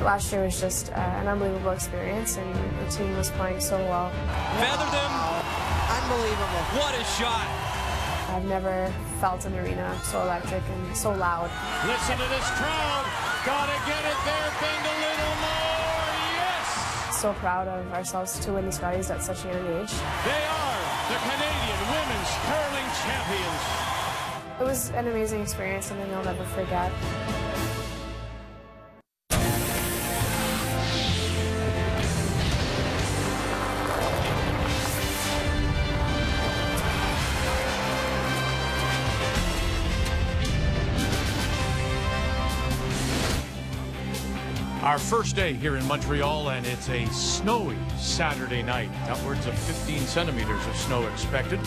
Last year was just an unbelievable experience, and the team was playing so well. Feathered him. Unbelievable. What a shot. I've never felt an arena so electric and so loud. Listen to this crowd. Gotta get it there, bend a little more. Yes! So proud of ourselves to win the Scotties at such a young age. They are the Canadian Women's Curling Champions. It was an amazing experience, something I'll never forget. Our first day here in Montreal, and it's a snowy Saturday night. Upwards of 15 centimeters of snow expected.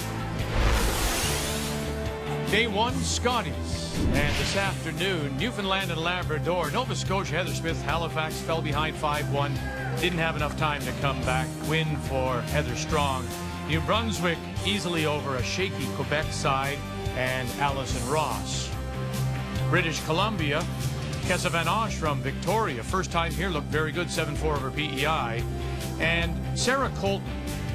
Day one, Scotties. And this afternoon, Newfoundland and Labrador. Nova Scotia, Heather Smith, Halifax fell behind 5-1. Didn't have enough time to come back. Win for Heather Strong. New Brunswick easily over a shaky Quebec side and Allison Ross. British Columbia, Kessa Van Osh from Victoria. First time here, looked very good, 7-4 over PEI. And Sarah Colton,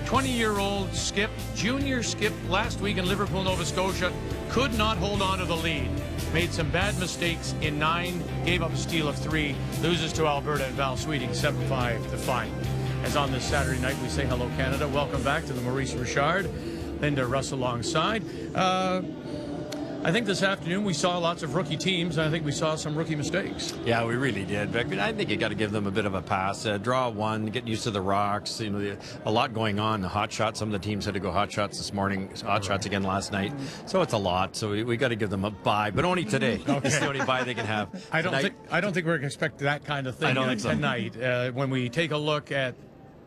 20-year-old skip, junior skip last week in Liverpool, Nova Scotia, could not hold on to the lead. Made some bad mistakes in 9, gave up a steal of 3, loses to Alberta and Val Sweeting 7-5 the final. As on this Saturday night, we say hello, Canada. Welcome back to the Maurice Richard. Linda Russ alongside. I think this afternoon we saw lots of rookie teams, and I think we saw some rookie mistakes. Yeah, we really did, Vic. I think you got to give them a bit of a pass. Draw one, get used to the rocks. You know, a lot going on. The hot shots. Some of the teams had to go hot shots this morning. Hot shots again last night. So it's a lot. So we got to give them a bye, but only today. Okay. It's the only bye they can have. I don't think we're going to expect that kind of thing tonight. When we take a look at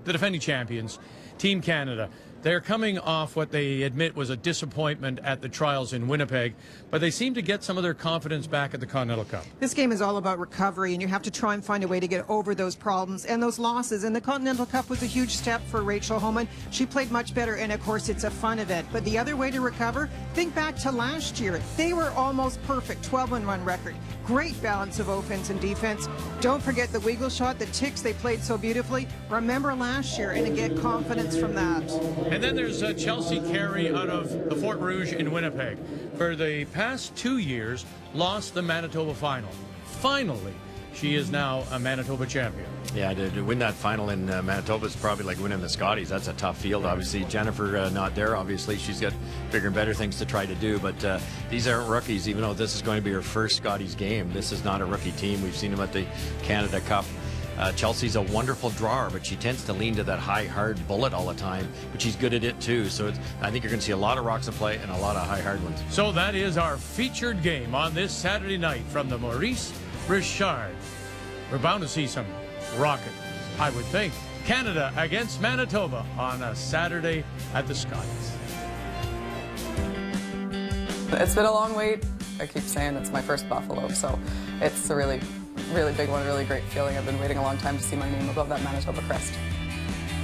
the defending champions, Team Canada. They're coming off what they admit was a disappointment at the trials in Winnipeg, but they seem to get some of their confidence back at the Continental Cup. This game is all about recovery, and you have to try and find a way to get over those problems and those losses. And the Continental Cup was a huge step for Rachel Homan. She played much better, and of course, it's a fun event. But the other way to recover, think back to last year. They were almost perfect, 12-1 record. Great balance of offense and defense. Don't forget the wiggle shot, the ticks they played so beautifully. Remember last year and to get confidence from that. And then there's Chelsea Carey out of the Fort Rouge in Winnipeg. For the past 2 years, lost the Manitoba final. Finally, she is now a Manitoba champion. Yeah, to win that final in Manitoba is probably like winning the Scotties. That's a tough field, obviously. Jennifer not there, obviously. She's got bigger and better things to try to do. But these aren't rookies, even though this is going to be her first Scotties game. This is not a rookie team. We've seen them at the Canada Cup. Chelsea's a wonderful drawer, but she tends to lean to that high, hard bullet all the time. But she's good at it, too. So I think you're going to see a lot of rocks in play and a lot of high, hard ones. So that is our featured game on this Saturday night from the Maurice Richard. We're bound to see some rocking, I would think. Canada against Manitoba on a Saturday at the Scotties. It's been a long wait. I keep saying it's my first Buffalo, so it's a really big one, really great feeling. I've been waiting a long time to see my name above that Manitoba crest.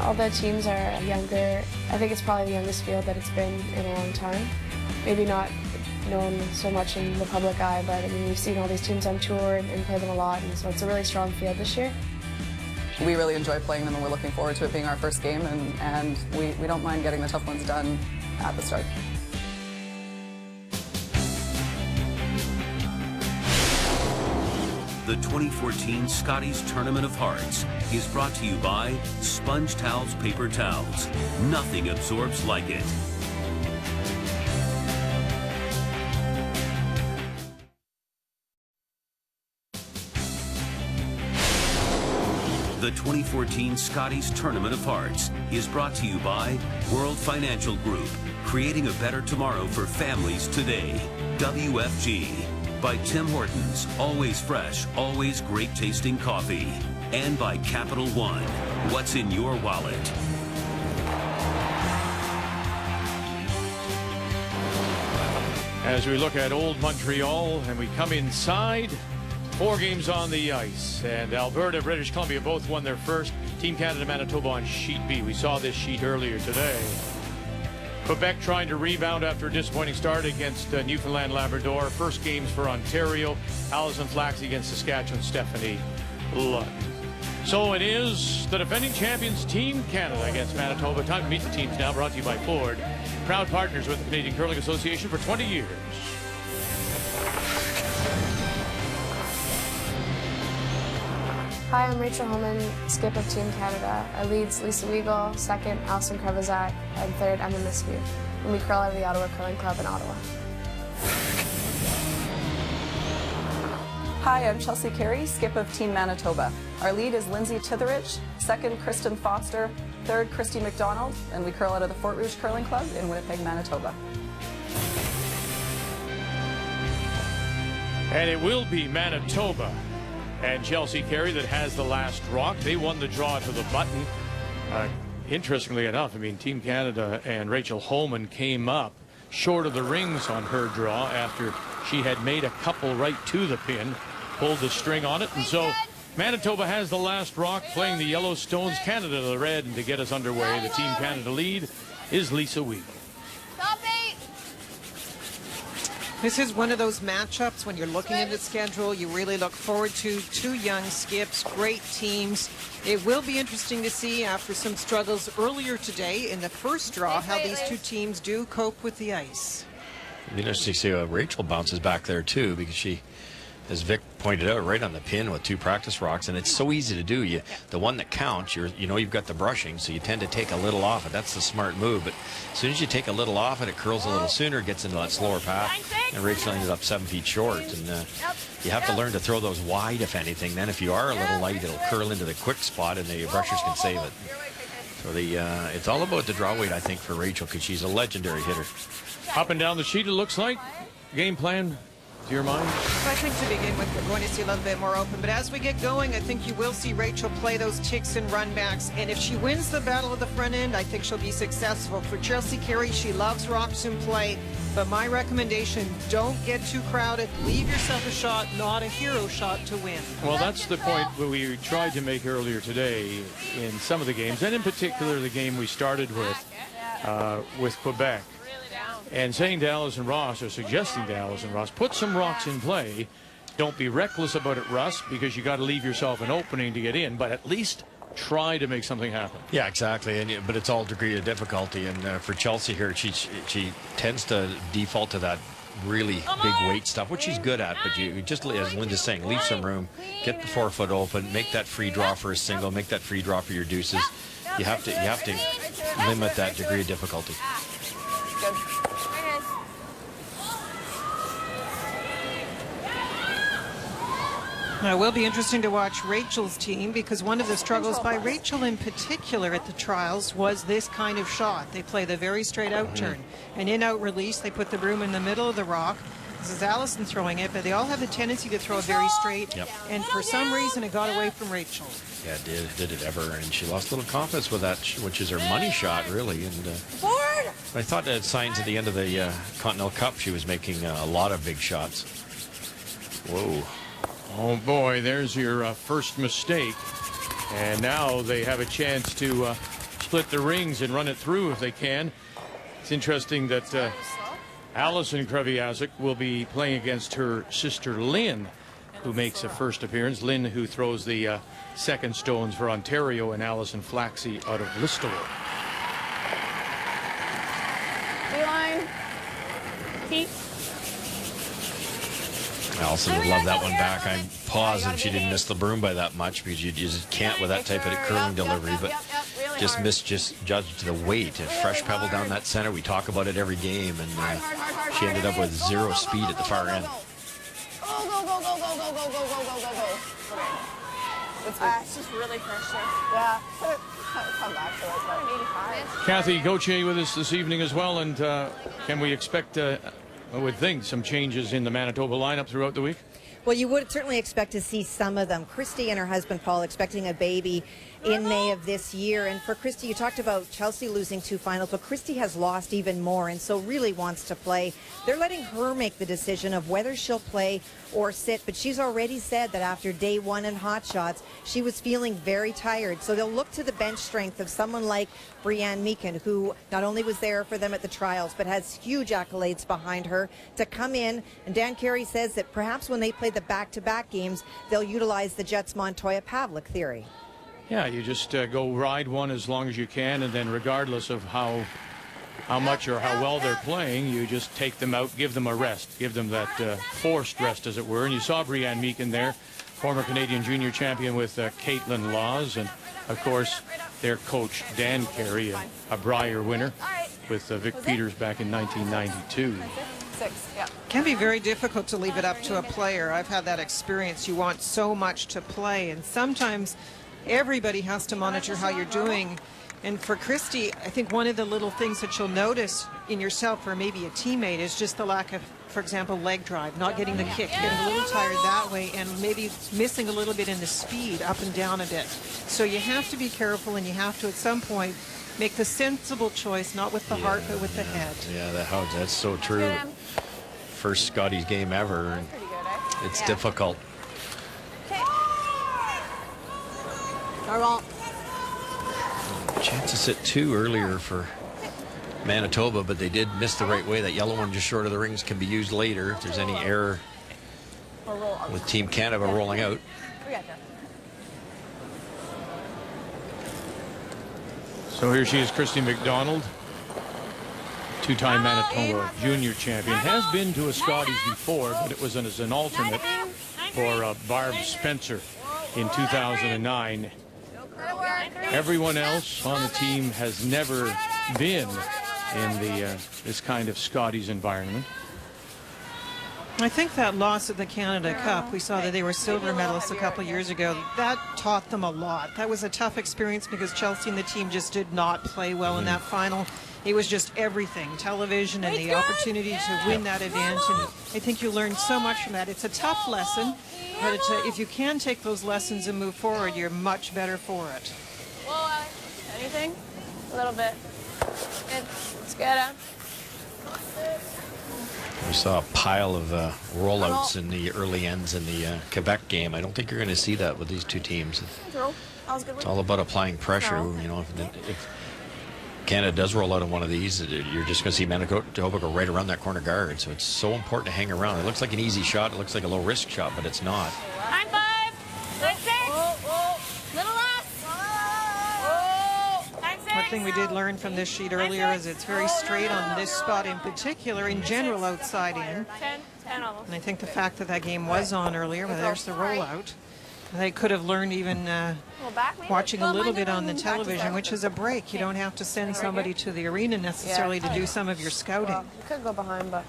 All the teams are younger. I think it's probably the youngest field that it's been in a long time. Maybe not known so much in the public eye, but I mean, we've seen all these teams on tour and play them a lot, and so it's a really strong field this year. We really enjoy playing them, and we're looking forward to it being our first game, and we don't mind getting the tough ones done at the start. The 2014 Scotties Tournament of Hearts is brought to you by Sponge Towels Paper Towels. Nothing absorbs like it. The 2014 Scotties Tournament of Hearts is brought to you by World Financial Group, creating a better tomorrow for families today. WFG. By Tim Hortons, always fresh, always great tasting coffee. And by Capital One, what's in your wallet? As we look at Old Montreal and we come inside, 4 games on the ice. And Alberta, British Columbia both won their first. Team Canada, Manitoba on Sheet B. We saw this sheet earlier today. Quebec trying to rebound after a disappointing start against Newfoundland Labrador. First games for Ontario. Allison Flaxey against Saskatchewan. Stephanie Lund. So it is the defending champions, Team Canada against Manitoba. Time to meet the teams now, brought to you by Ford. Proud partners with the Canadian Curling Association for 20 years. Hi, I'm Rachel Homan, skip of Team Canada. Our leads Lisa Weagle, second Alison Krevizak, and third Emma Miskew. And we curl out of the Ottawa Curling Club in Ottawa. Hi, I'm Chelsea Carey, skip of Team Manitoba. Our lead is Lindsay Titherich, second Kristen Foster, third Christy McDonald, and we curl out of the Fort Rouge Curling Club in Winnipeg, Manitoba. And it will be Manitoba and Chelsea Carey that has the last rock. They won the draw to the button. Interestingly enough, I mean, Team Canada and Rachel Homan came up short of the rings on her draw after she had made a couple right to the pin, pulled the string on it, and so Manitoba has the last rock, playing the Yellowstones, Canada the red, and to get us underway, the Team Canada lead is Lisa Weagle. This is one of those matchups when you're looking at the schedule you really look forward to. Two young skips, great teams. It will be interesting to see after some struggles earlier today in the first draw how these two teams do cope with the ice. It'll be interesting to see how Rachel bounces back there too, because she, as Vic pointed out, right on the pin with two practice rocks, and it's so easy to do. The one that counts, you know you've got the brushing, so you tend to take a little off it. That's the smart move. But as soon as you take a little off it, it curls a little sooner, gets into that slower path, and Rachel ended up 7 feet short. And you have to learn to throw those wide, if anything. Then if you are a little light, it'll curl into the quick spot, and the brushers can save it. So it's all about the draw weight, I think, for Rachel, because she's a legendary hitter. Up and down the sheet, it looks like. Game plan, to your mind? I think to begin with, we're going to see a little bit more open. But as we get going, I think you will see Rachel play those ticks and run backs. And if she wins the battle of the front end, I think she'll be successful. For Chelsea Carey, she loves rocks in play. But my recommendation, don't get too crowded. Leave yourself a shot, not a hero shot to win. Well, that's the point we tried to make earlier today in some of the games, and in particular the game we started with Quebec. And saying to Allison Ross, or suggesting to Allison Ross, put some rocks in play. Don't be reckless about it, Russ, because you got to leave yourself an opening to get in, but at least try to make something happen. Yeah, exactly. But it's all degree of difficulty. And for Chelsea here, she tends to default to that really big weight stuff, which she's good at. But you just, as Linda's saying, leave some room, get the forefoot open, make that free draw for a single, make that free draw for your deuces. You have to limit that degree of difficulty. Good. Now, it will be interesting to watch Rachel's team, because one of the struggles by Rachel in particular at the trials was this kind of shot. They play the very straight out turn. An in-out release, they put the broom in the middle of the rock. This is Allison throwing it, but they all have the tendency to throw it very straight. Yep. And for some reason, it got away from Rachel. Yeah, did it ever. And she lost a little confidence with that, which is her money shot, really. And I thought at signs at the end of the Continental Cup, she was making a lot of big shots. Whoa. Oh boy, there's your first mistake. And now they have a chance to split the rings and run it through if they can. It's interesting that Alison Krevizak will be playing against her sister Lynn, who makes a first appearance. Lynn, who throws the second stones for Ontario, and Alison Flaxey out of Listowel. D-line. Keep. Allison would love that one back. I'm positive she didn't miss the broom by that much, because you just can't with that type of curling delivery. But just misjudged the weight. A fresh pebble down that center. We talk about it every game, and she ended up with zero speed at the far end. It's just really frustrating. Yeah. Come back to it. Kathy Gauthier with us this evening as well, and can we expect, I would think, some changes in the Manitoba lineup throughout the week? Well, you would certainly expect to see some of them. Christy and her husband Paul expecting a baby, in May of this year. And for Christy, you talked about Chelsea losing 2 finals, but Christy has lost even more and so really wants to play. They're letting her make the decision of whether she'll play or sit, but she's already said that after day 1 in Hot Shots, she was feeling very tired. So they'll look to the bench strength of someone like Brianne Meakin, who not only was there for them at the trials, but has huge accolades behind her, to come in. And Dan Carey says that perhaps when they play the back-to-back games, they'll utilize the Jets-Montoya-Pavlik theory. Yeah, you just go ride one as long as you can, and then regardless of how much or how well they're playing, you just take them out, give them a rest, give them that forced rest, as it were. And you saw Brianne Meakin there, former Canadian junior champion with Caitlin Laws, and of course their coach Dan Carey, a Brier winner with Vic Peters back in 1992. Can be very difficult to leave it up to a player. I've had that experience. You want so much to play, and sometimes everybody has to monitor how you're doing. And for Christy, I think one of the little things that you'll notice in yourself or maybe a teammate is just the lack of, for example, leg drive, not getting the kick, getting a little tired that way, and maybe missing a little bit in the speed up and down a bit. So you have to be careful, and you have to at some point make the sensible choice, not with the heart but with the head. Yeah, that's so true. First Scotties game ever, and it's difficult. Chance to sit 2 earlier for Manitoba, but they did miss the right way. That yellow one just short of the rings can be used later if there's any error with Team Canada rolling out. So here she is, Christy McDonald, 2-time Manitoba junior champion. Has been to a Scotties before, but it was as an alternate for Barb Spencer in 2009. Everyone else on the team has never been in this kind of Scotties environment. I think that loss at the Canada Cup, we saw that they were silver medalists a couple of years ago. That taught them a lot. That was a tough experience because Chelsea and the team just did not play well in that final. It was just everything, television and the opportunity to win that event. And I think you learned so much from that. It's a tough lesson, but if you can take those lessons and move forward, you're much better for it. Anything? A little bit. It's good. We saw a pile of rollouts in the early ends in the Quebec game. I don't think you're going to see that with these 2 teams. It's all about applying pressure. You know, if Canada does roll out on one of these, you're just going to see Manitoba go right around that corner guard. So it's so important to hang around. It looks like an easy shot. It looks like a low-risk shot, but it's not. 9-5. 9-6. Little less. One thing we did learn from this sheet earlier is it's very straight on this spot in particular, in general outside in. 10 almost. And I think the fact that that game was on earlier, well, there's the rollout. They could have learned even watching a little bit on the television, which is a break. You don't have to send somebody to the arena necessarily to do some of your scouting. Well, you could go behind, but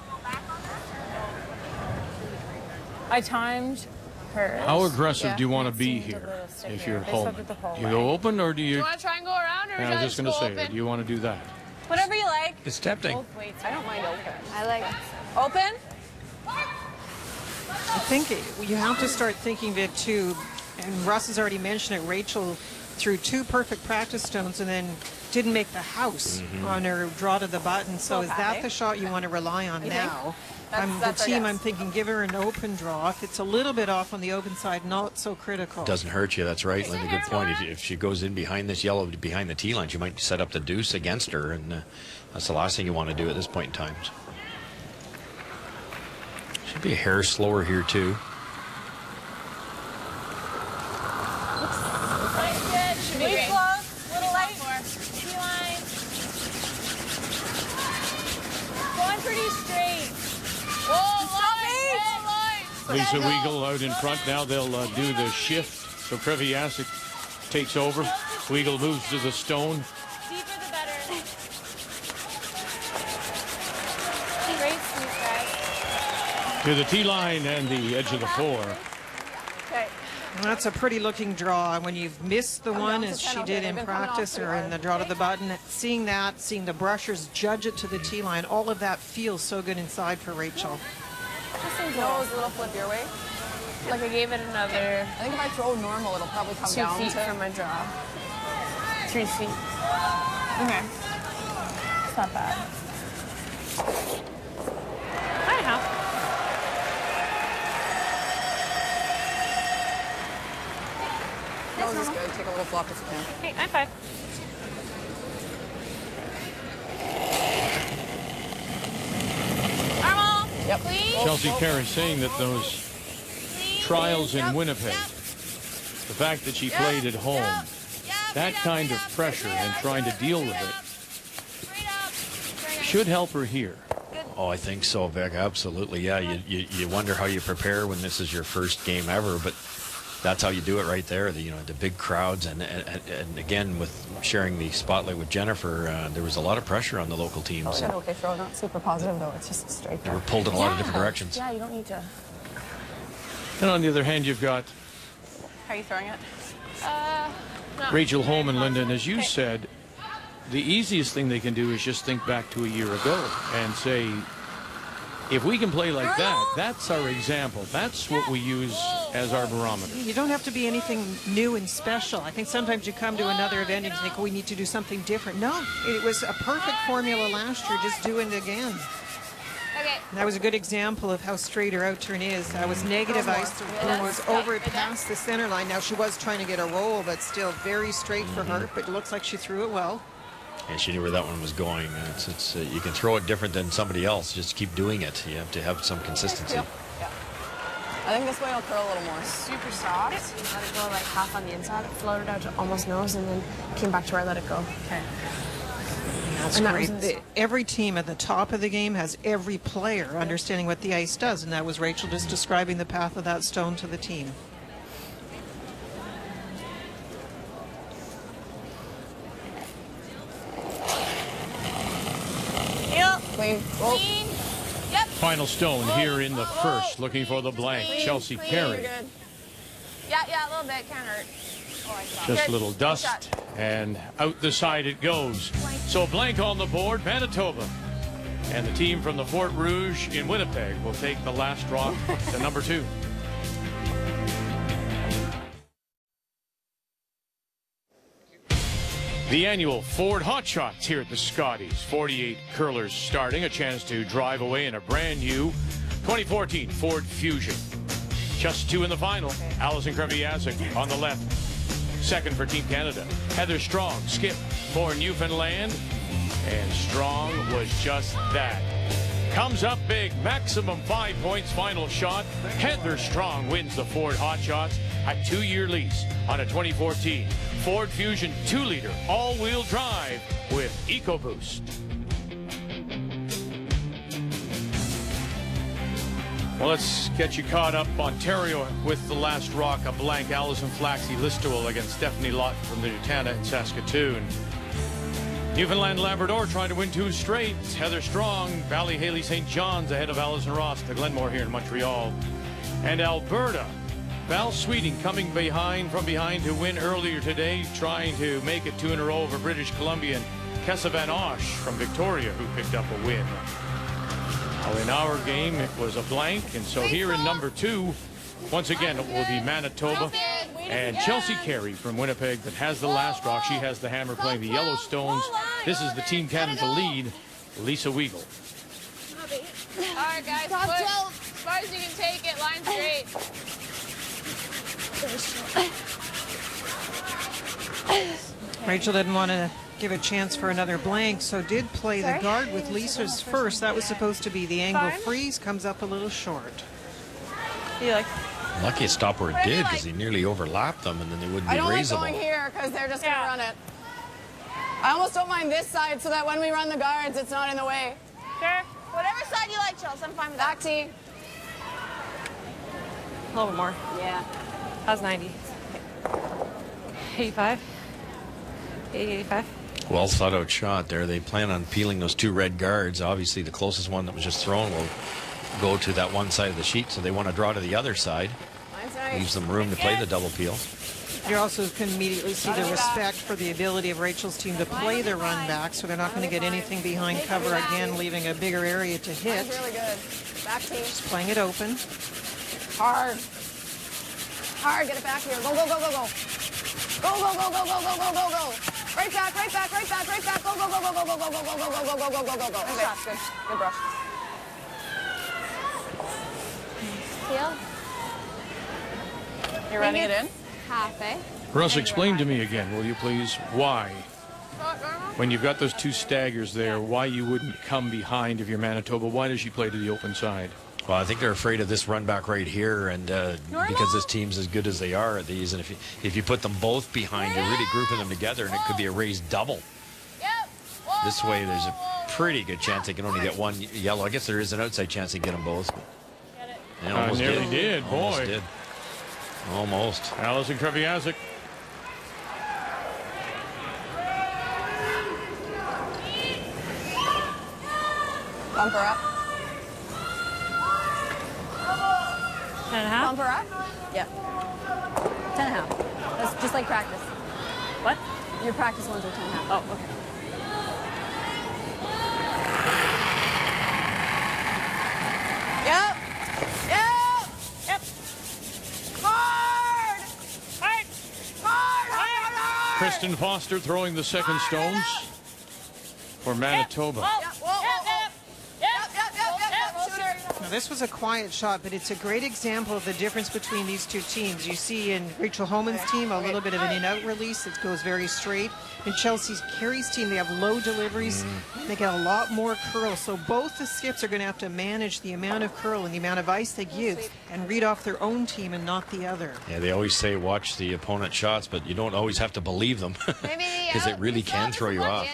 I timed hers. How aggressive do you want to be here if you're Homan? You go open, or do you? Do you want to try and go around, or I was just going to say, do you want to do that? Whatever you like. It's tempting. Both weights. I don't mind open. I like Open? I think you have to start thinking of it too, and Russ has already mentioned it. Rachel threw 2 perfect practice stones and then didn't make the house on her draw to the button. So is that the shot you want to rely on now? The team, I'm thinking, give her an open draw. If it's a little bit off on the open side, not so critical. Doesn't hurt you. That's right, Linda. Good point. If she goes in behind this yellow, behind the tee line, she might set up the deuce against her, and that's the last thing you want to do at this point in time. Should be a hair slower here, too. Should be great. Close, little light. Tee line. Going pretty straight. Lisa Weigel out in front now. They'll do the shift. So Previasic takes over. Weigel moves to the stone. Deeper the better. Great sweep, guys. To the tee line and the edge of the 4. Okay. That's a pretty looking draw. When you've missed the one, as she did in practice or in the draw to the button, seeing the brushers judge it to the tee line, all of that feels so good inside for Rachel. Just nose, a little flip your way. Like I gave it another. I think if I throw normal, it'll probably come 2 down feet to from my draw. 3 feet. Okay. It's not bad. I know. That was just good. Take a little flop if you can. Hey, high five. Normal. Yep. Please. Chelsea Carey saying that those trials in Winnipeg, the fact that she played at home, that kind of pressure and trying to deal with it should help her here. Oh, I think so, Vic. Absolutely. Yeah, you wonder how you prepare when this is your first game ever, but that's how you do it right there. The big crowds, and again, with sharing the spotlight with Jennifer, there was a lot of pressure on the local teams. Oh, yeah, okay, throw. Not super positive, though. It's just straight They there. were pulled in a lot of different directions. Yeah, you don't need to. And on the other hand, you've got How are you throwing it? Rachel Homan, Linda, and as you said, the easiest thing they can do is just think back to a year ago and say, if we can play like that, that's our example. That's what we use as our barometer. You don't have to be anything new and special. I think sometimes you come to another event and you think, oh, we need to do something different. No, it was a perfect formula last year. Just do it again. Okay. And that was a good example of how straight her out turn is. That was negative ice. The one was over past the center line. Now she was trying to get a roll, but still very straight for her. But it looks like she threw it well. And she knew where that one was going. It's you can throw it different than somebody else. Just keep doing it. You have to have some consistency. Yep. Yeah. I think this way I'll curl a little more. Super soft. Let it go like half on the inside. Floated out to almost nose and then came back to where I let it go. Okay. That's great. Every team at the top of the game has every player understanding what the ice does, and that was Rachel just describing the path of that stone to the team. Yep. Clean. Clean. Yep. Final stone here in the first, looking for the blank. Chelsea Carey. Yeah, a little bit. Can't hurt. Just a little dust, and out the side it goes. So blank on the board, Manitoba. And the team from the Fort Rouge in Winnipeg will take the last rock to number 2. The annual Ford Hot Shots here at the Scotties. 48 curlers starting, a chance to drive away in a brand new 2014 Ford Fusion. Just 2 in the final. Allison Kreviazuk on the left. Second for Team Canada. Heather Strong, skip for Newfoundland. And Strong was just that. Comes up big, maximum 5 points, final shot. Heather Strong wins the Ford Hot Shots, a 2-year lease on a 2014 Ford Fusion 2-liter all-wheel drive with EcoBoost. Well, let's get you caught up. Ontario with the last rock, a blank. Alison Flaxey-Listowel against Stephanie Lawton from the Nutana in Saskatoon. Newfoundland Labrador trying to win 2 straight. Heather Strong, Valley Haley St. John's ahead of Alison Ross, the Glenmore here in Montreal. And Alberta, Val Sweeting coming from behind to win earlier today, trying to make it 2 in a row over British Columbian Kessa Van Osh from Victoria, who picked up a win. Well, in our game, it was a blank, and so here in number 2, once again, it will be Manitoba and Chelsea Carey from Winnipeg that has the last rock. She has the hammer playing the Yellowstones. This is the Team Canada lead, Lisa Weagle. All right, guys, push. As far as you can take it, line straight. Rachel didn't want to give a chance for another blank, so did play the guard with Lisa's first. That was supposed to be the angle freeze, comes up a little short. You like? Lucky it stopped where it did, because he nearly overlapped them, and then they wouldn't be I don't raisable. like going here because they're just going to run it. I almost don't mind this side so that when we run the guards, it's not in the way. Sure. Whatever side you like, Chelsea. I'm fine with that. Back tee. A little bit more. Yeah. How's 90? 85? 85? Well thought out shot there. They plan on peeling those 2 red guards. Obviously, the closest one that was just thrown will go to that one side of the sheet, so they want to draw to the other side. Leaves them room to play the double peel. You also can immediately see the respect for the ability of Rachel's team to play the run back, so they're not going to get anything behind cover again, leaving a bigger area to hit. That's really good. Back tee. Just playing it open. Hard. Hard, get it back here. Go, go, go, go, go. Go, go, go, go, go, go, go, go, go. Right back, right back, right back, right back. Go, go, go, go, go, go, go, go, go, go, go, go, go, go, go, go. Good shot, good. Good brush. Heel. You're running it in? Half, eh? Russ, explain to me again, will you please, why, when you've got those two staggers there, why you wouldn't come behind of your Manitoba? Why does she play to the open side? Well, I think they're afraid of this run back right here, and because this team's as good as they are at these, and if you put them both behind, you're really grouping them together, and it could be a raised double. This way, there's a pretty good chance they can only get one yellow. I guess there is an outside chance they get them both. But almost nearly did, boy. Almost did. Almost. Allison Kreviazek. Bump her up. 10.5? Bump her up? Yeah. 10.5. That's just like practice. What? Your practice ones are 10.5. Oh, okay. Yep. Yep. Yep. Hard. Hard. Hard. Hard. Hard. Kristen Foster throwing the second stones for Manitoba. Now, this was a quiet shot, but it's a great example of the difference between these two teams. You see in Rachel Homan's team a little bit of an in-out release. It goes very straight. In Carey's team, they have low deliveries. They get a lot more curl. So both the skips are going to have to manage the amount of curl and the amount of ice they give and read off their own team and not the other. Yeah, they always say watch the opponent shots, but you don't always have to believe them because it really can throw you off.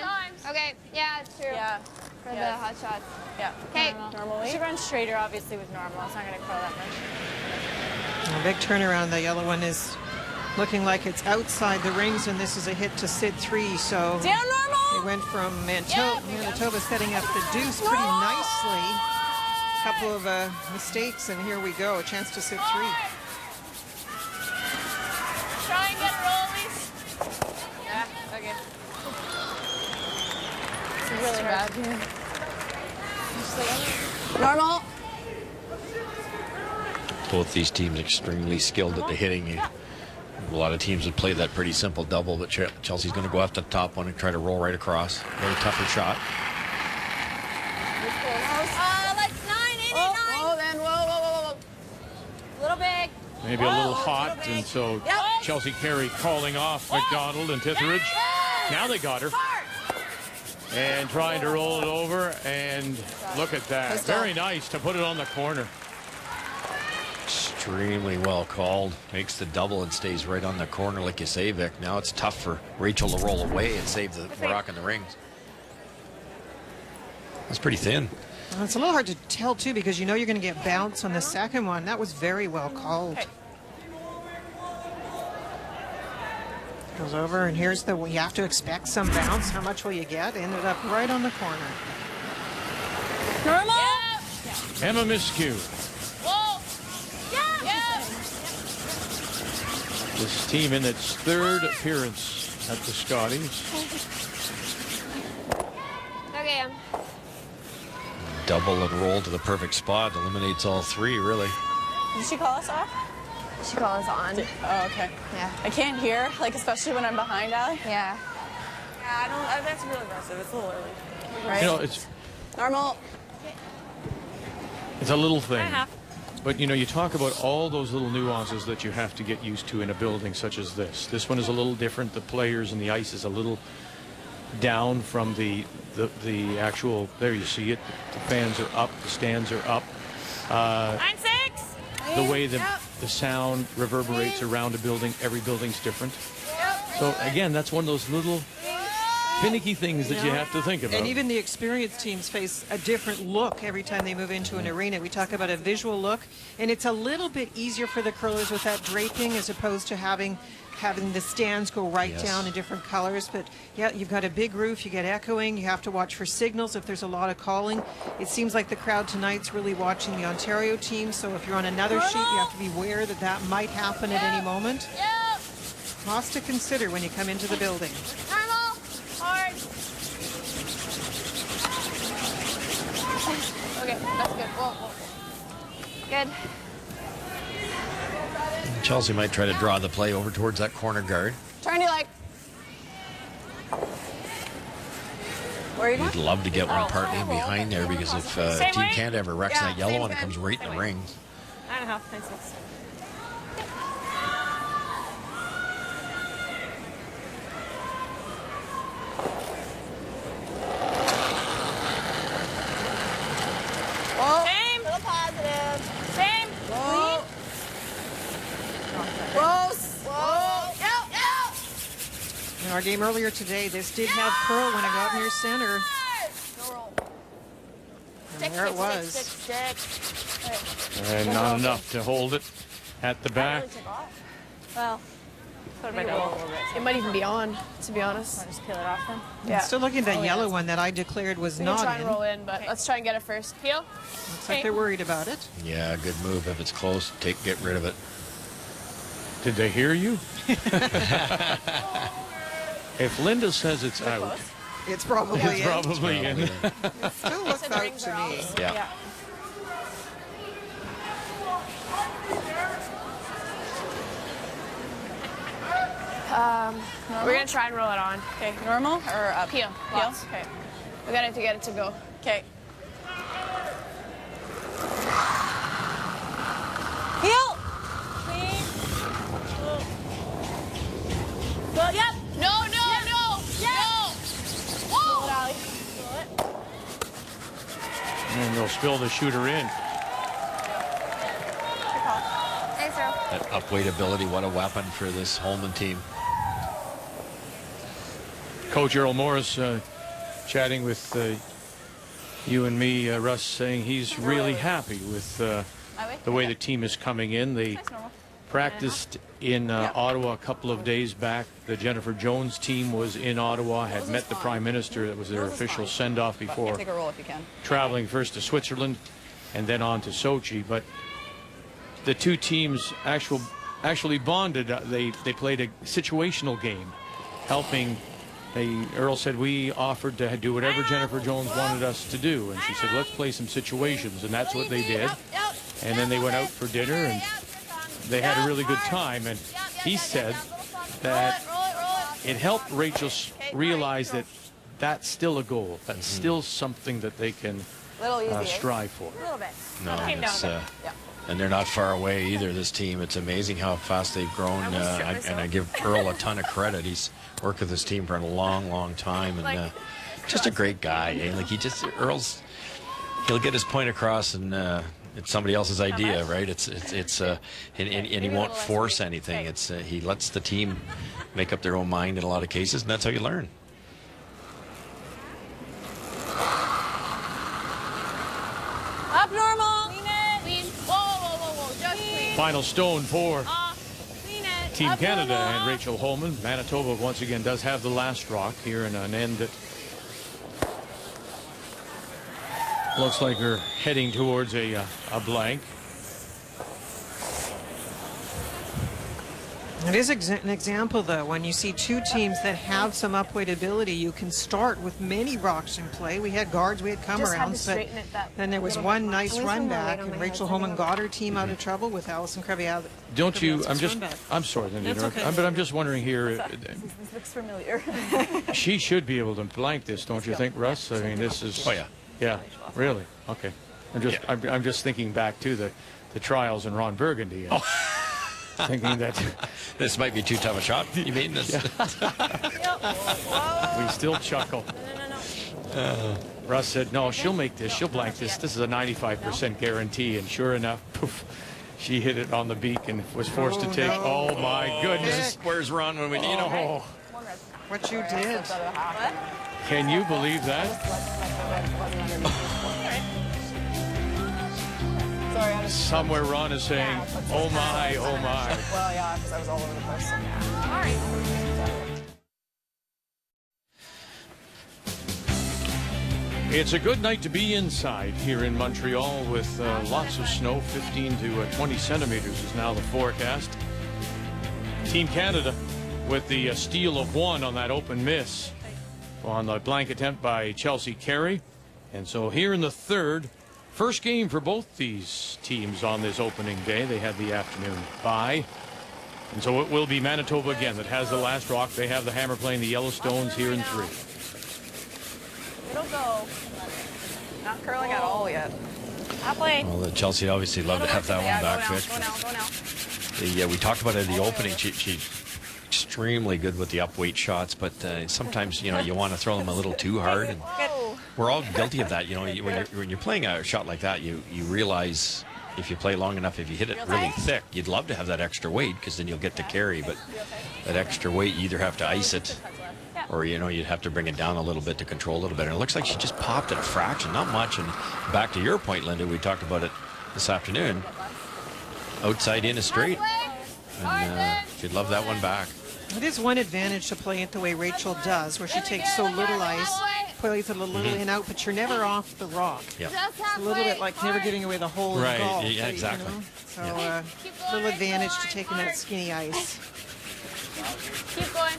Okay, yeah, it's true. Yeah. For the hot shots. Yeah. Okay. Normally. She runs straighter, obviously, with normal. It's not going to curl that much. A big turnaround. The yellow one is looking like it's outside the rings, and this is a hit to sit 3. So Down normal. they went from Manitoba setting up the deuce pretty nicely. A couple of mistakes, and here we go. A chance to sit 3. Try and get rollies. Yeah, okay. This is really bad here. Normal. Both these teams extremely skilled at the hitting. A lot of teams would play that pretty simple double, but Chelsea's going to go after the top one and try to roll right across. Very tougher shot. Like 989. Oh, then, whoa. Little big. Maybe a little hot, and so Chelsea Carey calling off McDonald and Tithridge. Now they got her. And trying to roll it over, and look at that. Very nice to put it on the corner. Extremely well called. Makes the double and stays right on the corner like you say, Vic. Now it's tough for Rachel to roll away and save the rock in the rings. That's pretty thin. Well, it's a little hard to tell, too, because you know you're going to get bounce on the second one. That was very well called. Goes over, and here's the, you have to expect some bounce. How much will you get? Ended up right on the corner. Normal. Emma Miskew. Whoa. Yeah. This team in its 3rd appearance at the Scotties. Okay. Double and roll to the perfect spot. Eliminates all 3, really. Did she call us off? She calls on. Oh, okay. Yeah. I can't hear, like, especially when I'm behind Allie. Yeah. Yeah, I don't. That's really aggressive. It's a little early. Right? You know, it's Normal. a little thing. But, you know, you talk about all those little nuances that you have to get used to in a building such as this. This one is a little different. The players and the ice is a little down from the actual, there you see it. The fans are up. The stands are up. 9-6. The way the sound reverberates around a building, every building's different. So again, that's one of those little finicky things that you have to think about. And even the experienced teams face a different look every time they move into an arena. We talk about a visual look, and it's a little bit easier for the curlers with that draping as opposed to having the stands go right down in different colors. But yeah, you've got a big roof, you get echoing, you have to watch for signals if there's a lot of calling. It seems like the crowd tonight's really watching the Ontario team, so if you're on another sheet, you have to be aware that that might happen at any moment. Lots to consider when you come into the building. Normal. Hard. Okay, that's good. Whoa. Good. Chelsea might try to draw the play over towards that corner guard. Turn your leg. Where are you You'd going? love to get one partly behind there, because if Team Canada ever wrecks that yellow one, it comes right in the rings. 9.5, 9.6. Same. Little positive. Same. Whoa. Close. Whoa. Out. In our game earlier today, this did have curl when it got near center. And there it was. And not enough to hold it at the back. Well, It might even be on, to be honest. just peel it off then. Yeah. Still looking at that yellow one that I declared was We can not try and in. roll in, but let's try and get it first. Peel. Looks like they're worried about it. Yeah, good move. If it's close, get rid of it. Did they hear you? If Linda says it's out, It's probably it's in. probably in. It still looks out to me. Yeah. We're going to try and roll it on. Okay, normal or up? Peel. Peel? Lots. Okay. We got to get it to go. Okay. Peel! Clean. Well, yep. No. Whoa! Allie. Pull it. And they'll spill the shooter in. Good call. Nice throw. That upweight ability, what a weapon for this Homan team. Coach Earl Morris chatting with you and me, Russ, saying he's really happy with the way the team is coming in. They practiced in Ottawa a couple of days back. The Jennifer Jones team was in Ottawa, had met the Prime Minister. That was their official send-off before Take a roll if you can. traveling first to Switzerland and then on to Sochi. But the two teams actually bonded. They played a situational game, helping. Earl said we offered to do whatever Jennifer Jones wanted us to do, and she said let's play some situations, and that's what they did. And then they went out for dinner and they had a really good time. And he said that it helped Rachel realize that that's still a goal. That's still something that they can strive for. A little bit. No, it's, and they're not far away either, this team. It's amazing how fast they've grown, and I give Earl a ton of credit. He's worked with this team for a long time, and just a great guy. Eh? Like he'll get his point across, and it's somebody else's idea, right? And he won't force anything. He lets the team make up their own mind in a lot of cases, and that's how you learn. Up normal. Clean. Whoa. Just clean. Final stone for Clean it. Team Up Canada normal. and Rachel Homan. Manitoba once again does have the last rock here in an end that looks like we're heading towards a blank. It is an example, though, when you see two teams that have some upweight ability, you can start with many rocks in play. We had guards, we had come-arounds, but then there was one nice run back, and Rachel Homan got her team out of trouble with Allison Krevy out. Don't you? I'm sorry, Linda, but I'm just wondering here. This looks familiar. She should be able to blank this, don't you think, Russ? I mean, this is. Oh yeah. Yeah. Really? Okay. I'm just thinking back to the trials in Ron Burgundy. And thinking that this might be too tough a shot. You mean this? We still chuckle. No. Russ said, no, she'll make this. She'll blank this. This is a 95% guarantee. And sure enough, poof, she hit it on the beak and was forced to take. Oh, my goodness. Where's Ron when we need him? Oh, What you did. can you believe that? Sorry, I was Somewhere Ron is saying, oh, my, oh, my. Well, yeah, because I was all over the place. It's a good night to be inside here in Montreal with lots of snow. 15 to 20 centimeters is now the forecast. Team Canada with the steal of one on that open miss on the blank attempt by Chelsea Carey. And so here in the third, first game for both these teams on this opening day. They had the afternoon bye. And so it will be Manitoba again that has the last rock. They have the hammer playing the Yellowstones here in 3. It'll go. Not curling at all yet. Halfway. Well, Chelsea obviously love to have that one back fit. Go now. Yeah, we talked about it in the opening. She's extremely good with the upweight shots, but sometimes you want to throw them a little too hard, and we're all guilty of that. When you're playing a shot like that, you realize if you play long enough, if you hit it really thick, you'd love to have that extra weight because then you'll get to carry. But that extra weight, you either have to ice it, or you'd have to bring it down a little bit to control a little better. And it looks like she just popped it a fraction, not much. And back to your point, Linda, we talked about it this afternoon. Outside in is straight, and she'd love that one back. It is one advantage to play it the way Rachel does, where she takes so little ice, plays it a little in out, but you're never off the rock. Yep. It's a little bit like never giving away the hole in golf. Yeah, exactly. So little advantage to taking that skinny ice. Keep going.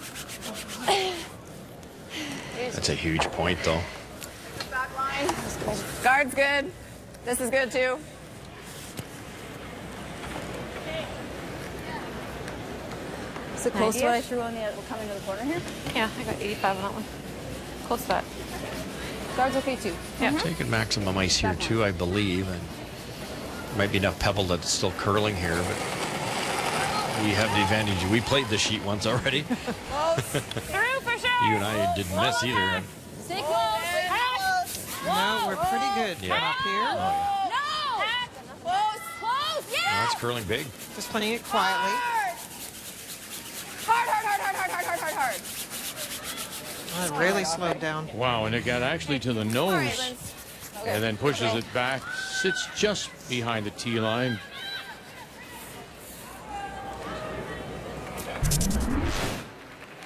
That's a huge point, though. Back line. Guard's good. This is good too. Is it close to what I threw on the coming to the corner here? Yeah, I got 85 on that one. Close to that. Guard's okay too. Yeah. Taking maximum ice here, too, I believe. And might be enough pebble that's still curling here, but we have the advantage. We played this sheet once already. Through for sure. You and I didn't miss either. Stay close. No, we're pretty good up here. No. Close. Yeah. Well, that's curling big. Just playing it quietly. Hard. Oh, it really slowed down. Wow, and it got actually to the nose and then pushes it back, sits just behind the tee line.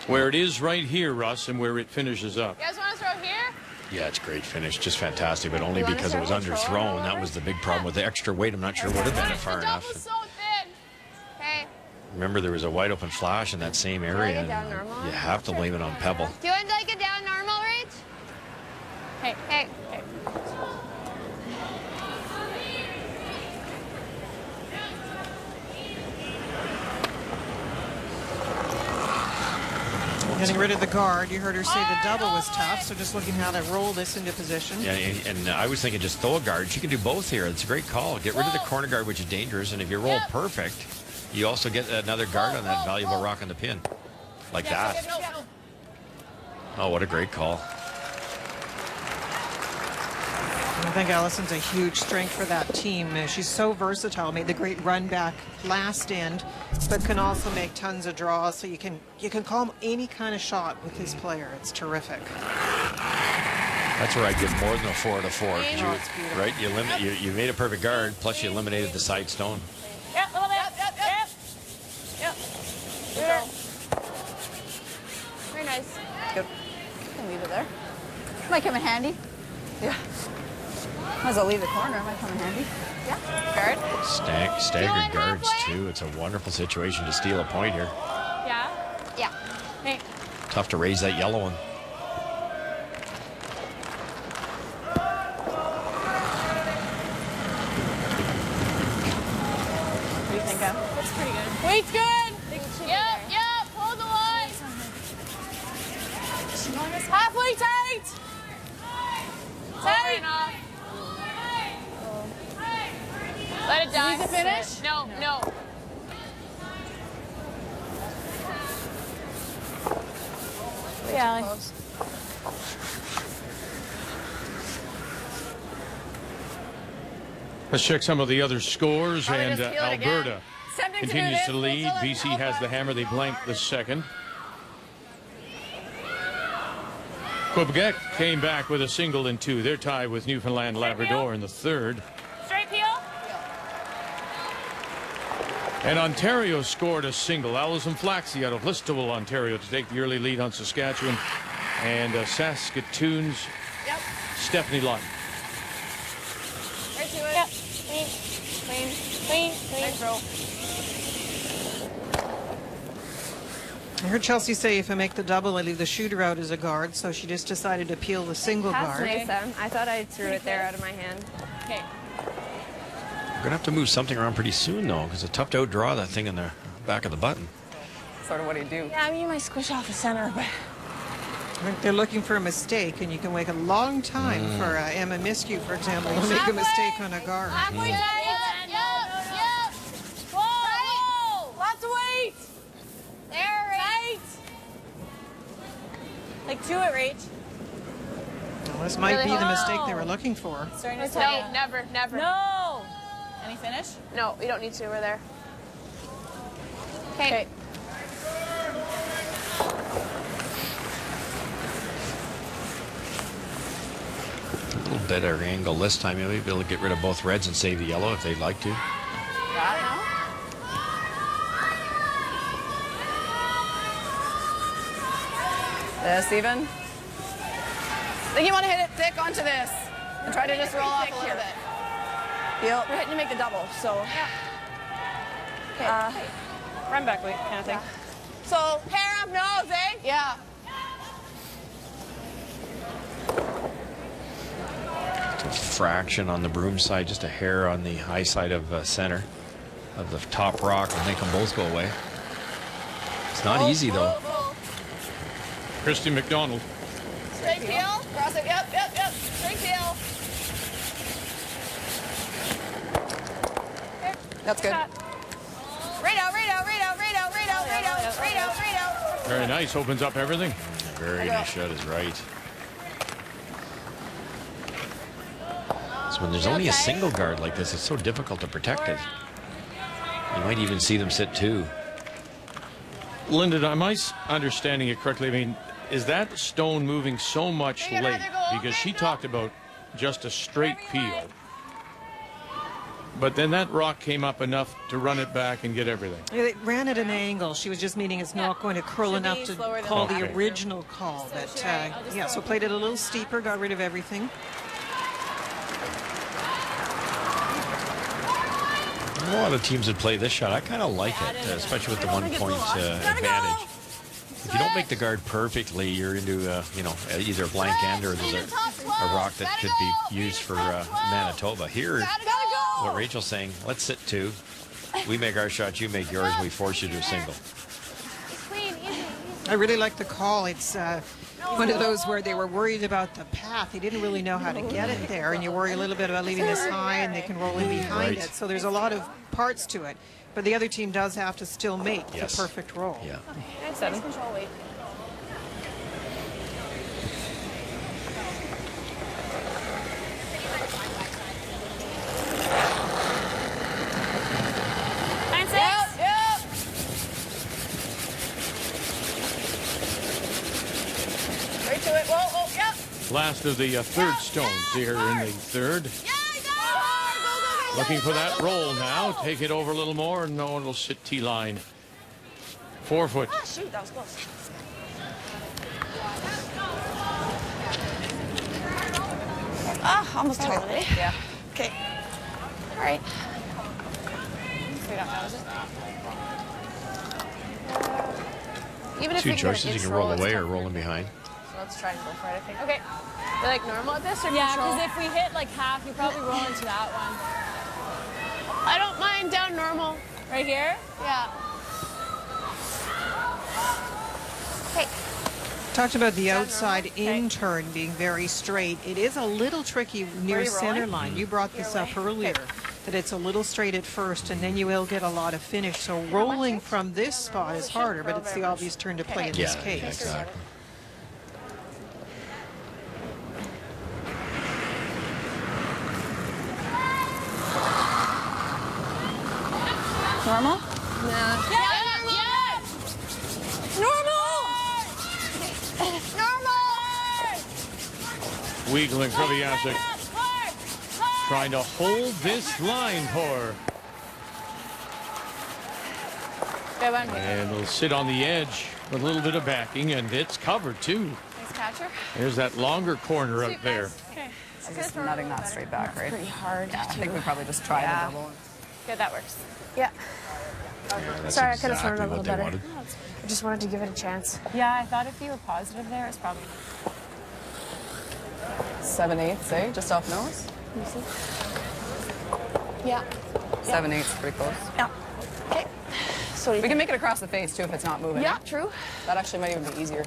Where it is right here, Russ, and where it finishes up. You guys want to throw here? Yeah, it's great finish, just fantastic, but only because it was underthrown. That was the big problem with the extra weight. I'm not sure would have been it far enough. So thin. Okay. Remember, there was a wide open flash in that same area. And you have to blame it on pebble. Do you want to take it down normal, Rach? Hey. Getting rid of the guard. You heard her say the double was tough, so just looking how to roll this into position. Yeah, and I was thinking just throw a guard. She can do both here. It's a great call. Get rid of the corner guard, which is dangerous, and if you roll perfect, you also get another guard on that valuable rock on the pin. Like that. Oh, what a great call. I think Allison's a huge strength for that team. She's so versatile. Made the great run back last end, but can also make tons of draws. So you can call him any kind of shot with his player. It's terrific. That's where I give more than a 4 out of 4. Right? You made a perfect guard, plus you eliminated the side stone. Yep. Very nice. Good. You can leave it there. Might come in handy. Yeah. Might as well leave the corner. Might come in handy. Yeah. Guard. Staggered guards, too. It's a wonderful situation to steal a point here. Yeah. Hey. Tough to raise that yellow one. What do you think of? That's pretty good. Weight's good. Yep. Hold the line. Halfway tight. Tight. Let it die. Need to finish? No. Yeah. Let's check some of the other scores, and Alberta continues to lead. BC has the hammer. They blank the second. Quebec came back with a single in 2. They're tied with Newfoundland Labrador in the third. Straight peel. And Ontario scored a single. Allison Flaxey out of Listowel, Ontario, to take the early lead on Saskatchewan. And Saskatoon's Stephanie Lott. Right to it. Yep. Clean. Nice roll. I heard Chelsea say if I make the double, I leave the shooter out as a guard, so she just decided to peel the single guard. Nice. I thought I threw it there out of my hand. Okay. We're going to have to move something around pretty soon, though, because it's tough to outdraw that thing in the back of the button. Sort of what do you do? Yeah, I mean, you might squish off the center, but... They're looking for a mistake, and you can wait a long time for Emma Miskew, for example, to make a mistake on a guard. Halfway, Yep. Whoa! Lots of weight! There, right. Like, to it, Rach. Well, this might be the mistake they were looking for. No, never. No! Any finish? No, we don't need to. We're there. Okay. A little better angle this time. Maybe be able to get rid of both reds and save the yellow if they'd like to. This even? I think you want to hit it thick onto this and try to just roll off a little bit. Yep. We're hitting to make a double, so. Okay. Run back weight kind of thing. So, hair up nose, eh? Yeah. Fraction on the broom side, just a hair on the high side of center of the top rock will make them both go away. It's not easy though. Christy McDonald. Straight heel. Cross it. Yep. Straight heel. That's good. Right out. Very nice. Opens up everything. Very nice shot is right. So when there's only a single guard like this, it's so difficult to protect it. You might even see them sit two. Linda, am I understanding it correctly? I mean, is that stone moving so much late? Because she talked about just a straight peel. But then that rock came up enough to run it back and get everything. It ran at an angle. She was just meaning it's not going to curl enough to call the original call. But yeah, so played it a little steeper, got rid of everything. A lot of teams would play this shot. I kind of like it, especially with the 1 point advantage. If you don't make the guard perfectly, you're into you know, either a blank end or there's a rock that could be used for Manitoba. Here, what Rachel's saying, let's sit two. We make our shot, you make yours, we force you to a single. I really like the call. It's one of those where they were worried about the path. They didn't really know how to get it there, and you worry a little bit about leaving this high, and they can roll in behind it. So there's a lot of parts to it. But the other team does have to still make the perfect roll. Yeah. Nice control weight. Last of the third stones here in the third. Looking for that roll now. Take it over a little more. No, it'll sit T-line. 4 foot. Ah, shoot, that was close. Ah, almost totally. Yeah. Okay. All right. Even if Two we choices, get you an can roll roll, away it's or roll in behind. So let's try and go for it, I think. Okay. We're like normal at this or Yeah, control? because if we hit like half, you probably roll into that one. I don't mind down normal. Right here? Yeah. Okay. Talked about the outside in turn being very straight. It is a little tricky near center line. You brought this up earlier, that it's a little straight at first, and then you will get a lot of finish. So rolling from this spot is harder, but it's the obvious turn to play in this case. Yeah, exactly. Normal? Nah. Weigel and Kraviasek trying to hold this line for her. And it'll sit on the edge with a little bit of backing, and it's covered too. Nice catcher. There's that longer corner up there. Okay. I'm just nutting that straight back, right? Pretty hard. Yeah, I think we probably just tried a double. Okay, that works. Yeah. That's Sorry, I could have thrown it a exactly little what they better. wanted. I just wanted to give it a chance. Yeah, I thought if you were positive there, it's probably... 7/8, eh? Just off nose? Yeah. 7/8's pretty close. Yeah. Okay. So we can make it across the face too if it's not moving. Yeah, true. That actually might even be easier.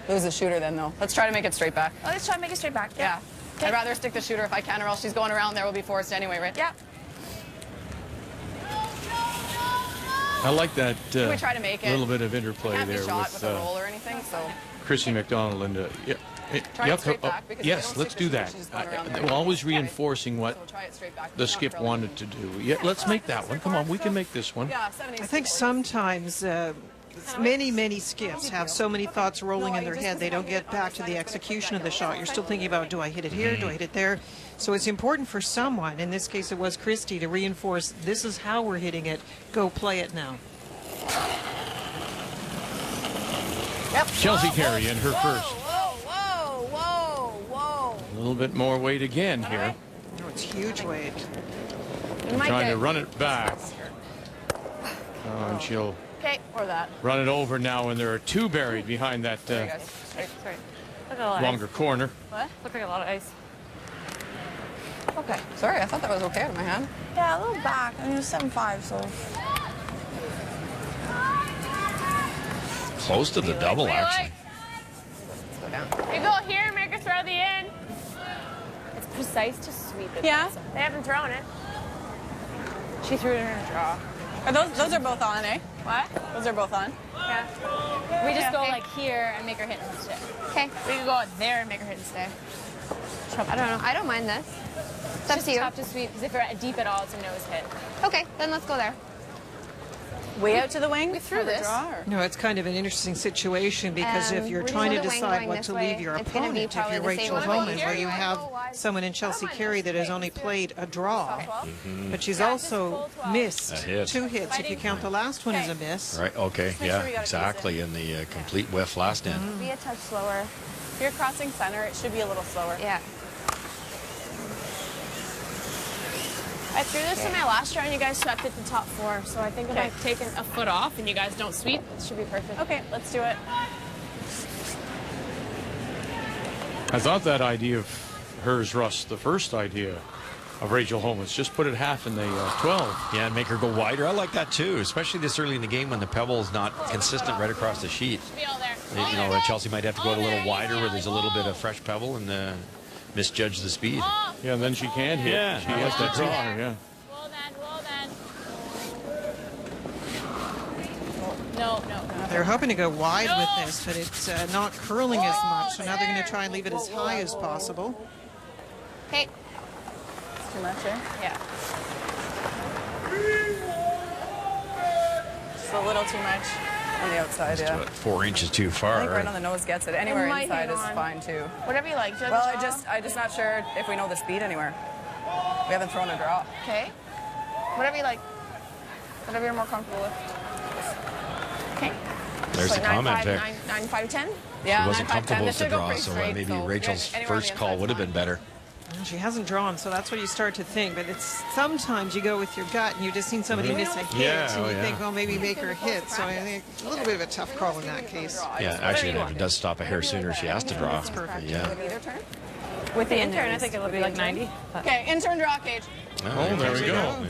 Lose the shooter then though. Let's try to make it straight back. Oh, let's try to make it straight back. Yeah. I'd rather stick the shooter if I can, or else she's going around there. We'll be forced anyway, right? Yeah. I like that we try to make it? little bit of interplay Can't there be shot with with a roll or anything, so. Christy McDonald and Try it straight back, because if yes, they don't let's stick do the that. shooter, she's going around there. Always reinforcing what So try it straight back. the Not skip curling. wanted to do. Yeah, let's make that one. Come on, we can make this one. Yeah, 70. I think sometimes many skips have so many thoughts rolling in their head they don't get back to the execution of the shot. You're still thinking about, do I hit it here, do I hit it there? So it's important for someone, in this case it was Christy, to reinforce this is how we're hitting it, go play it now. Yep. Chelsea Carey in her first. Whoa. A little bit more weight again here. Oh, it's huge weight. Trying to run it back. And she'll Okay, or that. run it over now, and there are two buried behind that Sorry. Look at a lot longer of ice. corner. What? Look like a lot of ice. Okay. Sorry, I thought that was okay out of my hand. Yeah, a little back. I mean, it's 7.5, so. Close to the double, actually. Let's go down. You go here, make her throw the in. It's precise to sweep it. Yeah. They haven't thrown it. She threw it in her draw. Are those are both on, eh? What? Those are both on. Yeah. We just go like here and make her hit and stay. Okay. We can go out there and make her hit and stay. I don't know. I don't mind this. It's up Just to you. tough to sweep because if you're deep at all, it's a nose hit. Okay, then let's go there. Way out to the wing? We threw this. No, it's kind of an interesting situation because if you're we're trying to gonna go decide going what this to way. leave your It's gonna be opponent, if probably you're the same Rachel one. Homan, Here where you you go. have someone in Chelsea Carey that has only played a draw, but she's also missed A hit. 2 hits. If you count the last one as a miss. Right, okay, make yeah, sure we got it exactly, in the complete whiff last end. Be a touch slower. If you're crossing center, it should be a little slower. Yeah. I threw this in my last round, you guys swept it to top 4. So I think if I've taken a foot off and you guys don't sweep, it should be perfect. Okay, let's do it. I thought that idea of hers, Russ, the first idea of Rachel Homan's, just put it half in the 12. Yeah, and make her go wider. I like that too, especially this early in the game when the pebble's not consistent right across the sheet. Should be all there. You know, Chelsea might have to go out a little wider where there's a little bit of fresh pebble and misjudge the speed. Yeah, and then she can't hit. Yeah, she has to draw. Yeah. Well then. No. They're hoping to go wide with this, but it's not curling as much, so now they're going to try and leave it as high as possible. Okay. Too much, eh? Yeah. Just a little too much. On the outside, yeah. About 4 inches too I far. think right on the nose gets it. Anywhere might inside hit is on. fine too. Whatever you like. Well, I'm just not sure if we know the speed anywhere. We haven't thrown a draw. Okay. Whatever you like. Whatever you're more comfortable with. Okay. There's the Like comment 9, there. 9, 5, 10. Yeah, She wasn't 9, 5, 10. comfortable This with the should go draw, pretty so straight, maybe so Rachel's anywhere on first the call inside's would have been fine. better. She hasn't drawn, so that's what you start to think. But it's sometimes you go with your gut, and you've just seen somebody miss a hit, Yeah, and oh, you yeah. think, well, maybe make her hit. So I think a little bit of a tough call in that case. Yeah, actually, if it does stop a hair sooner, she has to draw. Yeah. Either turn? With the intern, I think it'll be like 90. Okay, intern draw cage. Oh, there we go.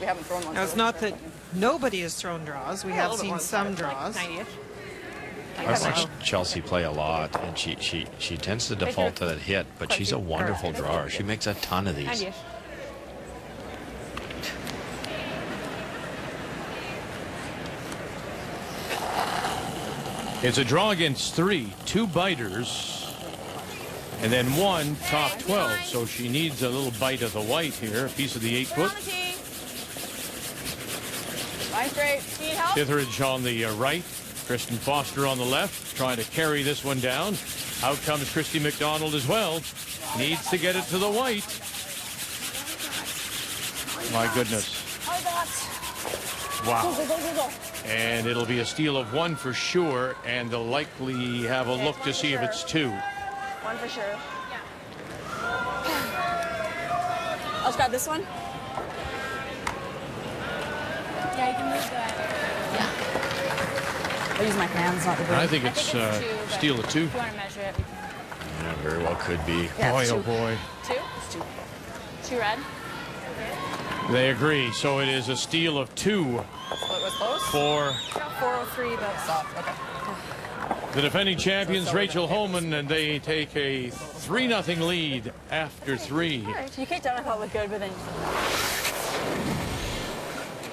We haven't thrown one. Now, it's not that nobody has thrown draws. We have seen some draws. 90th. I've watched Chelsea play a lot, and she tends to default to that hit, but she's a wonderful drawer. She makes a ton of these. 90th. It's a draw against 3, 2 biters, and then 1 top 12. So she needs a little bite of the white here, a piece of the 8-foot. Line straight. Need help? Etheridge on the right, Kristen Foster on the left, trying to carry this one down. Out comes Christy McDonald as well. Needs to get it to the white. My goodness. Wow. And it'll be a steal of 1 for sure, and they'll likely have a look to see if it's 2. 1 for sure. I'll just grab this one. Yeah, you can move that. I'll use my hands, not the board. I think it's steal of 2. If you want to measure it, we can. Yeah, very well could be. Boy, oh boy. 2? 2 red. They agree, so it is a steal of 2 Split was close. For 4:03, but soft. Okay. the defending champions, Rachel Homan, and they take a 3-0 lead after 3. You kicked out, I thought looked good, but then.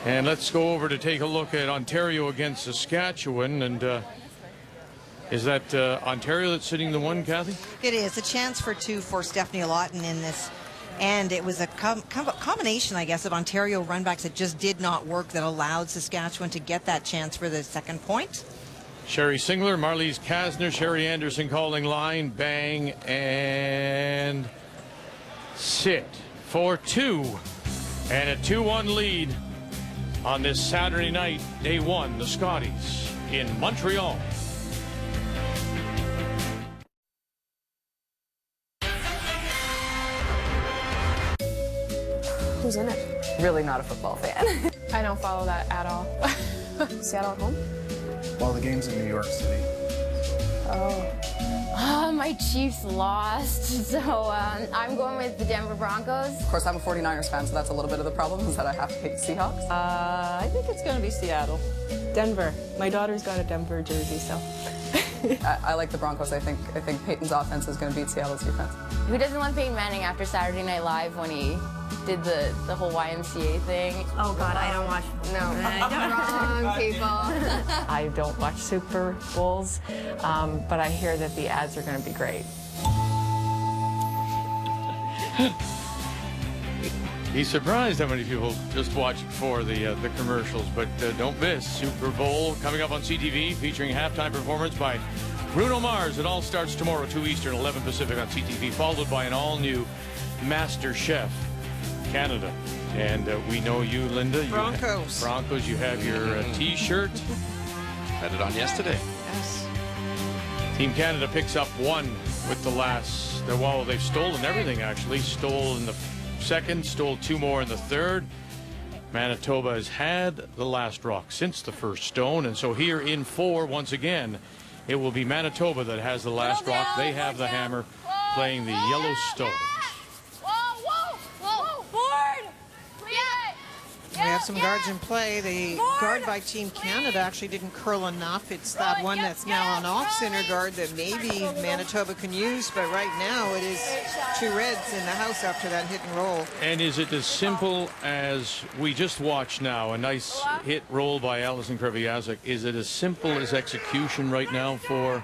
And let's go over to take a look at Ontario against Saskatchewan. And is that Ontario that's sitting the one, Kathy? It is a chance for 2 for Stephanie Lawton in this. And it was a combination, I guess, of Ontario runbacks that just did not work that allowed Saskatchewan to get that chance for the second point. Sherry Singler, Marlies Kasner, Sherry Anderson calling line, bang, and sit for 2. And a 2-1 lead on this Saturday night, day 1, the Scotties in Montreal. Who's in it? Really not a football fan. I don't follow that at all. Seattle at home? Well, the game's in New York City. Oh, my Chiefs lost, so I'm going with the Denver Broncos. Of course, I'm a 49ers fan, so that's a little bit of the problem, is that I have to pick Seahawks. I think it's going to be Seattle. Denver. My daughter's got a Denver jersey, so. I like the Broncos. I think Peyton's offense is going to beat Seattle's defense. Who doesn't love Peyton Manning after Saturday Night Live when he did the whole YMCA thing? Oh, God, I don't watch. No. Wrong, people. I don't watch Super Bowls, but I hear that the ads are going to be great. He's surprised how many people just watch it for the commercials, but don't miss Super Bowl coming up on CTV, featuring halftime performance by Bruno Mars. It all starts tomorrow, 2 Eastern, 11 Pacific on CTV, followed by an all-new Master Chef Canada. And we know you, Linda. Broncos. Broncos. You have your T-shirt. Had it on yesterday. Yes. Team Canada picks up 1 with the last. Well, they've stolen everything, actually. Stole in the second, stole 2 more in the third. Manitoba has had the last rock since the first stone, and so here in 4, once again, it will be Manitoba that has the last rock. They have the hammer, playing the Yellowstone. We have some guards in play. The guard by Team Canada actually didn't curl enough. It's that one that's now an off-center guard that maybe Manitoba can use, but right now it is 2 Reds in the house after that hit and roll. And is it as simple as we just watched now, a nice hit roll by Alison Kreviazuk? Is it as simple as execution right now for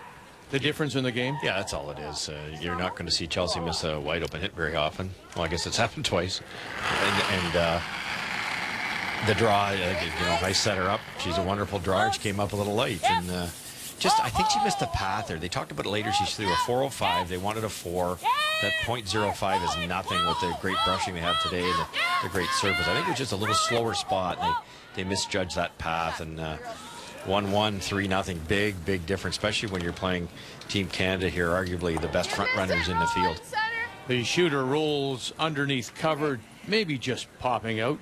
the difference in the game? Yeah, that's all it is. You're not going to see Chelsea miss a wide open hit very often. Well, I guess it's happened twice. And the draw, I set her up. She's a wonderful drawer. She came up a little late, and I think she missed the path there. They talked about it later. She threw a 4.05. They wanted a 4. That .05 is nothing with the great brushing they have today and the great surface. I think it was just a little slower spot, and they misjudged that path. And 1-1, 3-0, big difference, especially when you're playing Team Canada here, arguably the best front runners in the field. The shooter rolls underneath cover, maybe just popping out.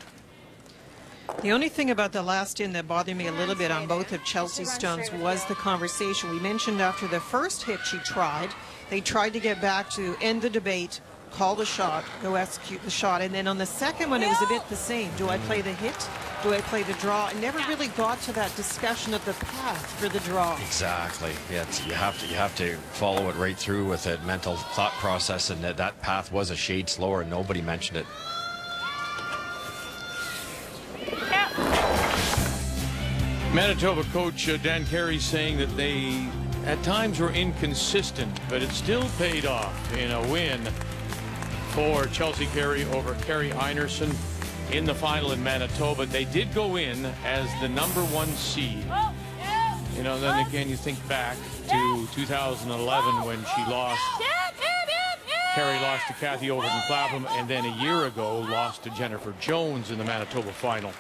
The only thing about the last in that bothered me a little bit on both of Chelsea's stones was the conversation. We mentioned after the first hit she tried. They tried to get back to end the debate, call the shot, go execute the shot. And then on the second one, it was a bit the same. Do I play the hit? Do I play the draw? It never really got to that discussion of the path for the draw. Exactly. Yeah, you have to follow it right through with a mental thought process, and that path was a shade slower, and nobody mentioned it. Manitoba coach Dan Carey saying that they at times were inconsistent, but it still paid off in a win for Chelsea Carey over Carey Einerson in the final in Manitoba. They did go in as the #1 seed. You know, then again, you think back to 2011 when she lost. Carey lost to Kathy Overton Clapham, and then a year ago lost to Jennifer Jones in the Manitoba final.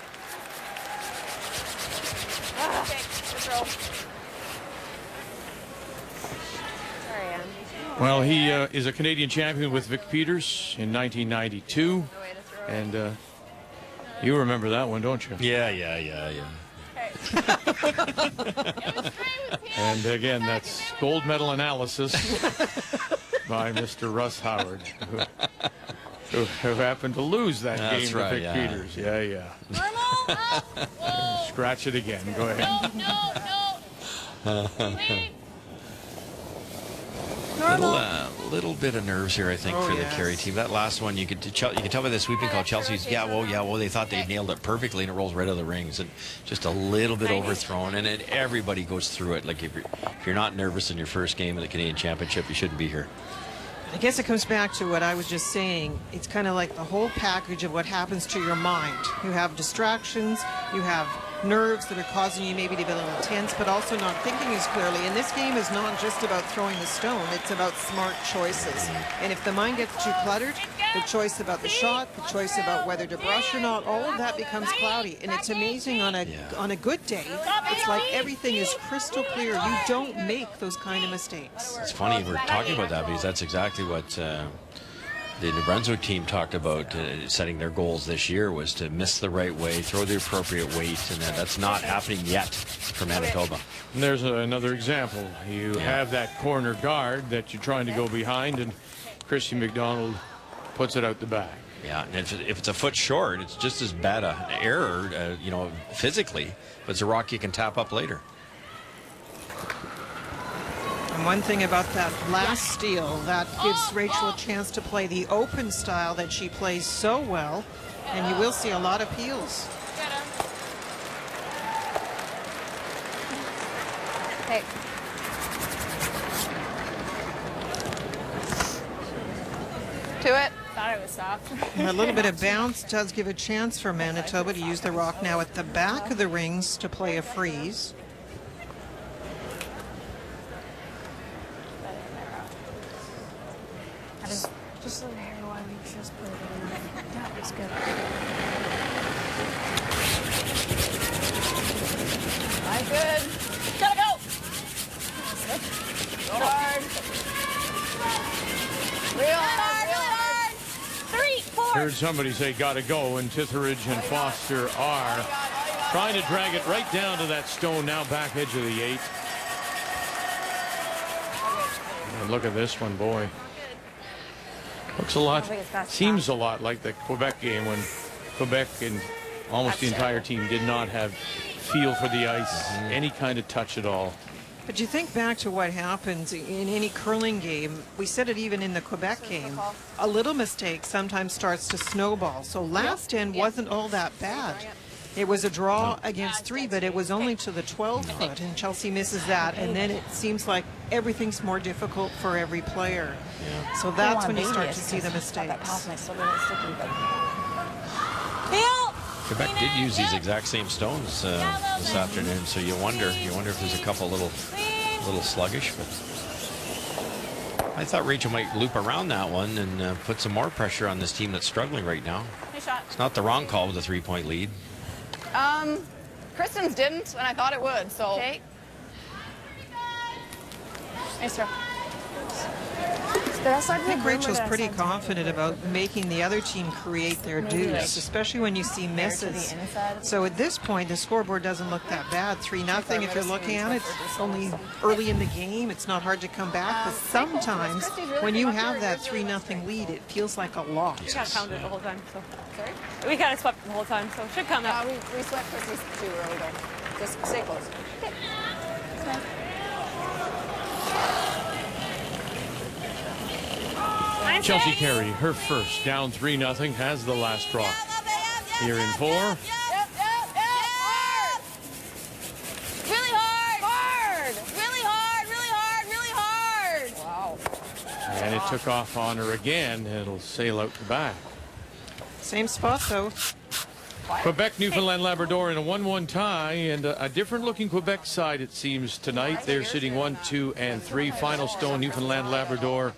Well, he is a Canadian champion with Vic Peters in 1992, and you remember that one, don't you? Yeah. And again, that's gold medal analysis by Mr. Russ Howard, who happened to lose that game to Vic Peters. Yeah. Scratch it again. Go ahead. Little bit of nerves here, I think, for the Carey team. That last one, you could tell by the sweeping call. Chelsea's, they thought they nailed it perfectly, and it rolls right out of the rings, and just a little bit overthrown, and everybody goes through it. Like if you're not nervous in your first game of the Canadian Championship, you shouldn't be here. I guess it comes back to what I was just saying. It's kind of like the whole package of what happens to your mind. You have distractions, you have nerves that are causing you maybe to be a little tense, but also not thinking as clearly. And this game is not just about throwing the stone, it's about smart choices. And if the mind gets too cluttered, the choice about the shot, the choice about whether to brush or not, all of that becomes cloudy. And it's amazing on a good day, it's like everything is crystal clear. You don't make those kind of mistakes. It's funny we're talking about that because that's exactly what the New Brunswick team talked about setting their goals this year, was to miss the right way, throw the appropriate weight, and that's not happening yet for Manitoba. And there's another example. You have that corner guard that you're trying to go behind, and Christy McDonald puts it out the back. Yeah, and if it's a foot short, it's just as bad an error, physically, but it's a rock you can tap up later. And one thing about that last steal, that gives Rachel a chance to play the open style that she plays so well, and you will see a lot of peels. Hey. To it. Thought it was soft. A little bit of bounce does give a chance for Manitoba to use the rock now at the back of the rings to play a freeze. Just let her while we just put it in. That was good. Nice, good. Gotta go. Go hard. Real hard. 3, 4. Heard somebody say gotta go, and Titheridge and Foster are trying to drag it right down to that stone, now back edge of the 8. And look at this one, boy. Looks a lot, seems a lot like the Quebec game when Quebec and almost the entire team did not have feel for the ice, any kind of touch at all. But you think back to what happens in any curling game, we said it even in the Quebec game, a little mistake sometimes starts to snowball. So last end wasn't all that bad. It was a draw against 3, but it was only to the 12-foot, and Chelsea misses that, and then it seems like everything's more difficult for every player. So that's when you start to see the mistakes. Quebec did use these exact same stones this afternoon, so you wonder if there's a couple little sluggish, but I thought Rachel might loop around that one and put some more pressure on this team that's struggling right now. Nice shot. It's not the wrong call with a 3-point lead. Kristen's didn't, and I thought it would, so. Okay. Nice throw. I think Rachel's pretty confident about making the other team create their dues, especially when you see misses. So at this point, the scoreboard doesn't look that bad. 3-0 if you're looking at it. It's only early in the game. It's not hard to come back. But sometimes when you have that 3-0 lead, it feels like a lot. We kind of counted it the whole time. So. Sorry? We kind of swept the whole time, so it should count that. We swept Christie's too early, though. Just stay close. Okay. Chelsea Carey, her first, down 3-0, has the last drop. Here in 4. Hard. Really hard. Hard. Really hard. Really hard. Really hard. Wow. And it took off on her again. It'll sail out the back. Same spot, though. Quebec, Newfoundland, Labrador in a 1-1 tie, and a different looking Quebec side, it seems, tonight. They're sitting 1, 2, and 3. Final stone, Newfoundland, Labrador.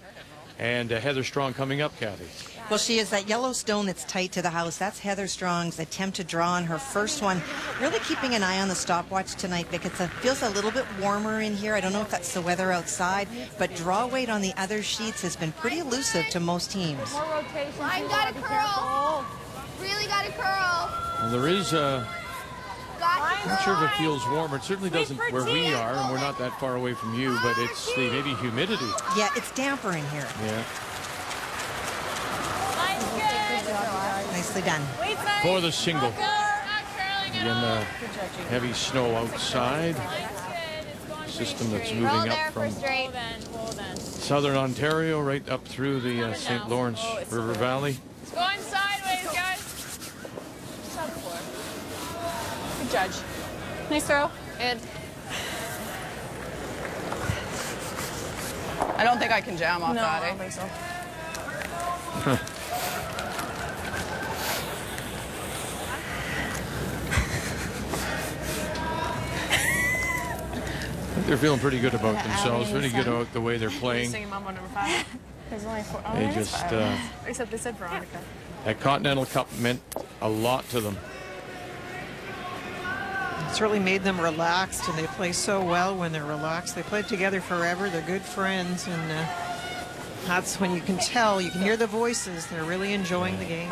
And Heather Strong coming up, Kathy. Well, she is that yellow stone that's tight to the house. That's Heather Strong's attempt to draw on her first one. Really keeping an eye on the stopwatch tonight, Vic. It feels a little bit warmer in here. I don't know if that's the weather outside, but draw weight on the other sheets has been pretty elusive to most teams. More rotation. Line got a curl. Really got a curl. Well, there is I'm not sure if it feels warmer. It certainly doesn't where we are, and we're not that far away from you, but it's the maybe humidity. Yeah, it's damper in here. Yeah. Nicely done. For the single. Again, heavy snow outside. System that's moving up from southern Ontario right up through the St. Lawrence River Valley. It's going sideways, guys. Good judge. Nice throw. Good. I don't think I can jam off that. I don't think so. They're feeling pretty good about themselves, really good about the way they're playing. Singing Mambo number 5. There's only 4. Oh, They there's just, 5. Except they said Veronica. That Continental Cup meant a lot to them. It's really made them relaxed, and they play so well when they're relaxed. They played together forever. They're good friends, and that's when you can tell. You can hear the voices. They're really enjoying the game.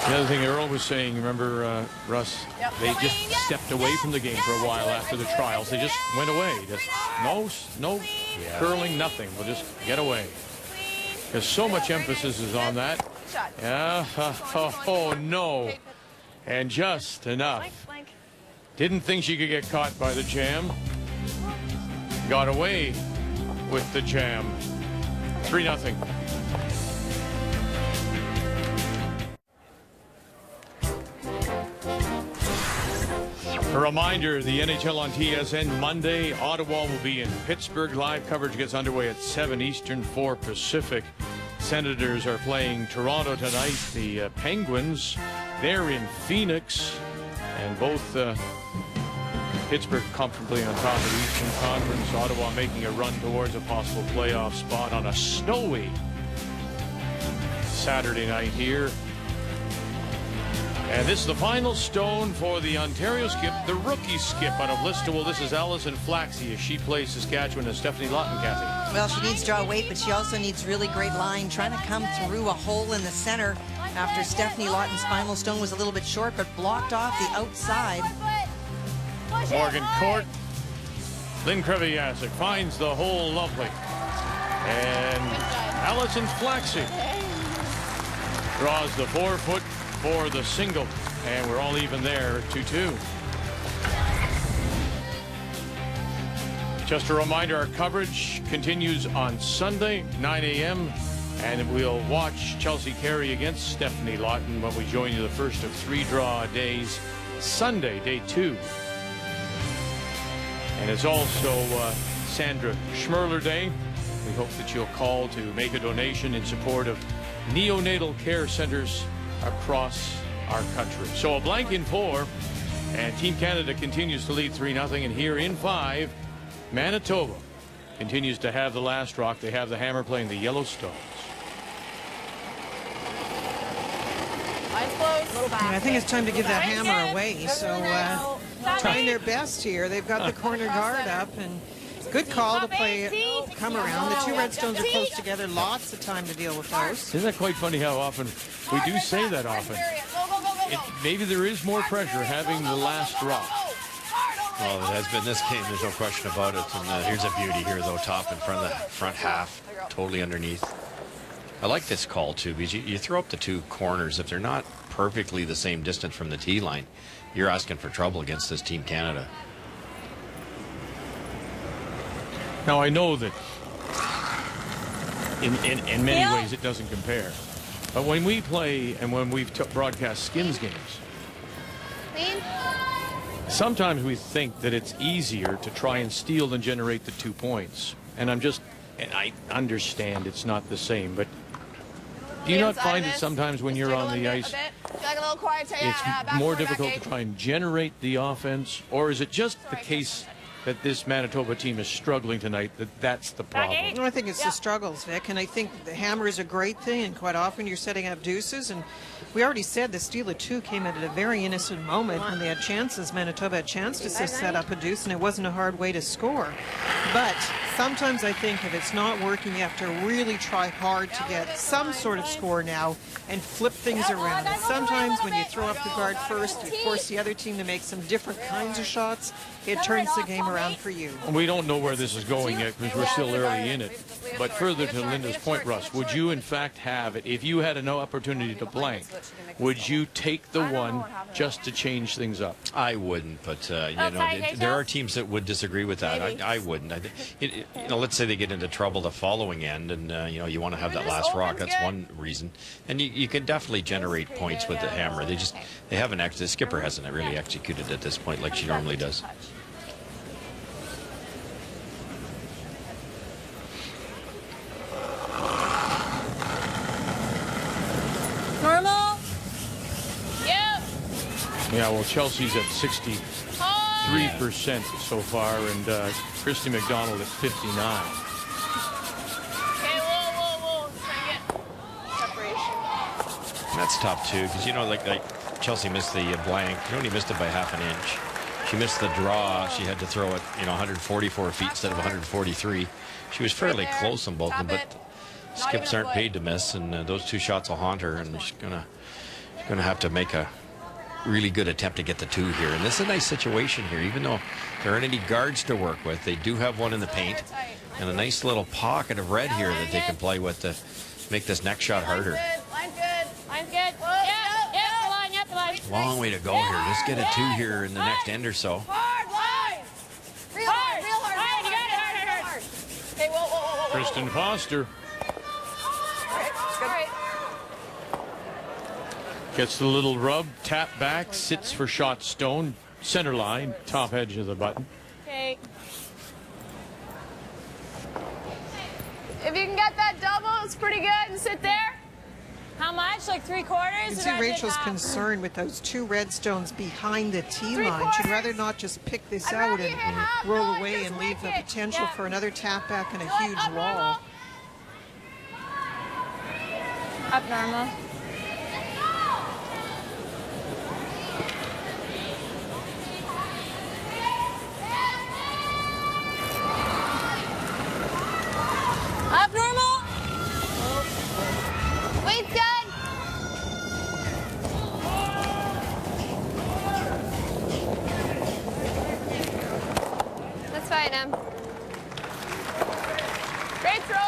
The other thing Earl was saying, remember, Russ, they just stepped away from the game for a while after the trials. They just went away. Just no curling, nothing. We'll just get away. Because so much emphasis is on that. Yeah. Oh, no. And just enough. Didn't think she could get caught by the jam. Got away with the jam. 3-0. A reminder, the NHL on TSN Monday. Ottawa will be in Pittsburgh. Live coverage gets underway at 7 Eastern, 4 Pacific. Senators are playing Toronto tonight. The Penguins, they're in Phoenix. And both Pittsburgh comfortably on top of the Eastern Conference. Ottawa making a run towards a possible playoff spot on a snowy Saturday night here. And this is the final stone for the Ontario skip, the rookie skip out of Listowel. This is Allison Flaxey as she plays Saskatchewan and Stephanie Lawton, Kathy. Well, she needs to draw weight, but she also needs really great line, trying to come through a hole in the center after Stephanie Lawton's final stone was a little bit short, but blocked off the outside. Morgan Court. Lynn Kreviasek finds the hole lovely. And Allison Flaxey draws the 4-foot for the single. And we're all even there, 2-2. Just a reminder, our coverage continues on Sunday, 9 a.m. And we'll watch Chelsea Carey against Stephanie Lawton when we join you the first of 3 draw days, Sunday, day 2. And it's also Sandra Schmerler Day. We hope that you'll call to make a donation in support of neonatal care centers across our country. So a blank in 4, and Team Canada continues to lead 3-0. And here in 5, Manitoba continues to have the last rock. They have the hammer playing the Yellowstones. And I think it's time to give that hammer away. So trying their best here. They've got the corner guard up, and good call to play come around. The 2 Redstones are close together. Lots of time to deal with those. Isn't that quite funny how often we do say that often? Maybe there is more pressure having the last rock. Well, it has been this game. There's no question about it. And here's a beauty here, though, top in front of the front half, totally underneath. I like this call, too, because you throw up the 2 corners. If they're not perfectly the same distance from the tee line, you're asking for trouble against this Team Canada. Now, I know that in many ways it doesn't compare. But when we play and when we've broadcast Skins games, sometimes we think that it's easier to try and steal than generate the 2 points. And I understand it's not the same, but do you not find that sometimes when you're on the ice, it's more difficult to try and generate the offense? Or is it just the case that this Manitoba team is struggling tonight, that's the problem? No, I think it's the struggles, Vic, and I think the hammer is a great thing, and quite often you're setting up deuces, and we already said the steal of 2 came at a very innocent moment when they had chances. Manitoba had a chance to set up a deuce, and it wasn't a hard way to score. But sometimes I think if it's not working, you have to really try hard to get some sort of score now and flip things around. And sometimes when you throw up the guard first, you force the other team to make some different kinds of shots. It turns the game around for you. We don't know where this is going yet because we're still early in it. But further to Linda's point, Russ, would you in fact have it, if you had no opportunity to blank, would you take the one just to change things up? I wouldn't, but you know, there are teams that would disagree with that. I wouldn't. You know, let's say they get into trouble the following end, and you know, you want to have that last rock. That's one reason, and you can definitely generate points with the hammer. They haven't actually. The skipper hasn't really executed at this point like she normally does. Normal. Yep. Yeah, well, Chelsea's at 63% so far, and Christy McDonald at 59. Okay, whoa. Try to get separation. That's tough too, because you know, like Chelsea missed the blank. She only missed it by half an inch. She missed the draw. She had to throw it, you know, 144 feet instead of 143. She was fairly close on both of them, but skips aren't paid to miss, and those two shots will haunt her, and she's gonna have to make a really good attempt to get the two here. And this is a nice situation here, even though there aren't any guards to work with. They do have one in the paint, and a nice little pocket of red here that they can play with to make this next shot harder. Line's good. Yep, the line. Long way to go here. Just get a two here in the next end or so. Hard line. Real hard. You got it. Hard. Okay, whoa. Kristen Foster gets the little rub, tap back, sits for shot stone, center line, top edge of the button. Okay. If you can get that double, it's pretty good, and sit there. How much? Like 3/4? You can see Rachel's concerned with those two red stones behind the tee line. She'd rather not just pick this out and roll away and leave the potential for another tap back and a huge wall. Up normal. Up normal. Weight's good. That's fine, Great throw,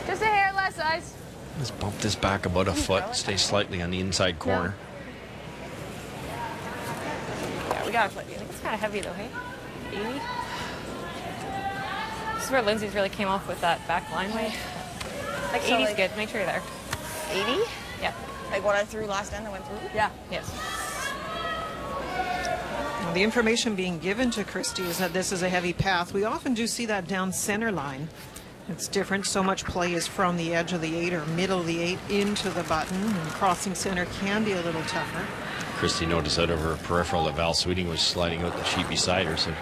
Just a hair less ice. Let's bump this back about a foot. Stay slightly on the inside corner. Yeah, we gotta play. I think it's kind of heavy though, hey? 80? This is where Lindsay's really came off with that back line weight. Like 80's good. Make sure you're there. 80? Yeah. Like what I threw last end that went through? Yeah. Yes. Well, the information being given to Christy is that this is a heavy path. We often do see that down center line. It's different. So much play is from the edge of the 8 or middle of the 8 into the button, and crossing center can be a little tougher. Christy noticed out of her peripheral that Val Sweeting was sliding out the sheet beside her, so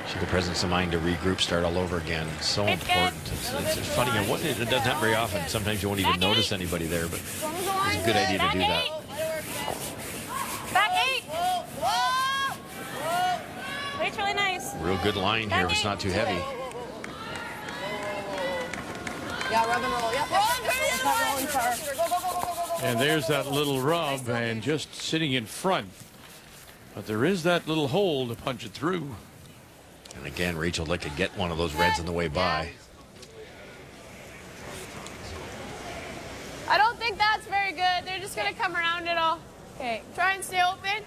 she had the presence of mind to regroup, start all over again. It's so important. It's funny, it doesn't happen very often. Sometimes you won't even notice anybody there, but it's a good idea to do that. Back 8. Weight's really nice. Real good line here if it's not too heavy. Yeah, rub and roll. Yep. It's not rolling far. Go. And there's that little rub, and just sitting in front. But there is that little hole to punch it through. And again, Rachel would like to get one of those reds on the way by. I don't think that's very good. They're just going to come around it all. Okay, try and stay open.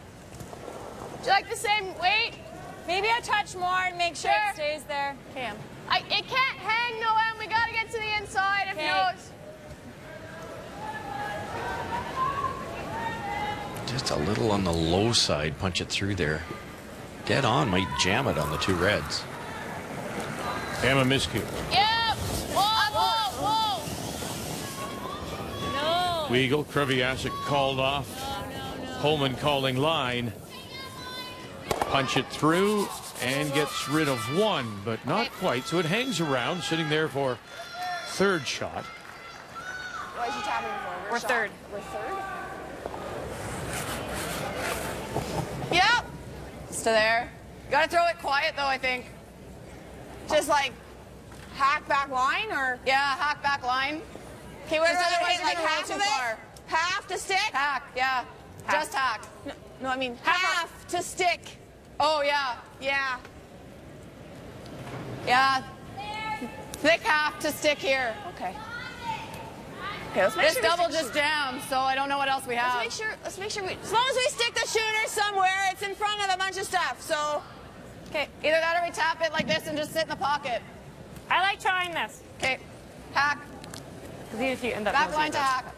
Would you like the same weight? Maybe a touch more and make sure it stays there. Okay. It can't hang, Noem. We got to get to the inside if knows. Just a little on the low side, punch it through there. Dead on, might jam it on the two reds. Emma miscue. Yep. Whoa. No. Weagle, Kreviasek called off. Homan calling line. Punch it through and gets rid of one, but not quite. So it hangs around, sitting there for third shot. What is he tapping for? We're third. We're third? Yep. to there. You gotta throw it quiet though, I think. Just like hack back line or? Yeah, hack back line. Okay, where's the other way? Like half of it? Half to stick? Hack, yeah. Hack. Just hack. No, I mean half to stick. Oh, yeah, yeah. Yeah. Thick half to stick here. Okay. Okay, let's make sure double just jammed, so I don't know what else we have. Let's make sure we, as long as we stick the shooter somewhere, it's in front of a bunch of stuff, so. Okay, either that or we tap it like this and just sit in the pocket. I like trying this. Okay, hack. If you end up back line to hack.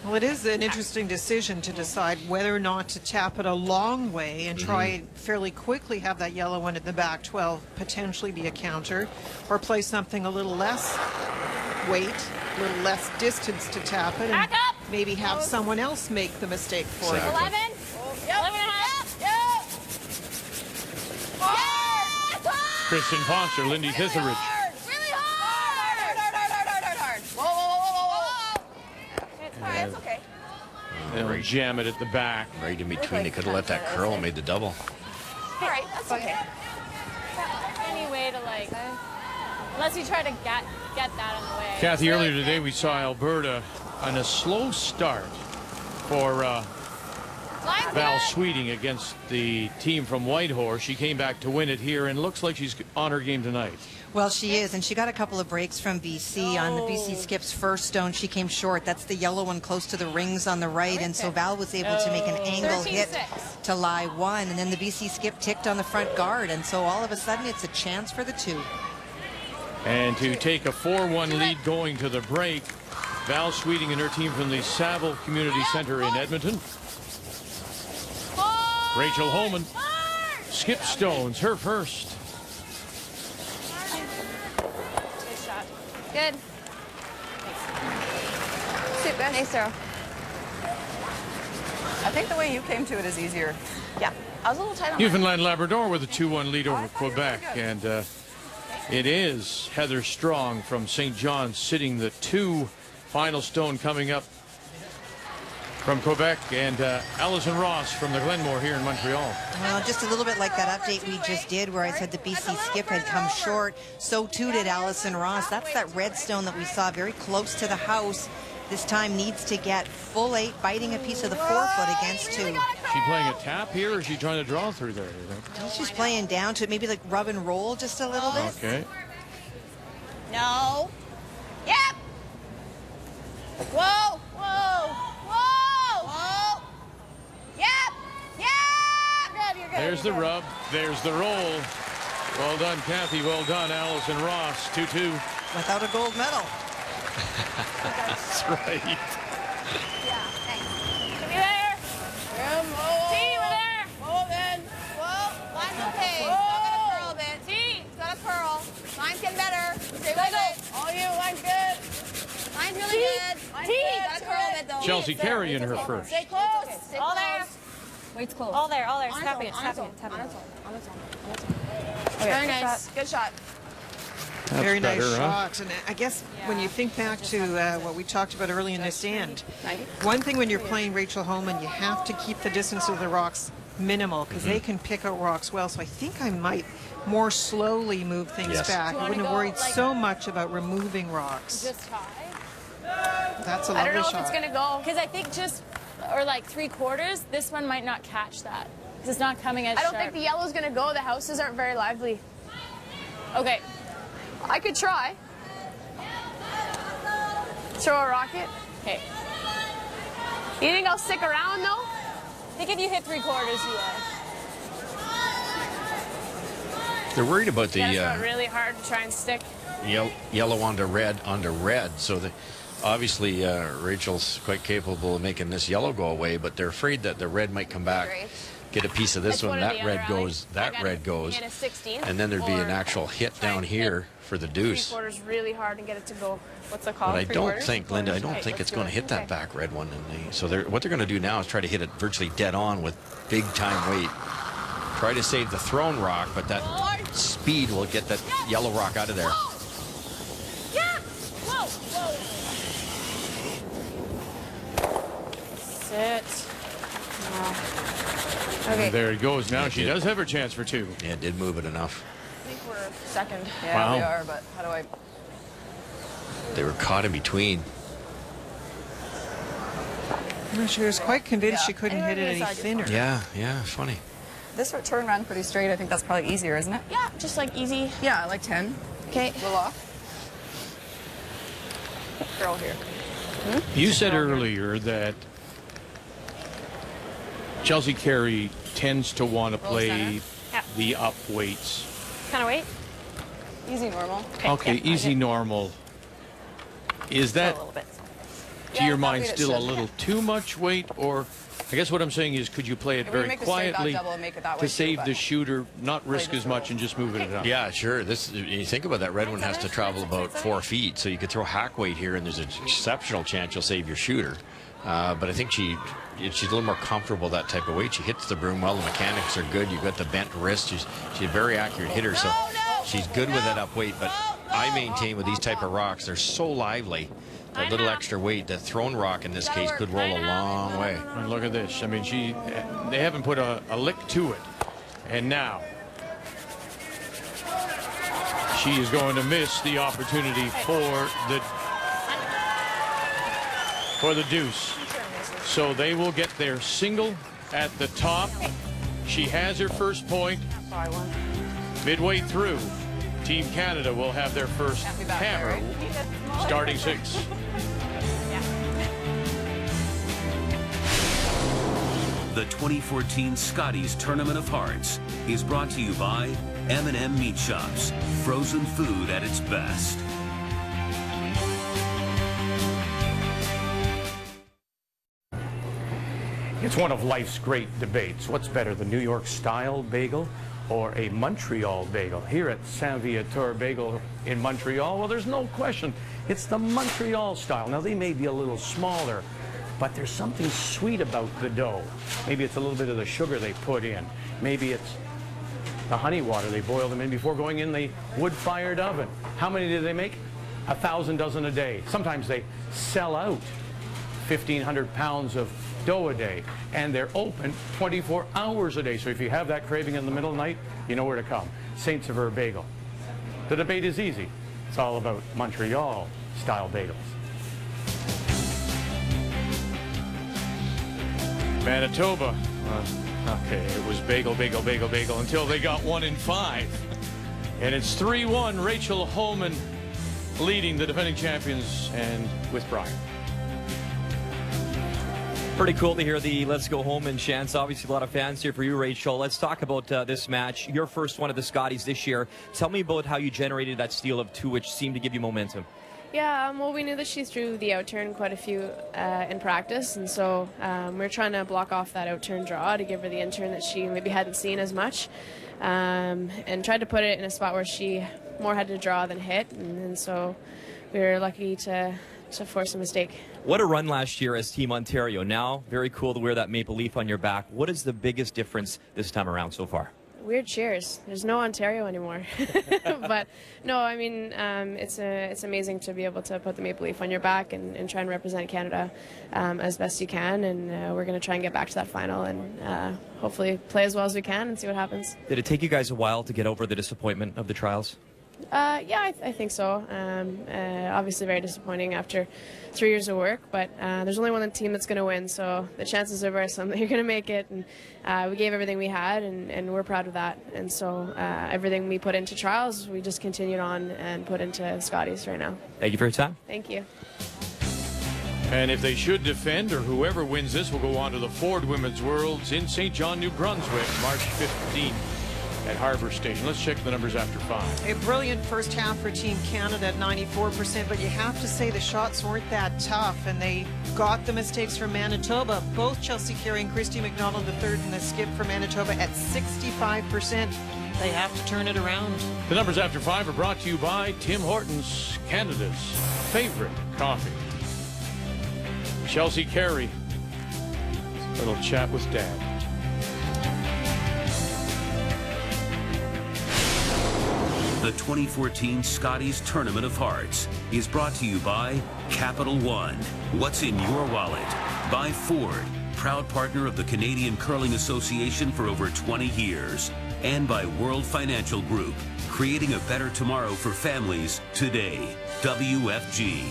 Well, it is an interesting decision to decide whether or not to tap it a long way and try fairly quickly have that yellow one at the back 12 potentially be a counter, or play something a little less weight, a little less distance to tap it, and maybe have someone else make the mistake for it. 11. Yep. 11 and a half. Yep. Yes! Kristen Foster, Lindy Hitheridge. Really hard. Whoa. It's fine, it's okay. They'll jam it at the back. Right in between. They could have let that curl and made the double. All right, that's okay. Any way to like, unless you try to get that in the way. Kathy, earlier today we saw Alberta on a slow start for Val Sweeting against the team from Whitehorse. She came back to win it here and looks like she's on her game tonight. Well, she is, and she got a couple of breaks from BC on the BC Skip's first stone. She came short. That's the yellow one close to the rings on the right, and so Val was able to make an angle hit to lie one, and then the BC Skip ticked on the front guard, and so all of a sudden it's a chance for the two. And to take a 4-1 lead going to the break, Val Sweeting and her team from the Saville Community Center in Edmonton. Rachel Homan, skip stones, her first. Good shot. Good. Super. Nice throw. I think the way you came to it is easier. Yeah, I was a little tight on Newfoundland Labrador with a 2-1 lead over Quebec, and it is Heather Strong from St. John's sitting the 2 final stone coming up from Quebec, and Alison Ross from the Glenmore here in Montreal. Well, just a little bit like that update we just did where I said the BC Skip had come short. So too did Alison Ross. That's that red stone that we saw very close to the house. This time needs to get full 8, biting a piece of the forefoot against 2. Is she playing a tap here, or is she trying to draw through there? She's playing down to it, maybe like rub and roll just a little bit. Okay. No. Yep. Whoa. Yep. You're good. There's the rub. There's the roll. Well done, Kathy. Well done, Alison Ross. 2-2. Without a gold medal. That's right. Yeah, thanks. Give me there. T, we're there. Whoa, then. Whoa, line's okay. Still got a curl a bit. T, it's got a curl. Line's getting better. Stay with it. All you, line's good. Line's really good. Line's good. Got a curl a bit, though. Chelsea Carey in her first. Stay close. Stay All close. there. Weight's close. All there. On Tapping it. its own. Tapping it. On its own. Very nice. Good shot. That's Very nice better, shot. And I guess when you think back to what we talked about early in this end, one thing when you're playing Rachel Homan, you have to keep the distance of the rocks minimal because they can pick out rocks well. So I think I might more slowly move things back. I wouldn't have worried so much about removing rocks. Just high. That's a lovely shot. I don't know if it's going to go. Because I think just, or like 3/4, this one might not catch that. Because it's not coming as I don't sharp. think the yellow's going to go. The houses aren't very lively. Okay. I could try. Throw a rocket. Okay. You think I'll stick around, though? I think if you hit 3/4, you will. They're worried about the Yeah, it's really hard to try and stick. yellow onto red. So obviously Rachel's quite capable of making this yellow go away, but they're afraid that the red might come back, get a piece of this It's one, one or that the red other, goes, that red goes, Get a 16, and then there'd be an or actual hit down here for the deuce. 3/4 really hard and get it to go. What's it called? But I don't 3/4? think, Linda, I don't Okay, think let's it's do going to it. hit that back red one. And so what they're going to do now is try to hit it virtually dead on with big time weight. Try to save the thrown rock, but that speed will get that yellow rock out of there. Yeah! Whoa! Sit. Okay. And there it goes. Now she does have her chance for 2. Yeah, did move it enough. I think we're second. Yeah, wow. we are, but how do I... They were caught in between. She was quite convinced she couldn't hit it any thinner. Yeah, funny. This turn ran pretty straight. I think that's probably easier, isn't it? Yeah, just like easy. Yeah, like 10. Okay. A little off. Girl here. You said earlier that Chelsea Carey tends to want to play the up weights. Kind of weight? Easy normal. Okay, easy normal. Is that, a little bit. to your mind, still a little too much weight? Or, I guess what I'm saying is, could you play it very quietly to save the shooter, not risk as much and just move it up? Yeah, sure. You think about that, red one has to travel about 4 feet, so you could throw hack weight here, and there's an exceptional chance you'll save your shooter. But I think she's a little more comfortable that type of weight. She hits the broom well. The mechanics are good. You've got the bent wrist. She's a very accurate hitter, so she's good with that up weight. But I maintain with these type of rocks, they're so lively. A little extra weight, that thrown rock in this case could roll a long way. And look at this. I mean, they haven't put a lick to it. And now she is going to miss the opportunity for the deuce. So they will get their single at the top. She has her first point. Midway through, Team Canada will have their first hammer, starting 6. The 2014 Scotties Tournament of Hearts is brought to you by M&M Meat Shops, frozen food at its best. It's one of life's great debates. What's better, the New York style bagel or a Montreal bagel? Here at Saint Viateur Bagel in Montreal, well, there's no question. It's the Montreal style. Now, they may be a little smaller, but there's something sweet about the dough. Maybe it's a little bit of the sugar they put in. Maybe it's the honey water. They boil them in before going in the wood-fired oven. How many do they make? 1,000 dozen a day. Sometimes they sell out 1,500 pounds of dough a day, and they're open 24 hours a day. So if you have that craving in the middle of the night, you know where to come. Saint Sever Bagel. The debate is easy. It's all about Montreal-style bagels. Manitoba. Okay, it was bagel, bagel, bagel, bagel until they got 1 in 5. And it's 3-1. Rachel Homan leading the defending champions, and with Brian. Pretty cool to hear the Let's Go Homan chants. Obviously, a lot of fans here for you, Rachel. Let's talk about this match. Your first one at the Scotties this year. Tell me about how you generated that steal of 2, which seemed to give you momentum. Yeah, well, we knew that she threw the out-turn quite a few in practice, and so we were trying to block off that out-turn draw to give her the in-turn that she maybe hadn't seen as much, and tried to put it in a spot where she more had to draw than hit, and so we were lucky to force a mistake. What a run last year as Team Ontario. Now, very cool to wear that maple leaf on your back. What is the biggest difference this time around so far? Weird cheers. There's no Ontario anymore. But no, I mean, it's amazing to be able to put the maple leaf on your back and try and represent Canada as best you can. And we're going to try and get back to that final and hopefully play as well as we can and see what happens. Did it take you guys a while to get over the disappointment of the trials? Yeah, I think so. Obviously very disappointing after 3 years of work, but there's only one team that's going to win, so the chances are very slim that you're going to make it. And we gave everything we had, and we're proud of that. And so everything we put into trials, we just continued on and put into Scotties right now. Thank you for your time. Thank you. And if they should defend, or whoever wins this will go on to the Ford Women's Worlds in St. John, New Brunswick, March 15th. At Harbour Station. Let's check the numbers after 5. A brilliant first half for Team Canada at 94%, but you have to say the shots weren't that tough, and they got the mistakes from Manitoba. Both Chelsea Carey and Christy McDonald, the third and the skip for Manitoba, at 65%. They have to turn it around. The numbers after 5 are brought to you by Tim Hortons, Canada's favorite coffee. Chelsea Carey, little chat with Dad. The 2014 Scotties Tournament of Hearts is brought to you by Capital One. What's in your wallet? By Ford. proud partner of the Canadian Curling Association for over 20 years. And by World Financial Group, creating a better tomorrow for families today. WFG.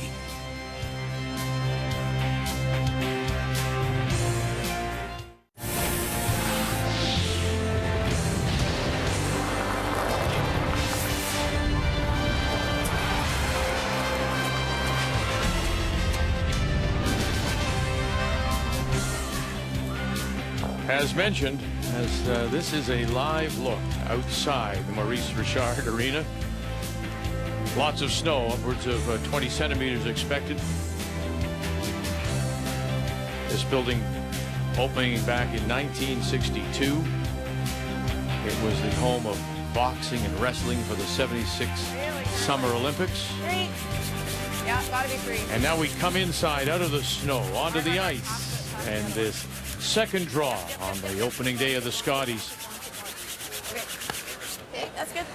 As mentioned, this is a live look outside the Maurice Richard Arena. Lots of snow, upwards of 20 centimeters expected. This building opening back in 1962. It was the home of boxing and wrestling for the 76 Summer Olympics. Yeah, gotta be free. And now we come inside out of the snow onto the ice, and this second draw on the opening day of the Scotties. Okay, that's good.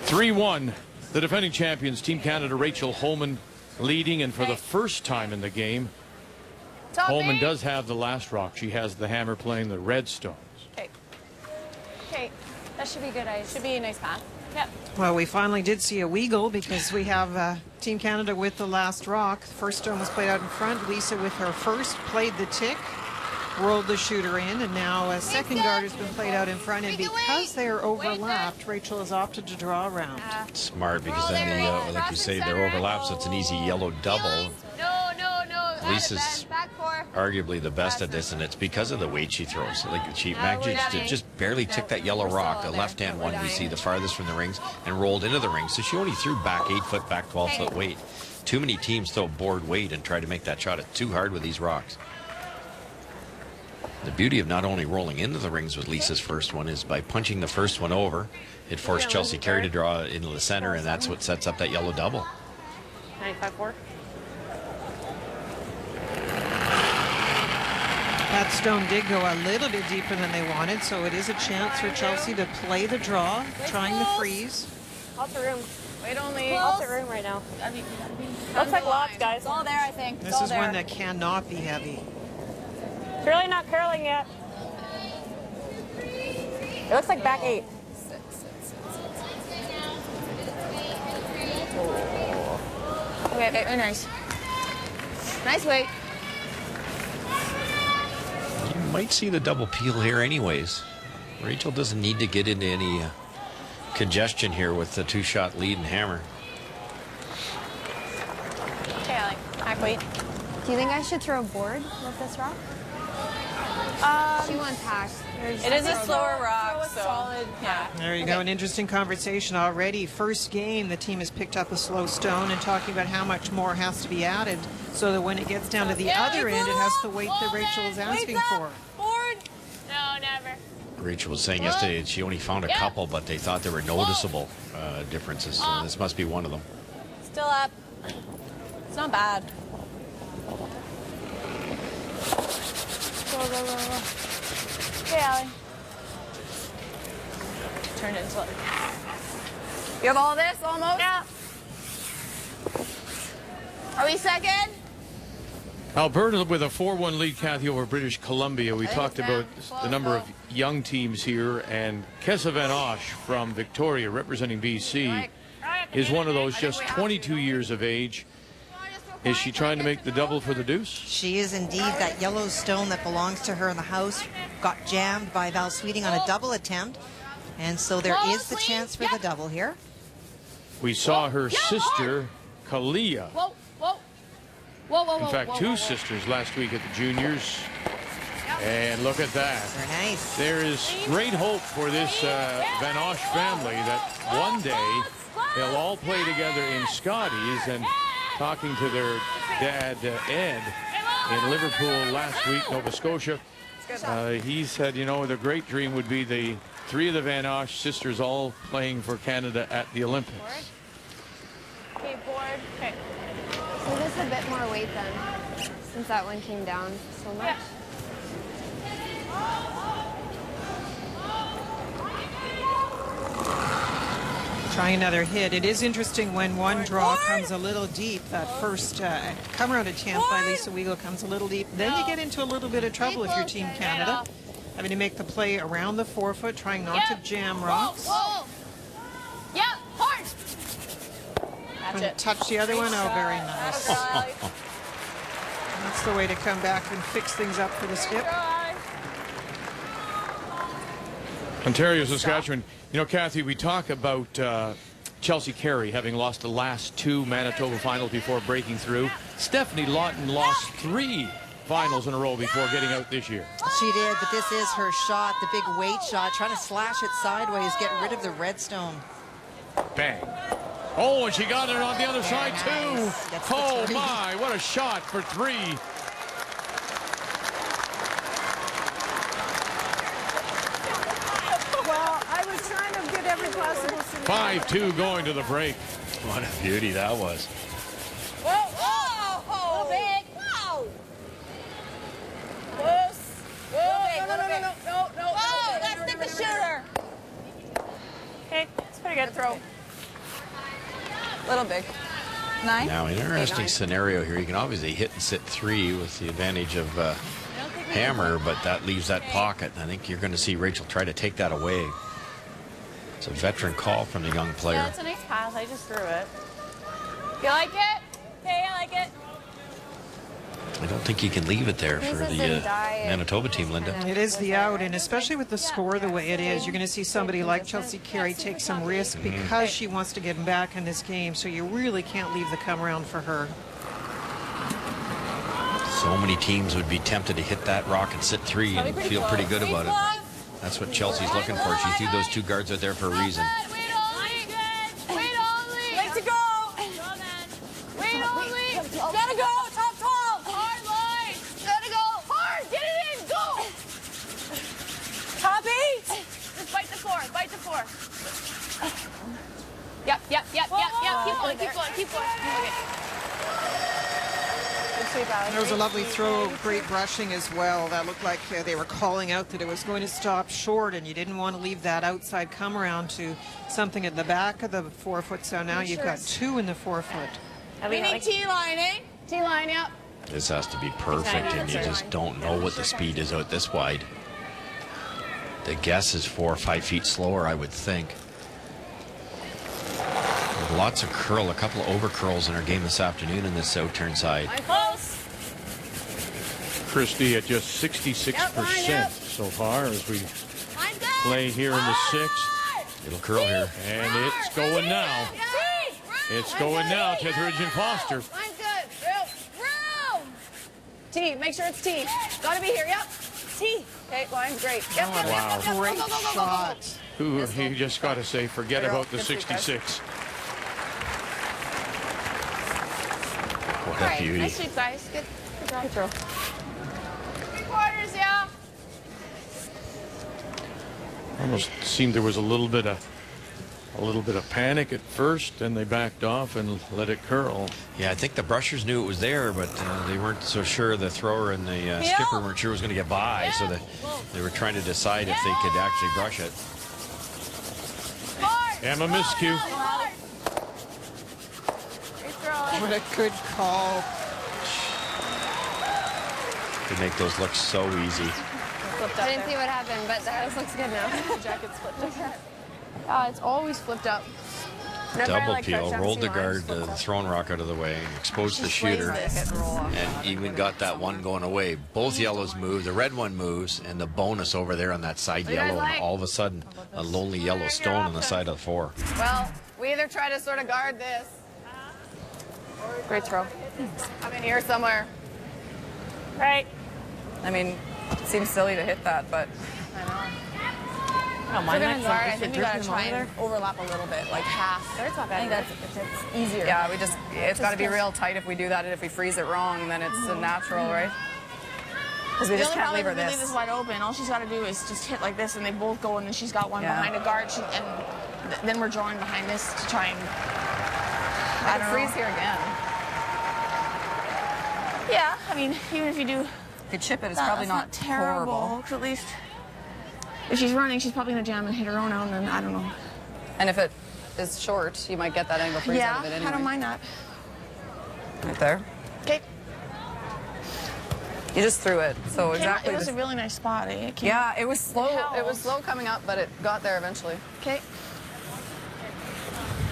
3-1, the defending champions, Team Canada, Rachel Homan, leading, and for the first time in the game, Homan does have the last rock. She has the hammer playing the red stones. Okay. Okay, that should be good ice. Should be a nice path. Yep. Well, we finally did see a wiggle because we have Team Canada with the last rock. The first stone was played out in front. Lisa with her first played the tick, rolled the shooter in, and now a second guard has been played out in front, and because they are overlapped, Rachel has opted to draw around. Smart, because then the, like you say, they're overlapped, so it's an easy yellow double. Lisa's arguably the best at this, and it's because of the weight she throws. Like she just barely took that yellow rock, the left-hand one we see the farthest from the rings, and rolled into the ring. So she only threw back 8 foot, back 12 foot weight. Too many teams throw board weight and try to make that shot. It's too hard with these rocks. The beauty of not only rolling into the rings with Lisa's first one is by punching the first one over, it forced Chelsea Carey to draw into the center, and that's what sets up that yellow double. 95-4. That stone did go a little bit deeper than they wanted, so it is a chance for Chelsea to play the draw, trying the freeze. Out the room. Wait only. Out the room right now. Looks like lots, guys. It's all there, I think. This is one that cannot be heavy. It's really not curling yet. It looks like back 8. Okay, very nice. Nice weight. You might see the double peel here anyways. Rachel doesn't need to get into any congestion here with the 2-shot lead and hammer. Okay, Allie. Back weight. Do you think I should throw a board with this rock? She wants hash. It is a slower rock, so solid. Yeah. There you go. An interesting conversation already. First game, the team has picked up a slow stone and talking about how much more has to be added so that when it gets down to the other end, it has the weight that Rachel is asking for. Board? No, never. Rachel was saying yesterday that she only found a couple, but they thought there were noticeable differences. So this must be one of them. Still up. It's not bad. Go, go, go, go. Okay, Allie. Turn it into it. You have all this almost? Yeah. Are we second? Alberta with a 4-1 lead, Kathy, over British Columbia. We talked about the number of young teams here, and Kessa Van Osh from Victoria, representing BC, is one of those, just 22 years of age. Is she trying to make the double for the deuce? She is indeed. That yellow stone that belongs to her in the house got jammed by Val Sweeting on a double attempt. And so there is the chance for the double here. We saw her sister, Kalia. In fact, two sisters last week at the juniors. And look at that. Very nice. There is great hope for this Van Osh family that one day they'll all play together in Scotties. And talking to their dad, Ed, in Liverpool last week, Nova Scotia, he said, you know, the great dream would be the 3 of the Van Osh sisters all playing for Canada at the Olympics. Okay, board. Okay. So this is a bit more weight then, since that one came down so much. Yeah. Try another hit. It is interesting when one draw comes a little deep. That first come around attempt by Lisa Weigel comes a little deep. Then you get into a little bit of trouble if you're Team Canada. Having to make the play around the forefoot, trying not to jam rocks. Yep, hard. And touch the other one. Oh, very nice. That's the way to come back and fix things up for the skip. Ontario, Saskatchewan. You know, Kathy, we talk about Chelsea Carey having lost the last 2 Manitoba finals before breaking through. Stephanie Lawton lost 3 finals in a row before getting out this year. She did, but this is her shot, the big weight shot, trying to slash it sideways, get rid of the redstone. Bang. Oh, and she got it on the other side, too. Oh, my, what a shot for 3. Well, I was trying to get every possible scenario. 5-2 going to the break. What a beauty that was. Whoa, whoa, whoa, big. Whoa. Close. Whoa, no. Whoa, that's the shooter. Okay, it's pretty good throw. Little big. 9. Now, an interesting scenario here. You can obviously hit and sit 3 with the advantage of hammer, but that leaves that pocket. I think you're going to see Rachel try to take that away. It's a veteran call from the young player. Yeah, it's a nice pass. I just threw it. You like it? Okay, I like it. I don't think you can leave it there for the Manitoba team, Linda. It is the out, and especially with the score the way it is, you're going to see somebody like Chelsea Carey take some risk because she wants to get back in this game, so you really can't leave the come around for her. So many teams would be tempted to hit that rock and sit 3 and feel pretty good about it. That's what Chelsea's looking for. She threw those 2 guards out there for a reason. Wait only. Like to go. Wait only. Gotta go. Top 12. Hard line. Gotta go. Hard. Get it in. Go. Top 8. Just bite the 4. Bite the 4. Yep. Keep going. Okay. There was a lovely throw, great brushing as well. That looked like they were calling out that it was going to stop short, and you didn't want to leave that outside come around to something at the back of the forefoot. So now you've got 2 in the forefoot. We need T-line, eh? T-line, yep. This has to be perfect, and you just don't know what the speed is out this wide. The guess is 4 or 5 feet slower, I would think. Lots of curl, a couple of over curls in our game this afternoon in this south turn side. Close. Christie at just 66% so far as we play here in the 6th. Little curl here. And it's going now. It's going now, Tetheridge and Foster. Line's good. Room. T, make sure it's T. Gotta be here, yep. T. Okay, line's great. Yep. Wow. Great shot. You just got to say, forget about the 66. What a beauty. Nice sweep, guys. Good job. Good throw. 3/4, yeah. Almost seemed there was a little bit of panic at first, and they backed off and let it curl. Yeah, I think the brushers knew it was there, but they weren't so sure. The thrower and the skipper weren't sure it was going to get by, so they were trying to decide if they could actually brush it. Emma miscue. What a good call. They make those look so easy. I didn't see what happened, but that looks good now. The jacket's flipped up. It's always flipped up. Double peel, rolled the guard, thrown rock out of the way, exposed the shooter, and even got that one going away. Both yellows move, the red one moves, and the bonus over there on that side yellow, and all of a sudden, a lonely yellow stone on the side of the 4. Well, we either try to sort of guard this. Great throw. I'm in here somewhere. Right. I mean, it seems silly to hit that, but I know. I think we gotta try and overlap a little bit, like half. I think that's easier. yeah, it's got to be real tight if we do that, and if we freeze it wrong, then it's a natural, right? Because we just can't leave her If we leave this wide open, all she's got to do is just hit like this, and they both go, and then she's got one behind a guard, then we're drawing behind this to try and. I don't freeze here again. Yeah, I mean, even if you do. If you chip it, it's probably not terrible. horrible. At least, if she's running, she's probably gonna jam and hit her own out, and then I don't know. And if it is short, you might get that angle freeze out of it anyway. I don't mind that. Right there. Okay. You just threw it, so exactly. It was a really nice spot, eh? Yeah, it was slow. It was slow coming up, but it got there eventually. Okay.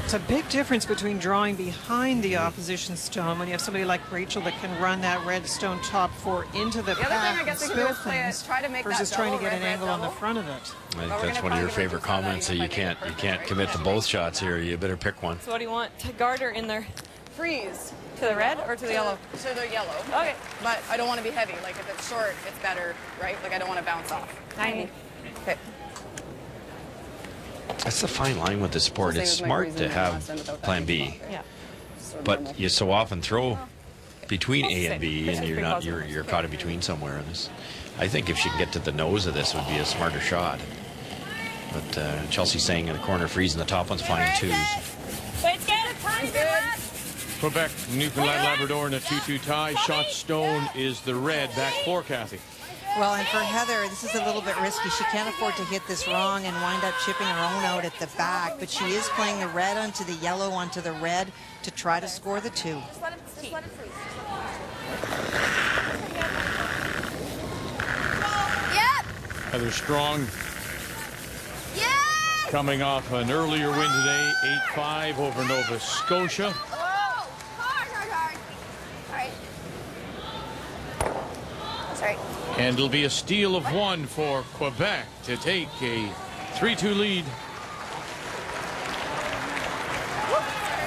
It's a big difference between drawing behind the opposition stone when you have somebody like Rachel that can run that red stone top 4 into the path other thing I and guess we could do spill is play it, things try to make versus that trying to double, get an red, angle red on the double. front of it. I think that's one of your favorite comments, that you can't commit to both shots here. You better pick one. So what do you want? To guard her in there? Freeze. To the red or to the yellow? To the yellow. Okay. But I don't want to be heavy. Like if it's short, it's better, right? Like I don't want to bounce off. 90. Okay. That's the fine line with the sport. It's smart to have plan B, Yeah. but you so often throw between A and B, and you're caught in between somewhere. And this, I think if she can get to the nose of this, would be a smarter shot. But Chelsea's saying in the corner, freezing the top one's fine too. Wait, get it. Time's good. Quebec, Newfoundland, Labrador in a 2-2 tie. Shot stone is the red. Back 4, Kathy. Well, and for Heather, this is a little bit risky. She can't afford to hit this wrong and wind up chipping her own out at the back, but she is playing the red onto the yellow onto the red to try to score the 2. Just let it freeze. Yep. Heather Strong coming off an earlier win today, 8-5 over Nova Scotia. Oh, hard. All right. That's right. And it'll be a steal of 1 for Quebec to take a 3-2 lead.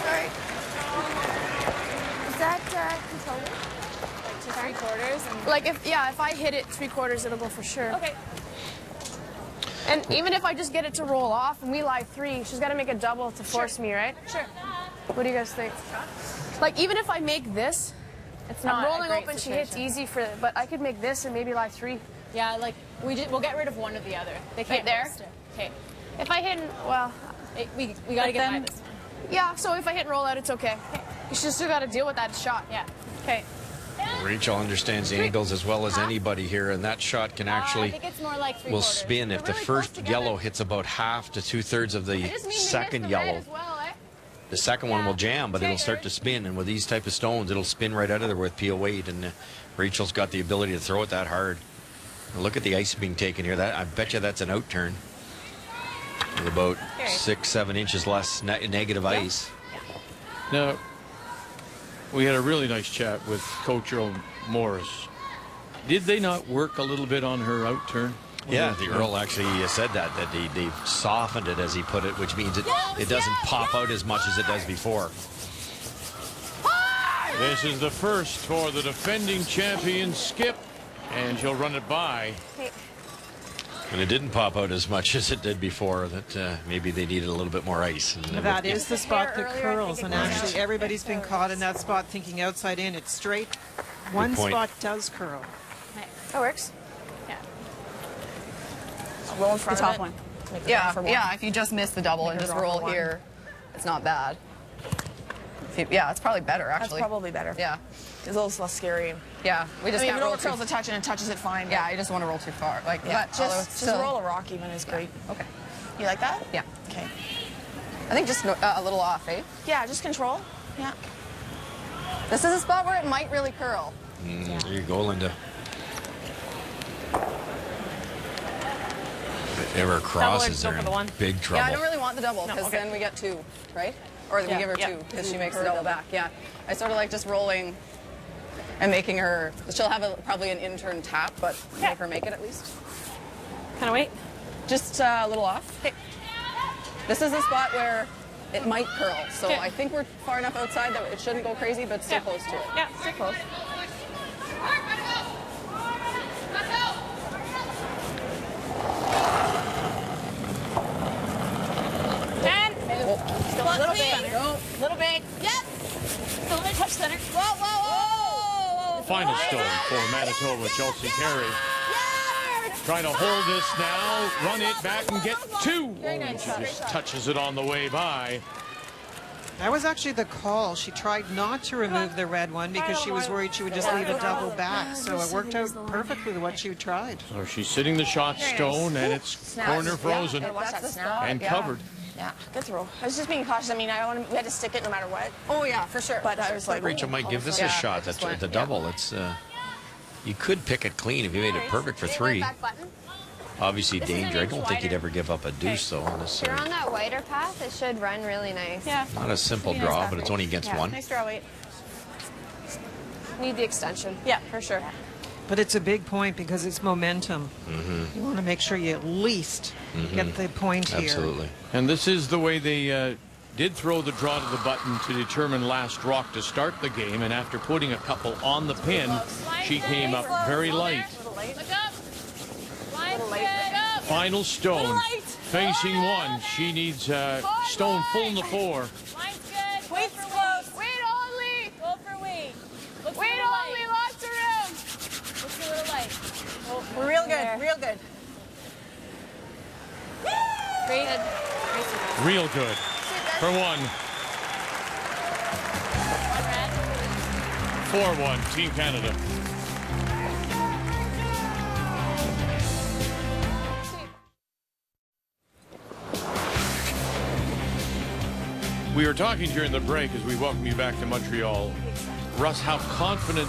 Sorry. Is that controlled? Like to 3/4? Like if I hit it 3/4, it'll go for sure. Okay. And even if I just get it to roll off and we lie 3, she's got to make a double to force me, right? Sure. What do you guys think? Like even if I make this, It's not I'm rolling a great open, situation. she hits easy for it, but I could make this and maybe lie 3. Yeah, like we'll get rid of one or the other. They can't Right there? host it. Okay. If I hit, well, We gotta get by this. yeah. So if I hit roll out, it's okay. You still got to deal with that shot. Yeah. Okay. Rachel understands the angles as well as anybody here, and that shot can actually I think it's more like 3/4. will spin if the first yellow hits about half to 2/3 of the second yellow. The second one will jam, but it'll start to spin, and with these type of stones, it'll spin right out of there with PO weight, and Rachel's got the ability to throw it that hard. And look at the ice being taken here. That I bet you that's an out turn. With about 6-7 inches less negative ice. Now, we had a really nice chat with Coach Earl Morris. Did they not work a little bit on her out turn? Yeah, the Earl actually said that they've softened it, as he put it, which means it doesn't pop out as much as it does before. This is the first for the defending champion, Skip, and she'll run it by. And it didn't pop out as much as it did before. That maybe they needed a little bit more ice. And That is the spot that curls, and actually everybody's been caught in that spot thinking outside in. It's straight. One spot does curl. That works. Roll in front The of top it. one. Yeah, if you just miss the double and just roll here, it's not bad. Yeah, it's probably better, actually. That's probably better. Yeah. It's a little less scary. Yeah, we just I mean, can't if it roll overcurls a touch and it touches it fine. Yeah, you just want to roll too far. Like, Yeah, but although it's just still, roll a rock even is great. Okay. You like that? Yeah. Okay. I think just a little off, eh? Yeah, just control. Yeah. This is a spot where it might really curl. There you go, Linda. If it ever crosses, they're in big trouble. Yeah, I don't really want the double because then we get 2, right? Or we give her 2 because she makes the double back. Yeah. I sort of like just rolling and making her. She'll have probably an in-turn tap, but make her make it at least. Kind of wait. Just a little off. Okay. This is a spot where it might curl, so I think we're far enough outside that it shouldn't go crazy, but still close to it. Yeah, still close. Still a little bit. No. Little bit. Yep. Still a touch center. Whoa. Final stone for Manitoba, Chelsea Carey. Trying to hold this now, run it back and get 2. Very nice. She just touches it on the way by. That was actually the call. She tried not to remove the red one because she was worried she would just leave a double back. So it worked out perfectly with what she tried. So she's sitting the shot stone, and it's corner frozen and covered. Yeah, good throw. I was just being cautious. I mean, we had to stick it no matter what. Oh, yeah, for sure. But I was like, Rachel might give this a shot. That's the double. It's you could pick it clean if you made it perfect for 3. Obviously danger. I don't think you'd ever give up a deuce though on this. If you're on that wider path, it should run really nice. Yeah. Not a simple draw, but it's only against one. Nice draw weight. Need the extension. Yeah, for sure. But it's a big point because it's momentum. You want to make sure you at least get the point here. Absolutely. And this is the way they did throw the draw to the button to determine last rock to start the game. And after putting a couple on the pin, she came up very light. Final stone facing one. She needs stone full in the 4. Line's good. Weight's close. Weight only. Go for weight. Weight only. Lots of room. Looks a little light. Oh, Real good. Real good. Great. Real good for 1. 4-1, Team Canada. We were talking during the break as we welcome you back to Montreal. Russ, how confident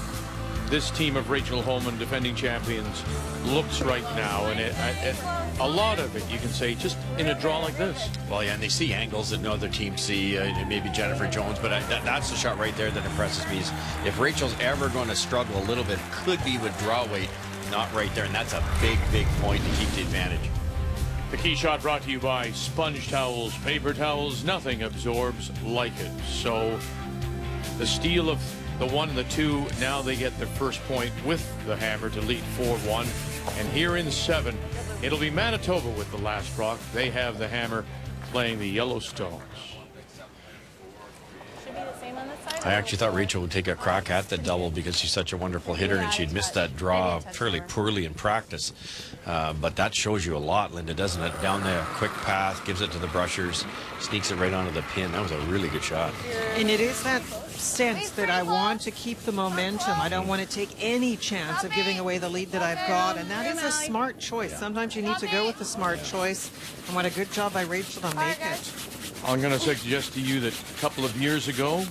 this team of Rachel Homan, defending champions, looks right now. And a lot of it, you can say, just in a draw like this. Well, yeah, and they see angles that no other team see, maybe Jennifer Jones, but that's the shot right there that impresses me. Is if Rachel's ever going to struggle a little bit, could be with draw weight, not right there, and that's a big, big point to keep the advantage. The key shot brought to you by sponge towels, paper towels, nothing absorbs like it. So the steal of the 1 and the 2, now they get their first point with the hammer to lead 4-1. And here in 7, it'll be Manitoba with the last rock. They have the hammer playing the Yellowstones. Should be the same on this side. I actually thought Rachel would take a crack at the double because she's such a wonderful hitter and she'd missed that draw fairly poorly in practice. But that shows you a lot, Linda, doesn't it? Down the quick path, gives it to the brushers, sneaks it right onto the pin. That was a really good shot. And it is that sense that I want to keep the momentum. I don't want to take any chance of giving away the lead that I've got. And that is a smart choice. Sometimes you need to go with the smart choice. And what a good job by Rachel to make it. I'm going to suggest to you that a couple of years ago,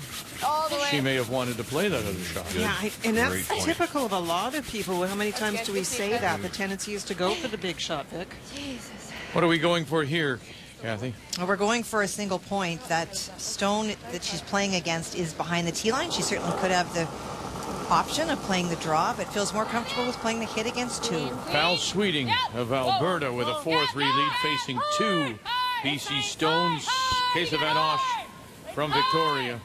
she may have wanted to play that other shot. Yeah, and that's typical of a lot of people. How many times do we say that? The tendency is to go for the big shot, Vic. Jesus. What are we going for here, Kathy? Well, we're going for a single point. That stone that she's playing against is behind the tee line. She certainly could have the option of playing the draw, but feels more comfortable with playing the hit against 2. Val Sweeting of Alberta with a 4-3 lead facing 2 BC Stones. Kesa Van Osh from Victoria.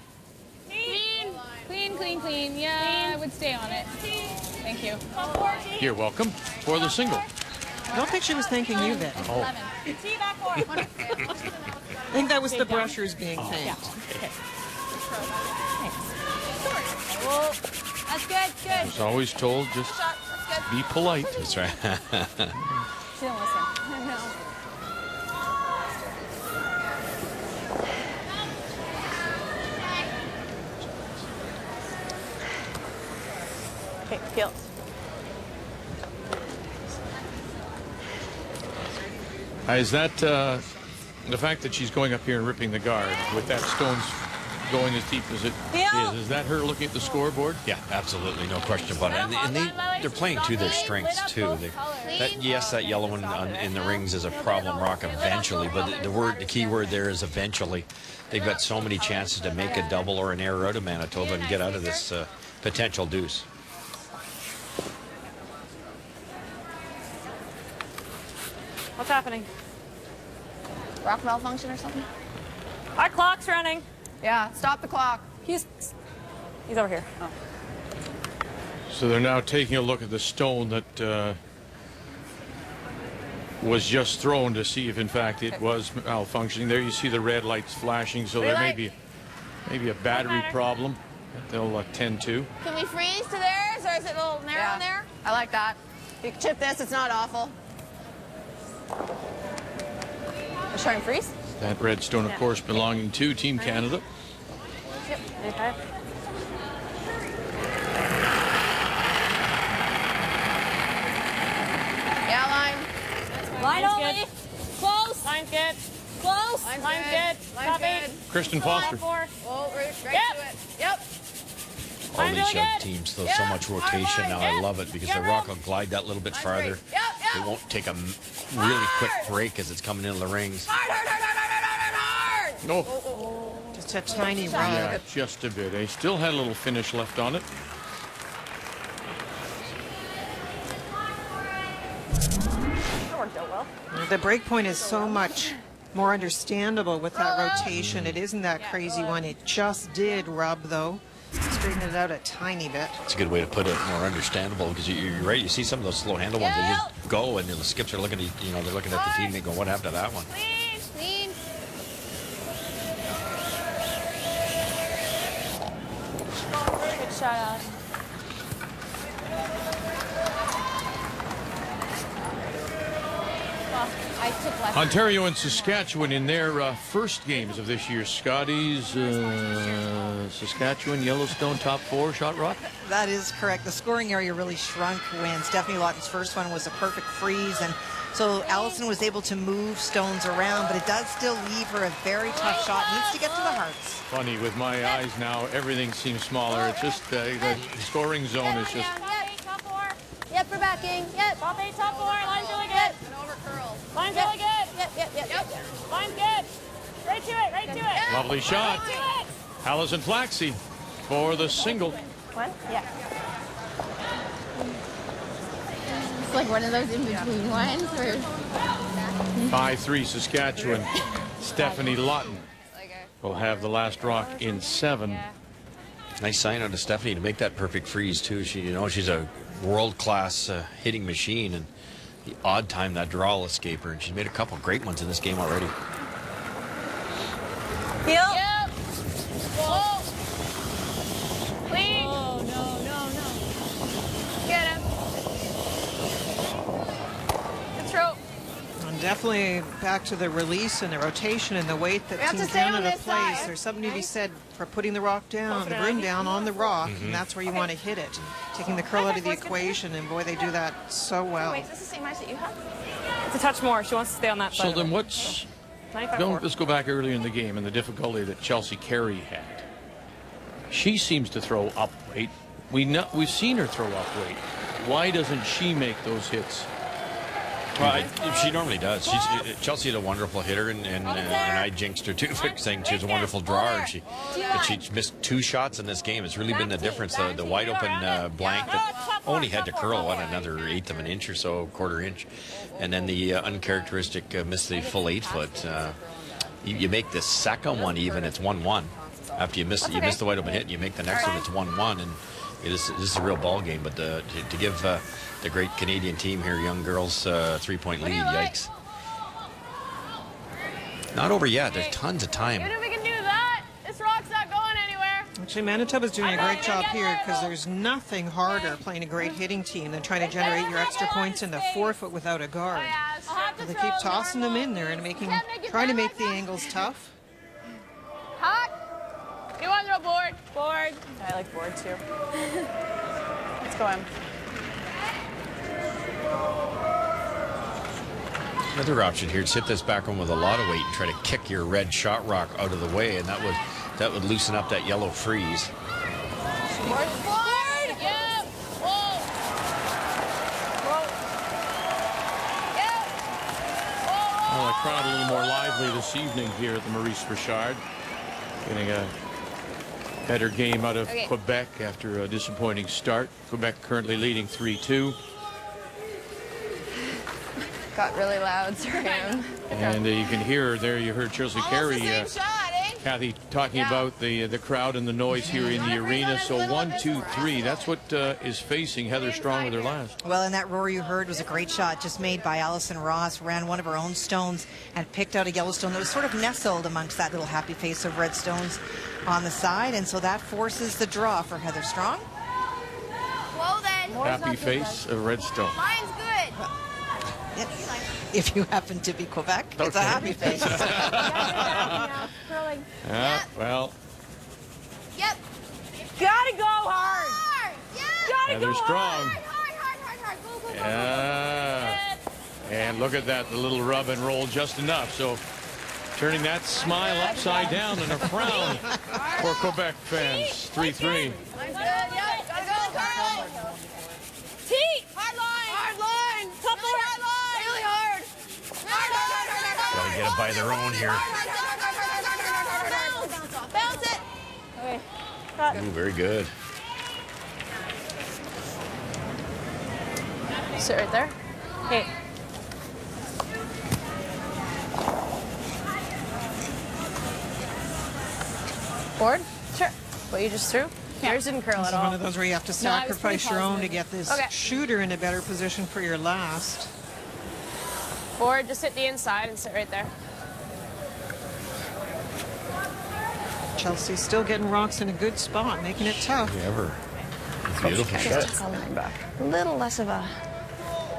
Clean. Yeah, I would stay on it. Thank you. You're welcome for the single. I don't think she was thanking you, Vic. Oh. I think that was the brushers being thanked. Well, that's good. I was always told just be polite. That's right. She don't listen. I know. Okay, field. Is that the fact that she's going up here and ripping the guard with that stone's going as deep as it is that her looking at the scoreboard? Yeah, absolutely, no question about it. And they're playing to their strengths too. Yes, that yellow one in the rings is a problem rock eventually, but the key word there is eventually. They've got so many chances to make a double or an error out of Manitoba and get out of this potential deuce. What's happening? Rock malfunction or something? Our clock's running. Yeah, stop the clock. He's over here. Oh. So they're now taking a look at the stone that was just thrown to see if in fact it was malfunctioning. There you see the red lights flashing, so there may be maybe a battery problem that they'll attend to. Can we freeze to theirs, or is it a little narrow in there? I like that. You can chip this, it's not awful. Let's try and freeze. That red stone, of course, belonging to Team Canada. Okay. Yeah, line. Line Line's only. good. Close. Line's good. Close. Line's good. Line's Copy. good. Kristen Line Foster. 4. Oh, right Yep. to it. Yep. All Line's these really young good. teams, though, Yeah. so much rotation now. I love it because Yeah, the room. rock will glide that little bit farther. Yep, They yep. won't take a really quick break as it's coming into the rings. Hard, hard, hard, hard, hard, hard, hard. No. Just a tiny rub. Yeah, just a bit. They still had a little finish left on it. That worked out well. The break point is so much more understandable with that rotation. It isn't that crazy one. It just did rub, though. Straighten it out a tiny bit. It's a good way to put it, more understandable, because you're right. You see some of those slow handle ones, they just go, and the skips are looking at, they're looking at the teammate going, what happened to that one? Clean. Clean. Good shot, Alex. I took left. Ontario and Saskatchewan in their first games of this year's Scotties. Saskatchewan, Yellowstone, top 4, shot rock. That is correct. The scoring area really shrunk when Stephanie Lawton's first one was a perfect freeze, and so Allison was able to move stones around, but it does still leave her a very tough shot. Needs to get to the hearts. Funny, with my eyes now, everything seems smaller. It's just the scoring zone is just. Top 4. Yep, we're backing. Yep. Top 8, top 4. Line's really good. And over curl. Line's really good. Yep. Line's good. Right to it. Right to it. Lovely shot. Right to it. Allison Flaxey for the single. What? Yeah. It's like one of those in-between ones where 5-3 Saskatchewan. Stephanie Lawton will have the last rock in 7. Nice sign out of Stephanie to make that perfect freeze, too. She's a world-class hitting machine, and the odd time that draw will escape her, and she's made a couple great ones in this game already. Heel. Yep. Whoa. Clean. Oh, no. Get him. Good throw. And definitely back to the release and the rotation and the weight that We have Team to stay on Canada this plays. side. There's something to be said for putting the rock down, the broom down on the rock, and that's where you want to hit it. Taking the curl out of the equation, and boy, they do that so well. Wait, is this the same ice that you have? It's a touch more. She wants to stay on that side. So of then it. what's... 95-4. Let's go back earlier in the game and the difficulty that Chelsea Carey had. She seems to throw up weight. We've seen her throw up weight. Why doesn't she make those hits? Well, she normally does. Chelsea's a wonderful hitter, and I jinxed her too for saying she was a wonderful drawer. But she missed 2 shots in this game. It's really been the difference. The wide open blank that only had to curl another 1/8 of an inch or so, 1/4 inch, and then the uncharacteristic missed the full 8 foot. You make the second one even, it's 1-1. After you miss the wide open hit, and you make the next one, it's 1-1, and this is a real ball game. But to give the great Canadian team here, young girls, 3-point lead, yikes. Not over yet. There's tons of time. Even if we can do that, this rock's not going anywhere. Actually, Manitoba's doing a great job here because there's nothing harder playing a great hitting team than trying to generate your extra points in the 4-foot without a guard. So they keep tossing them in there and trying to make the angles tough. Hot. You want to throw board? Board. I like board too. Let's go in. Another option here is hit this back one with a lot of weight and try to kick your red shot rock out of the way, and that would loosen up that yellow freeze. Board. Board. Yep. Whoa. Yep. Whoa. Well, the crowd a little more lively this evening here at the Maurice Richard. Getting a better game out of Quebec after a disappointing start. Quebec currently leading 3-2. got really loud, sorry. And you can hear there, you heard Chelsea Carey, Kathy, talking about the crowd and the noise here in the arena. So 1, 2, 3, that's what is facing Heather Strong with her last. Well, and that roar you heard was a great shot just made by Allison Ross. Ran one of her own stones and picked out a yellow stone that was sort of nestled amongst that little happy face of red stones on the side. And so that forces the draw for Heather Strong. Well then. Happy face of red stone. Mine's good. If you happen to be Quebec, it's a happy face. Well, Yep. Gotta go hard. Yeah. Gotta Heather go strong. Hard. Go. Yeah. And look at that, the little rub and roll just enough. So turning that smile upside down in a frown for Quebec fans. 3-3. Nice, good. Yep. Gotta go, Carey. T. Hard line. Couple hard line. Really hard. Hard. Gotta get it by their own here. Bounce it. Okay. Ooh, very good. Sit right there. Okay. Board? Sure. What you just threw? Yours didn't curl This at is all. one of those where you have to No, I was sacrifice pretty your own to positive. get this Okay. shooter in a better position for your last. Board, just hit the inside and sit right there. Chelsea still getting rocks in a good spot, making it tough. Ever. Beautiful shot. A little less of a...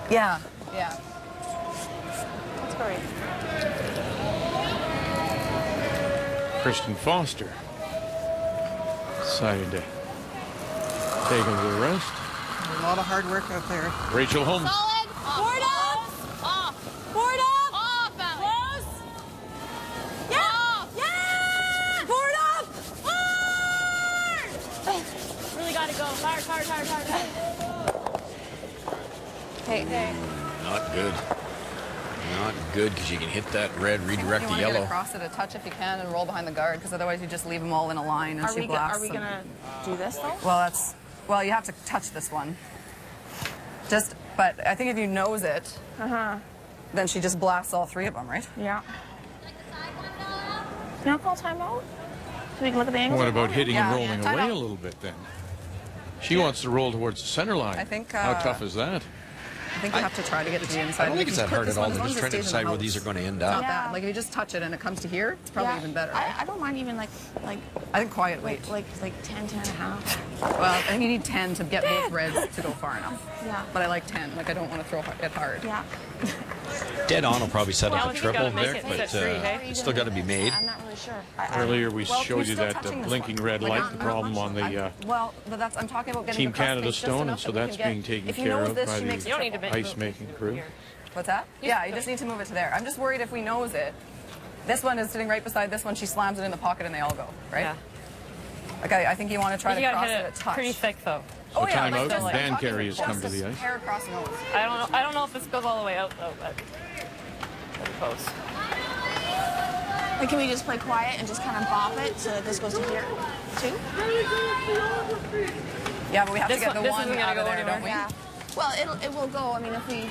Yeah. Let's go right. Kristen Foster decided to take him to the rest. A lot of hard work out there. Rachel Homan. Solid. Board up. Off. Board up. Off, Allie. Close. Yeah. Yeah. Board up. Hard. Really gotta go. Hard. Hey. Not good. Not good because you can hit that red, redirect You the want to get yellow. across it a touch if you can and roll behind the guard, because otherwise you just leave them all in a line and she blasts Are we them. gonna do this though? Well, you have to touch this one. But I think if you nose it, then she just blasts all three of them, right? Yeah. Now call timeout? So we can look at the angle? What about hitting and rolling time away out. a little bit then? She wants to roll towards the center line. I think, How tough is that? I think you have to try to get to the inside. I don't think it's that hard at all. They're just trying to decide where where these are going to end It's not up. bad. Like if you just touch it and it comes to here, it's probably even better. Right? I don't mind even like I think quiet weight. like 10 and a half. Well, I think you need 10 to get both reds to go far enough. Yeah. But I like 10. Like I don't want to throw it hard. Yeah. Dead on will probably set Well, up a you triple, gotta make Vic, it but set free, hey? it's still got to be made. I'm not really sure. Earlier we Well, showed you're you still that touching this blinking one. red Like, light, not the much. problem on the Well, but I'm talking about getting Team the cross Canada face just Stone, enough and so that we that's can being get- taken if you care nose of this, by she makes the a triple. ice making crew. What's that? Yeah, you just need to move it to there. I'm just worried if we nose it. This one is sitting right beside this one. She slams it in the pocket and they all go, right? Yeah. Okay, I think you want to try You to gotta cross hit it a it touch. pretty thick though. So Oh, yeah, timeout, like and this. Dan I'm talking Carey has come to just the a ice. hair across nose. I don't know if this goes all the way out though, but pretty close. Like, can we just play quiet and just kind of bop it so that this goes to here, too? Yeah, but we have to This get the one- this one isn't gonna out of go there, anywhere. don't we? Yeah. Well, it will go. I mean, if we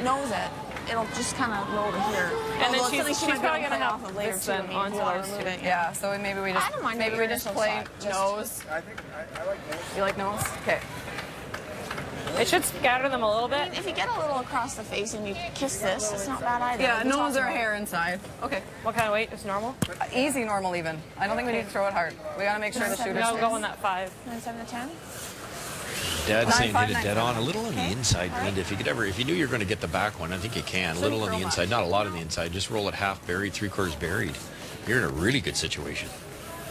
nose it, it'll just kind of roll to here. And then Although she's she might be probably able gonna play have off of later this too. then I mean, onto if you wanna ours remove too. it. Yeah, so maybe we just I don't mind maybe your we just initial play shot. nose. I think I like nose. You like nose? Okay. It should scatter them a little I mean, bit. if you get a little across the face and you kiss this, it's not bad either. Yeah, We can nose talk or about it. hair inside. Okay. What kind of weight is normal? Easy, normal, even. I don't think we need to throw it hard. We got to make sure the shooter's No, go on that 5. 7 to 10. Dad's saying hit it 9-5, dead on, a little on the inside, Linda. If you knew you were going to get the back one, I think you can. A little on the inside, not a lot on the inside. Just roll it half buried, 3/4 buried. You're in a really good situation.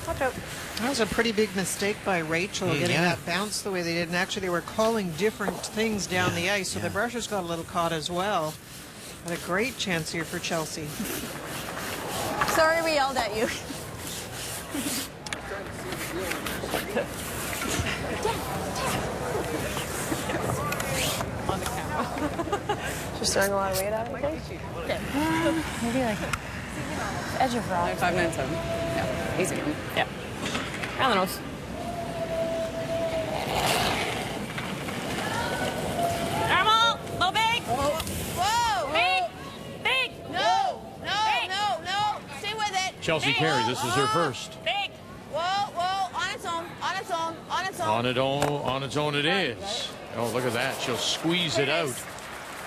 Watch out. That was a pretty big mistake by Rachel getting yeah. that bounce the way they did. And actually, they were calling different things down the ice, so the brushers got a little caught as well. But a great chance here for Chelsea. Sorry we yelled at you. On the camera. Just throwing a lot of weight out, I think. Maybe like edge of rock. 5, 9, 7. Yeah, easy one. Yeah. Around the nose. Normal. Low big. Whoa! Big. Big. No! Stay with it. Chelsea Carey, this is her first. Big. Whoa! On its own. On its own it is. Oh, look at that. She'll squeeze it out.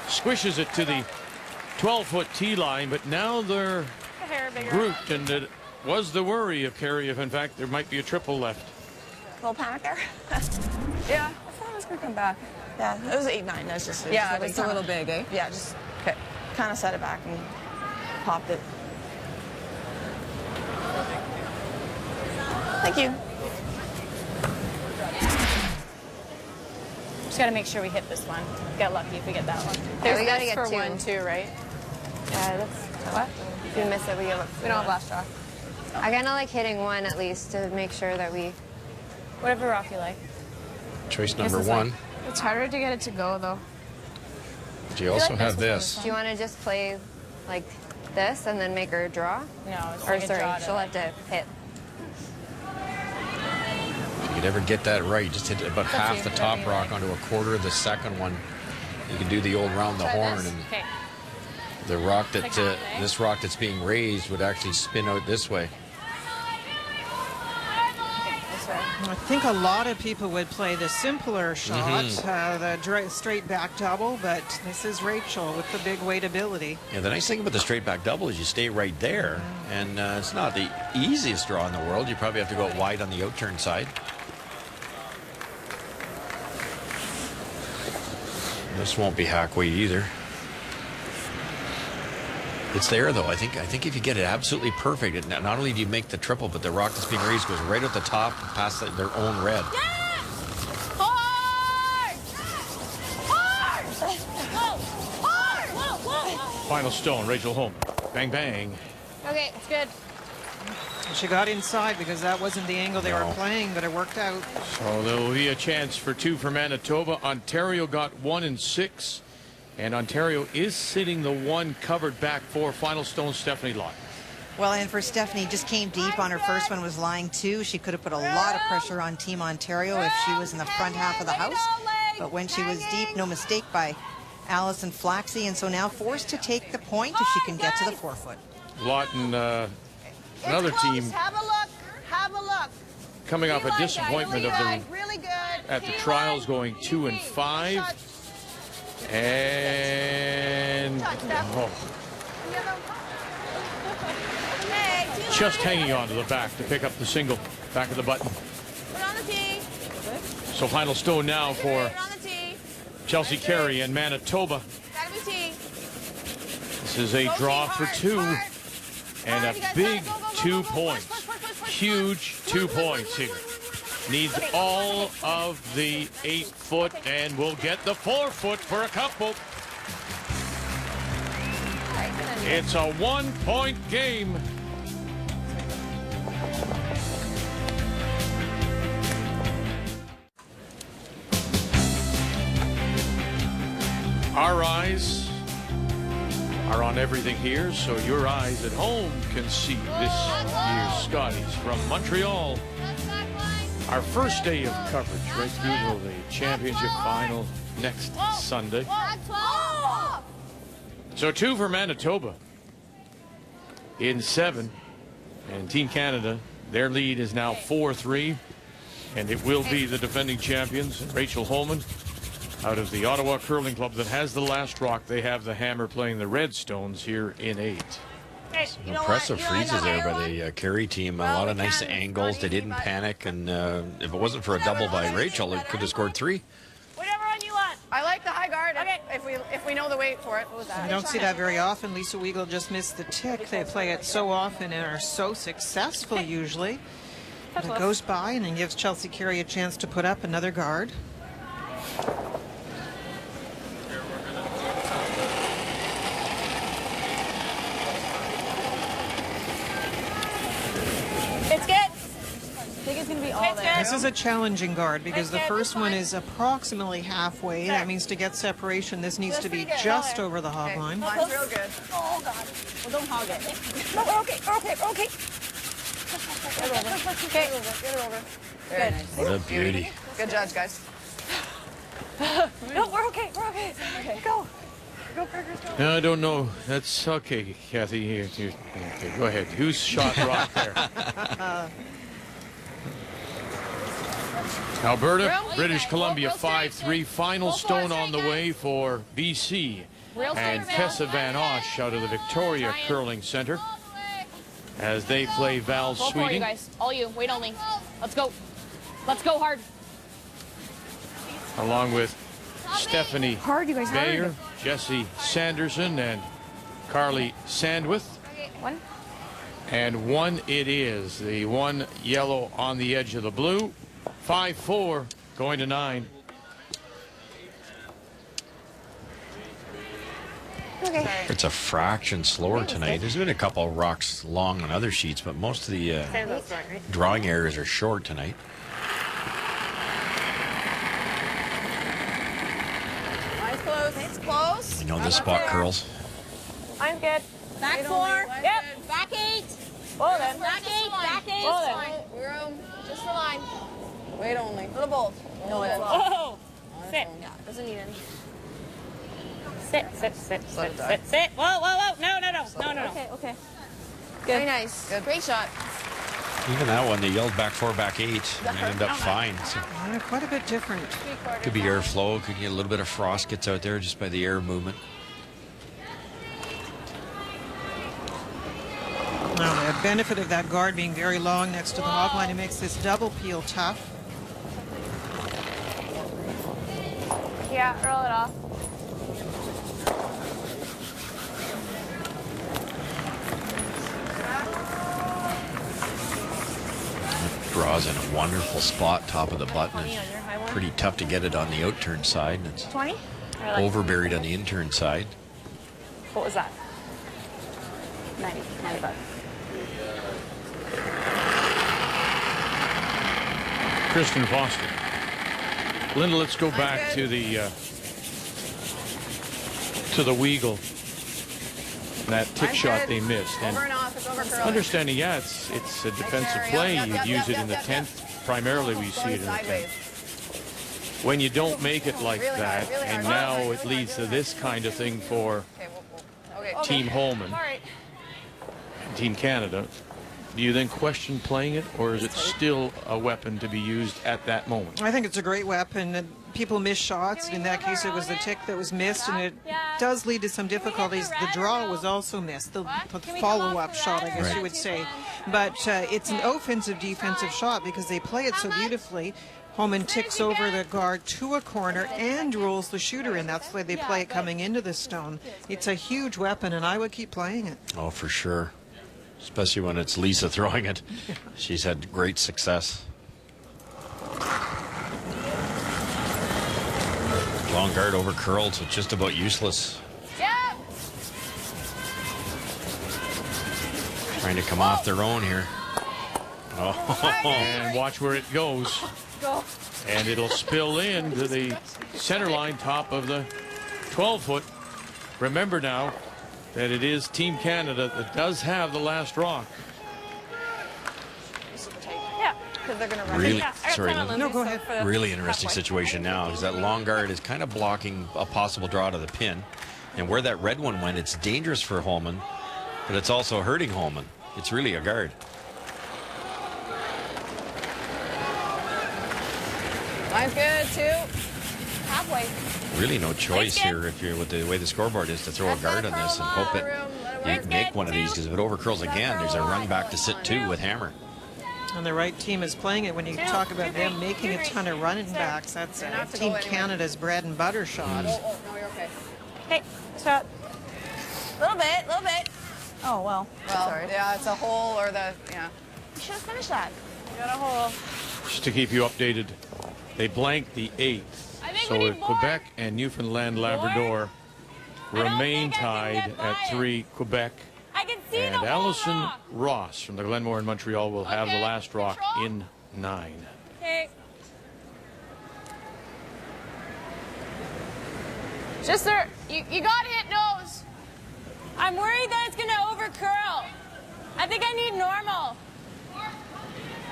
Squishes it to the 12-foot tee line, but now they're A hair bigger. grouped, and it was the worry of Carey if, in fact, there might be a triple left. Little panic there. Yeah, I thought it was going to come back. Yeah, it was 8-9. That's just Yeah, just it's a little big, eh? Yeah, just Okay. kind of set it back and popped it. Thank you. Just got to make sure we hit this one. Get lucky if we get that one. There's we gotta this get for 2. 1 too, right? Yeah, that's what? If we miss it, we don't have last draw. I kind of like hitting 1 at least to make sure that we. Whatever rock you like. Choice number 1. It's harder to get it to go though. But you also have this. Do you want to just play like this and then make her draw? No, it's or like a sorry, draw to she'll like- have to hit. If you could ever get that right, just hit about half you. the top rock onto a quarter of the second one. You can do the old round the horn, and Okay. the rock that this rock that's being raised would actually spin out this way. I think a lot of people would play the simpler shot, the straight back double, but this is Rachel with the big weight ability. Yeah, the nice thing about the straight back double is you stay right there, and it's not the easiest draw in the world. You probably have to go wide on the out-turn side. This won't be hack weight either. It's there though. I think if you get it absolutely perfect, not only do you make the triple, but the rock that's being raised goes right at the top past their own red. Hard! Hard! Hard! Final stone, Rachel Homan. Bang, bang. Okay, it's good. She got inside because that wasn't the angle they were playing, but it worked out. So there will be a chance for 2 for Manitoba. Ontario got 1 and 6. And Ontario is sitting the 1 covered back for final stone, Stephanie Lott. Well, and for Stephanie, just came deep on her first one, was lying 2. She could have put a lot of pressure on Team Ontario if she was in the front half of the house. But when she was deep, no mistake by Allison Flaxey, and so now forced to take the point if she can get to the 4-foot. Lott and another team Have a look. Have a look. coming off a disappointment of them Really good. at the trials, going 2 and 5. And just hanging on to the back to pick up the single back of the button. Put on the tee. So final stone now for Put on the tee. Chelsea Carey and Manitoba. Gotta be tee. This is a draw for 2 and a big 2 points. Huge 2 points here. Needs all of the 8-foot and will get the 4-foot for a couple. It's a 1-point game. Our eyes are on everything here, so your eyes at home can see this year's Scotties from Montreal. Our first day of coverage right through to the championship final next Sunday. So 2 for Manitoba in 7. And Team Canada, their lead is now 4-3. And it will be the defending champions, Rachel Homan, out of the Ottawa Curling Club that has the last rock. They have the hammer playing the Redstones here in 8. Some impressive freezes there by the Carey team. A lot of nice angles. They didn't panic, and if it wasn't for a double by Rachel, it could have scored 3. Whatever one you want. I like the high guard if we know the weight for it. What was that? You don't see that very often. Lisa Weigel just missed the tick. They play it so often and are so successful usually. But it goes by and then gives Chelsea Carey a chance to put up another guard. It's good. I think it's going to be all there. This is a challenging guard because the first one is approximately halfway. That means to get separation, this needs to be just over the hog line. Mine's real good. Oh, God. Well, don't hog it. No, we're okay. We're okay. We're okay. Get her over. Okay. Get her over. Good. What a beauty. Good judge, guys. No, we're okay. We're okay. Okay. Go. Go, Burgers. Go. I don't know. That's okay, Kathy. Okay, go ahead. Who's shot rock there? Alberta, British Columbia 5-3. Final stone on the way for BC. And Tessa Van Osh out of the Victoria Curling Center as they play Val Go for it, you Sweeting. guys. All you. Wait only. Let's go. Let's go hard. Along with Stephanie Hard, you guys, Bayer, hard. Jessie Sanderson, and Carly Sandwith. One. And one it is. The one yellow on the edge of the blue. 5-4 going to 9. Okay. It's a fraction slower tonight. There's been a couple of rocks long on other sheets, but most of the drawing areas are short tonight. Eyes closed. It's close. You know this spot curls. I'm good. Back 4. Yep. Back 8. Hold it. Back 8. Back 8. Hold it. Room. Just the line. Wait only. Little bolt. No, it's Whoa. Sit. Doesn't need any. Sit. Sit. Whoa. No. Okay. Very nice. Good. Great shot. Even that one, they yelled back 4, back 8, and they ended up fine. So Yeah, quite a bit different. could be airflow, could get a little bit of frost gets out there just by the air movement. Now, the benefit of that guard being very long next to the hog line, it makes this double peel tough. Yeah, roll it off. Draws in a wonderful spot, top of the button. It's pretty tough to get it on the outturn side. It's 20? overburied on the intern side. What was that? 90 bucks. Kristen Foster. Linda, let's go back to the Weagle. That tip shot they missed. And Over and off. It's over curling. understanding, yeah, it's a defensive play. You'd use it in the 10th. Primarily, we see it in the 10th. When you don't make it like that, and now it leads to this kind of thing for Team Homan, Team Canada, do you then question playing it, or is it still a weapon to be used at that moment? I think it's a great weapon. And people miss shots. In that case, it was the tick that was missed, and it does lead to some difficulties. The draw was also missed, the follow-up shot, I guess you would say. But it's an offensive-defensive shot because they play it so beautifully. Homan ticks over the guard to a corner and rolls the shooter in. That's why they play it coming into the stone. It's a huge weapon, and I would keep playing it. Oh, for sure. Especially when it's Lisa throwing it. She's had great success. Long guard over curled, so it's just about useless. Yeah. Trying to come off their own here. Oh. And watch where it goes. Go. And it'll spill in to the center line top of the 12-foot. Remember now that it is Team Canada that does have the last rock. Yeah, because they're going to run. Really, sorry, No, go ahead. really interesting situation now because that long guard is kind of blocking a possible draw to the pin. And where that red one went, it's dangerous for Homan, but it's also hurting Homan. It's really a guard. Line's good, 2. Halfway. Really no choice here if you're with the way the scoreboard is to throw a guard on this and hope that you make one of these, because if it overcurls again, there's a run back to sit 2 with hammer. And the right team is playing it. When you talk about them making a ton of running backs, that's Team Canada's bread and butter shot. Oh, no, you're okay. Hey, shot. Little bit. Oh, well. Well, yeah, it's a hole or the, yeah. You should have finished that. You got a hole. Just to keep you updated, they blanked the 8th. So if Quebec and Newfoundland Labrador remain tied at 3, Quebec and Allison Ross from the Glenmore in Montreal will have the last rock in 9. Okay. Just sir, you got hit nose. I'm worried that it's gonna overcurl. I think I need normal.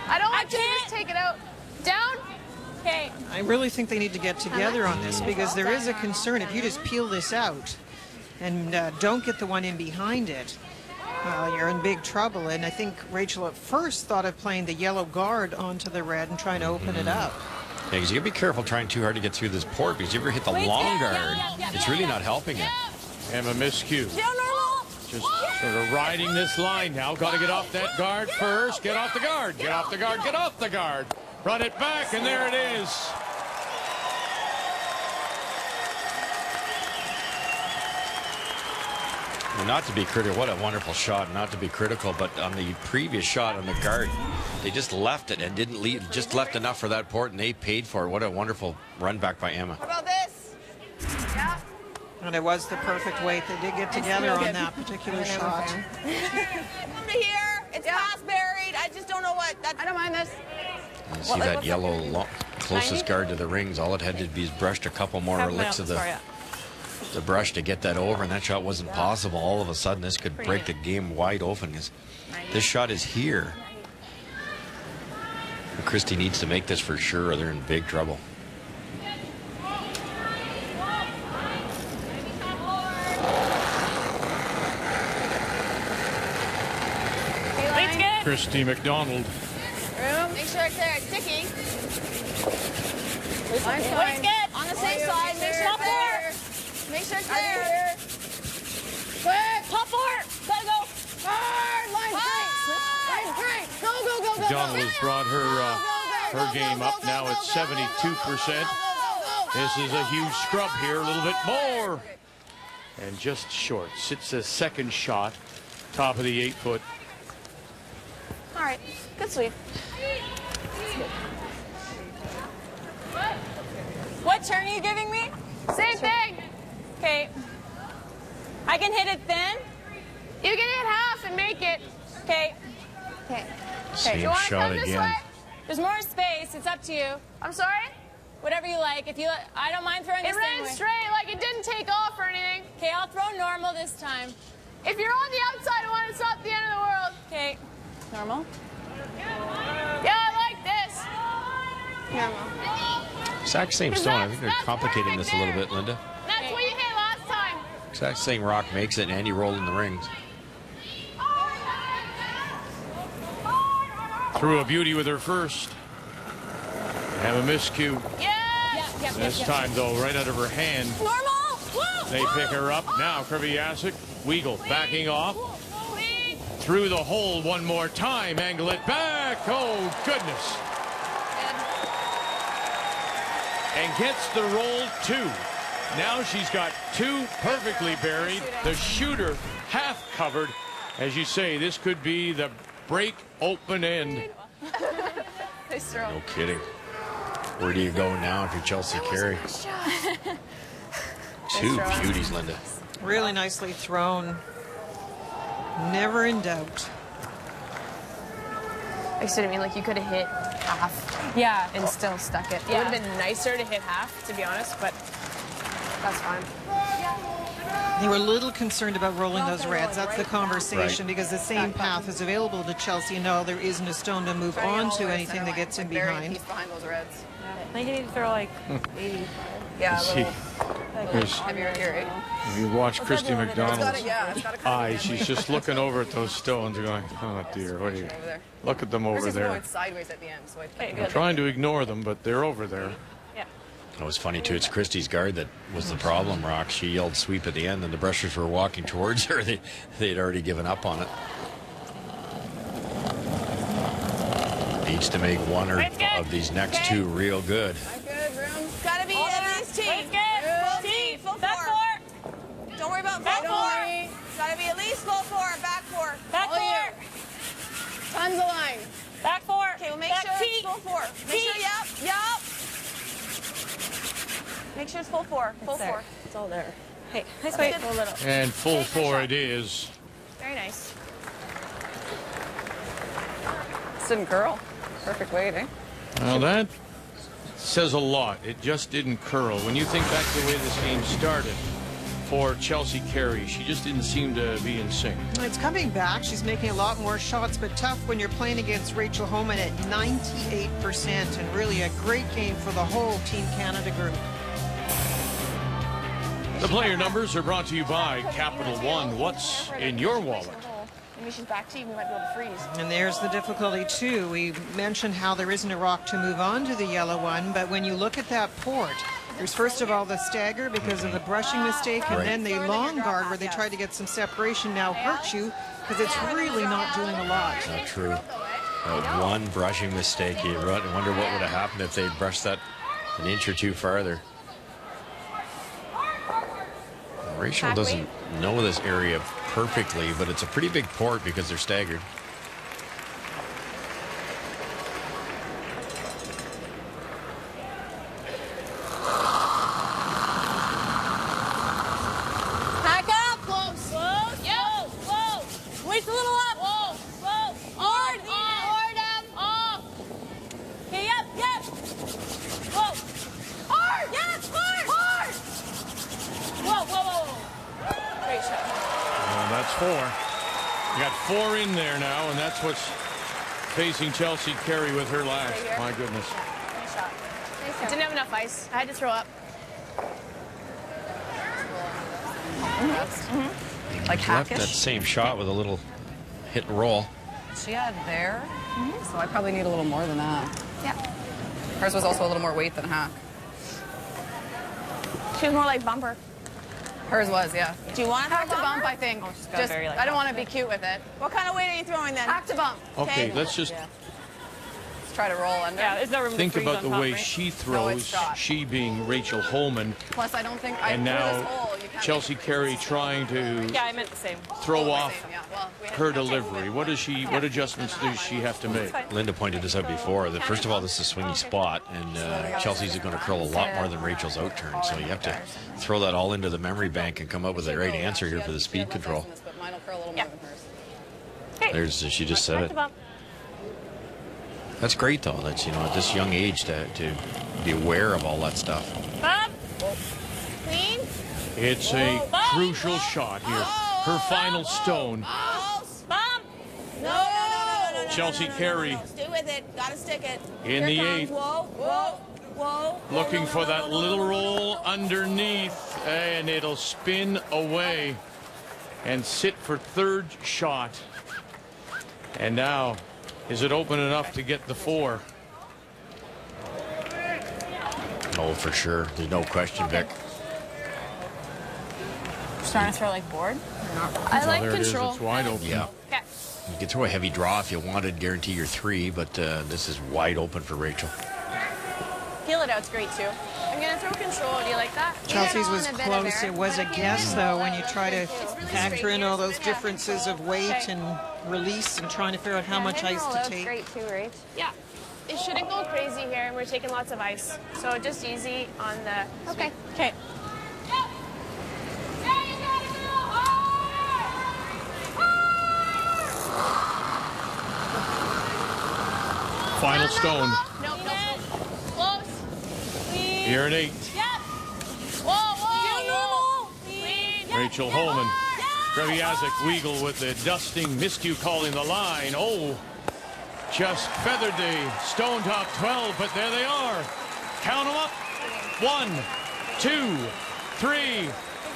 I don't want you to just take it out. Down. Okay. I really think they need to get together on this because there is a concern if you just peel this out and don't get the one in behind it, you're in big trouble. And I think Rachel at first thought of playing the yellow guard onto the red and trying to open it up. Yeah, because you got to be careful trying too hard to get through this port, because you ever hit the long guard, it's really not helping it. Emma miscue. Just sort of riding this line now. Got to get off that guard first. Get off the guard. Get off the guard. Get off the guard. Run it back, and there it is. And not to be critical, what a wonderful shot, not to be critical, but on the previous shot on the guard, they just left it and didn't leave, just left enough for that port, and they paid for it. What a wonderful run back by Emma. How about this? Yeah. And it was the perfect weight. They did get together on that particular shot. Come to here. It's past buried. I just don't know what. I don't mind this. You see that yellow closest guard to the rings. All it had to be is brushed a couple more licks of the brush to get that over, and that shot wasn't possible. All of a sudden, this could break the game wide open. This shot is here. And Christie needs to make this for sure, or they're in big trouble. Christy McDonald. Room. Make sure it's there. It's sticky. Line's fine. On the safe side. Make sure it's there. Make sure it's there. Quick. Top four. Gotta go. Hard. Line's great. Line's great. Go, go, go, go. McDonald has brought her game up now at 72%. This is a huge scrub here. A little bit more. And just short. Sits a second shot. Top of the 8-foot. All right, good sweep. What turn are you giving me? Same thing. Okay. I can hit it thin. You can hit half and make it. Okay. Okay. Same you want to shot come this again. way? There's more space. It's up to you. I'm sorry? Whatever you like. If you, I don't mind throwing It this ran thing straight, like it didn't take off or anything. Okay, I'll throw normal this time. If you're on the outside, I want to stop the end of the world. Okay. Normal. Yeah, I like this. Normal. Exact same stone. I think they're complicating this a little bit, Linda. That's what you hit last time. Exact same rock makes it, and Andy rolled in the rings. Threw a beauty with her first. Have a miscue. Yes. This time, though, right out of her hand. Normal. Woo. They pick her up. Now, Krivjasic, Weagle backing off. Through the hole one more time. Angle it back. Oh, goodness. And gets the roll two. Now she's got two perfectly buried. The shooter half covered. As you say, this could be the break open end. No kidding. Where do you go now if you're Chelsea Carey? Two beauties, Linda. Really nicely thrown. Never in doubt. I see what I mean. Like, you could have hit half. Yeah. And still stuck it. It would have been nicer to hit half, to be honest, but that's fine. They were a little concerned about rolling those reds. That's the conversation, because the same path is available to Chelsea. No, there isn't a stone to move on to anything that gets in behind. Behind those reds. I think you need to throw like 80. Yeah, See, heavier here, right? if you watch Christy McDonald's it's gotta eyes, she's just looking over at those stones and going, oh dear, what are you? Look at them over there. Going sideways at the end, so I'm trying to ignore them, but they're over there. It was funny, too. It's Christie's guard that was the problem, Rock. She yelled sweep at the end, and the brushers were walking towards her. They'd already given up on it. Needs to make one or of these next two real good. Good, room. Gotta be at least T. Full T, full four. Don't worry about back four. Gotta be at least full four, back four. Back four. Tons of line. Back four. Okay, we'll make sure it's full four. Make sure, yep. Make sure it's full four. Full four. It's all there. Hey, nice weight. Full little. And full four it is. Very nice. This didn't curl. Perfect weight, eh? Well, that says a lot. It just didn't curl. When you think back to the way this game started for Chelsea Carey, she just didn't seem to be in sync. It's coming back. She's making a lot more shots, but tough when you're playing against Rachel Homan at 98%, and really a great game for the whole Team Canada group. The player numbers are brought to you by Capital One. What's in your wallet? Maybe she's back to you. We might be able to freeze. And there's the difficulty, too. We mentioned how there isn't a rock to move on to the yellow one, but when you look at that port, there's first of all the stagger because of the brushing mistake, and then the long guard where they tried to get some separation now hurts you because it's really not doing a lot. Not true. One brushing mistake. You wonder what would have happened if they brushed that an inch or two farther. Rachel doesn't know this area perfectly, but it's a pretty big port because they're staggered. Back up. Close. Close. Yep. Whoa. Waist a little up. Whoa. Whoa. Hard. Hard. Off. Okay. Yep. Yep. Whoa. Hard. Yes. Hard. Hard. Whoa. Whoa. Whoa. Great shot. Well, that's 4. You got 4 in there now, and that's what's facing Chelsea Carey with her last. My goodness. Nice shot. Didn't have enough ice. I had to throw up. Like Left hackish. that same shot with a little hit and roll. She had there, so I probably need a little more than that. Yeah. Hers was also a little more weight than hack. She was more like bumper. Hers was, yeah. Do you want her to bump? I think. got Just, very, like, I don't want to be cute with it. What kind of weight are you throwing then? Hack to bump. Okay, let's just Let's try to roll under. Yeah, there's no room think to freeze about on the top, way right? she throws, shot. she being Rachel Homan, Plus, I don't think and through now this hole, you can't Chelsea make Carey trying to Yeah, I meant the same. throw off yeah. Well, we had her delivery. What adjustments does she have to make? Linda pointed this out before, that first of all, this is a swingy spot, and Chelsea's going to curl a lot more than Rachel's out turn, so you have to throw that all into the memory bank and come up with the right answer here for the speed control. but mine will curl a little more than hers. There's, she just said it. That's great, though. That's, you know, at this young age to be aware of all that stuff. Bump. Clean. It's a crucial shot here. Her final stone. Bump. No. Chelsea Carey Stay with it. Gotta stick it. in the 8th. Whoa. Whoa. Whoa. Looking for that little roll underneath, and it'll spin away and sit for 3rd shot. And now, is it open enough to get the 4? Oh, for sure. There's no question, Vic. Just trying to throw like board. I like control. It's wide open. Yeah. Okay. You could throw a heavy draw if you wanted, guarantee your 3, but this is wide open for Rachel. Heel it out's great too. I'm gonna throw control. Do you like that? Chelsea's was close. It was a guess, though, when you try to factor in all those differences of weight and release and trying to figure out how much ice to take. Great too, right? Yeah. It shouldn't go crazy here, and we're taking lots of ice. So just easy on the... Okay. Okay. Final stone. No. Close. Clean. Here at 8. Yep. Whoa. Clean. Rachel Homan. Kreviazek Weagle with the dusting. Miscue calling the line. Oh, just feathered the stone top 12, but there they are. Count them up. 1, 2, 3,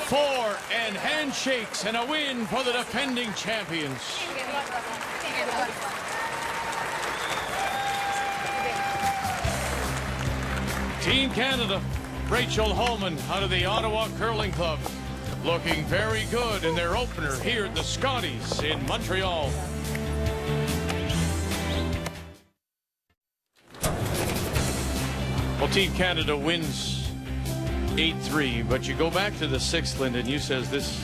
4, and handshakes and a win for the defending champions. Team Canada, Rachel Homan out of the Ottawa Curling Club, looking very good in their opener here at the Scotties in Montreal. Well, Team Canada wins 8-3, but you go back to the 6th, Linda, and you says this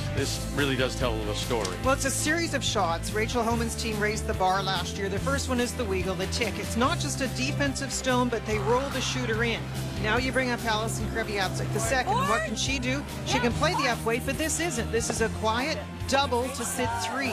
really does tell the story. Well, it's a series of shots. Rachel Homan's team raised the bar last year. The first one is the Weagle, the tick. It's not just a defensive stone, but they roll the shooter in. Now you bring up Alison Kreviazek, the second. What can she do? She can play the upweight, but this isn't. This is a quiet double to sit 3.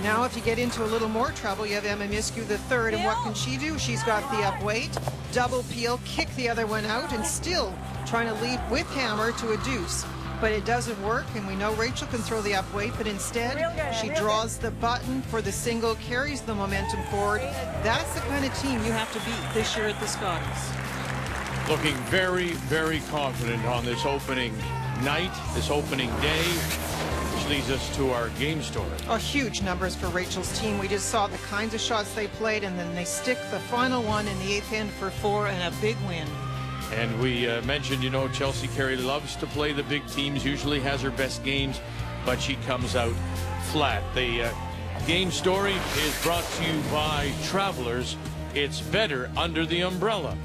Now if you get into a little more trouble, you have Emma Miscue, the third, and what can she do? She's got the upweight, double peel, kick the other one out, and still trying to lead with hammer to a deuce. But it doesn't work, and we know Rachel can throw the upweight, but instead she draws the button for the single, carries the momentum forward. That's the kind of team you have to beat this year at the Scotties. Looking very, very confident on this opening night, this opening day, which leads us to our game story. Oh, huge numbers for Rachel's team. We just saw the kinds of shots they played, and then they stick the final one in the 8th end for 4 and a big win. And we mentioned, you know, Chelsea Carey loves to play the big teams, usually has her best games, but she comes out flat. The game story is brought to you by Travelers. It's better under the umbrella.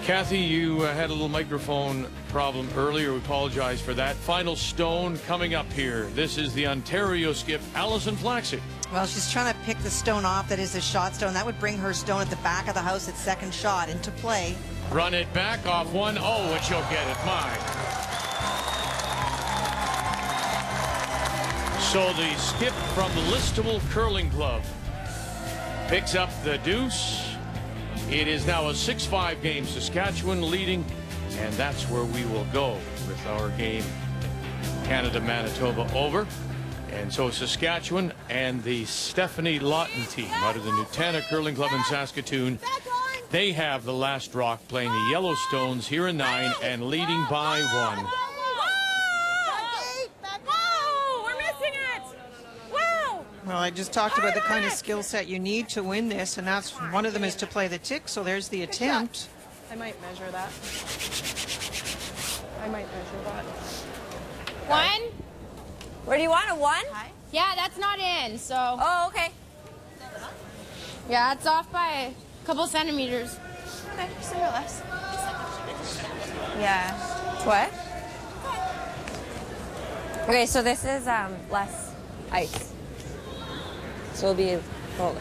Kathy, you had a little microphone problem earlier. We apologize for that. Final stone coming up here. This is the Ontario skip, Allison Flaxey. Well, she's trying to pick the stone off that is a shot stone. That would bring her stone at the back of the house at second shot into play. Run it back off one. Oh, and she'll get it. My. So the skip from the Listowel Curling Club picks up the deuce. It is now a 6-5 game, Saskatchewan leading, and that's where we will go with our game Canada-Manitoba over. And so Saskatchewan and the Stephanie Lawton team out of the Nutana Curling Club in Saskatoon, they have the last rock playing the Yellowstones here in 9 and leading by 1. Well, I just talked about the kind of skill set you need to win this, and that's one of them is to play the tick, so there's the attempt. I might measure that. I might measure that. 1. Where do you want a 1? Yeah, that's not in, so. Oh, okay. Yeah, it's off by a couple centimeters. Okay, so you're less. Yeah. What? Okay, so this is less ice. So it'll be roller.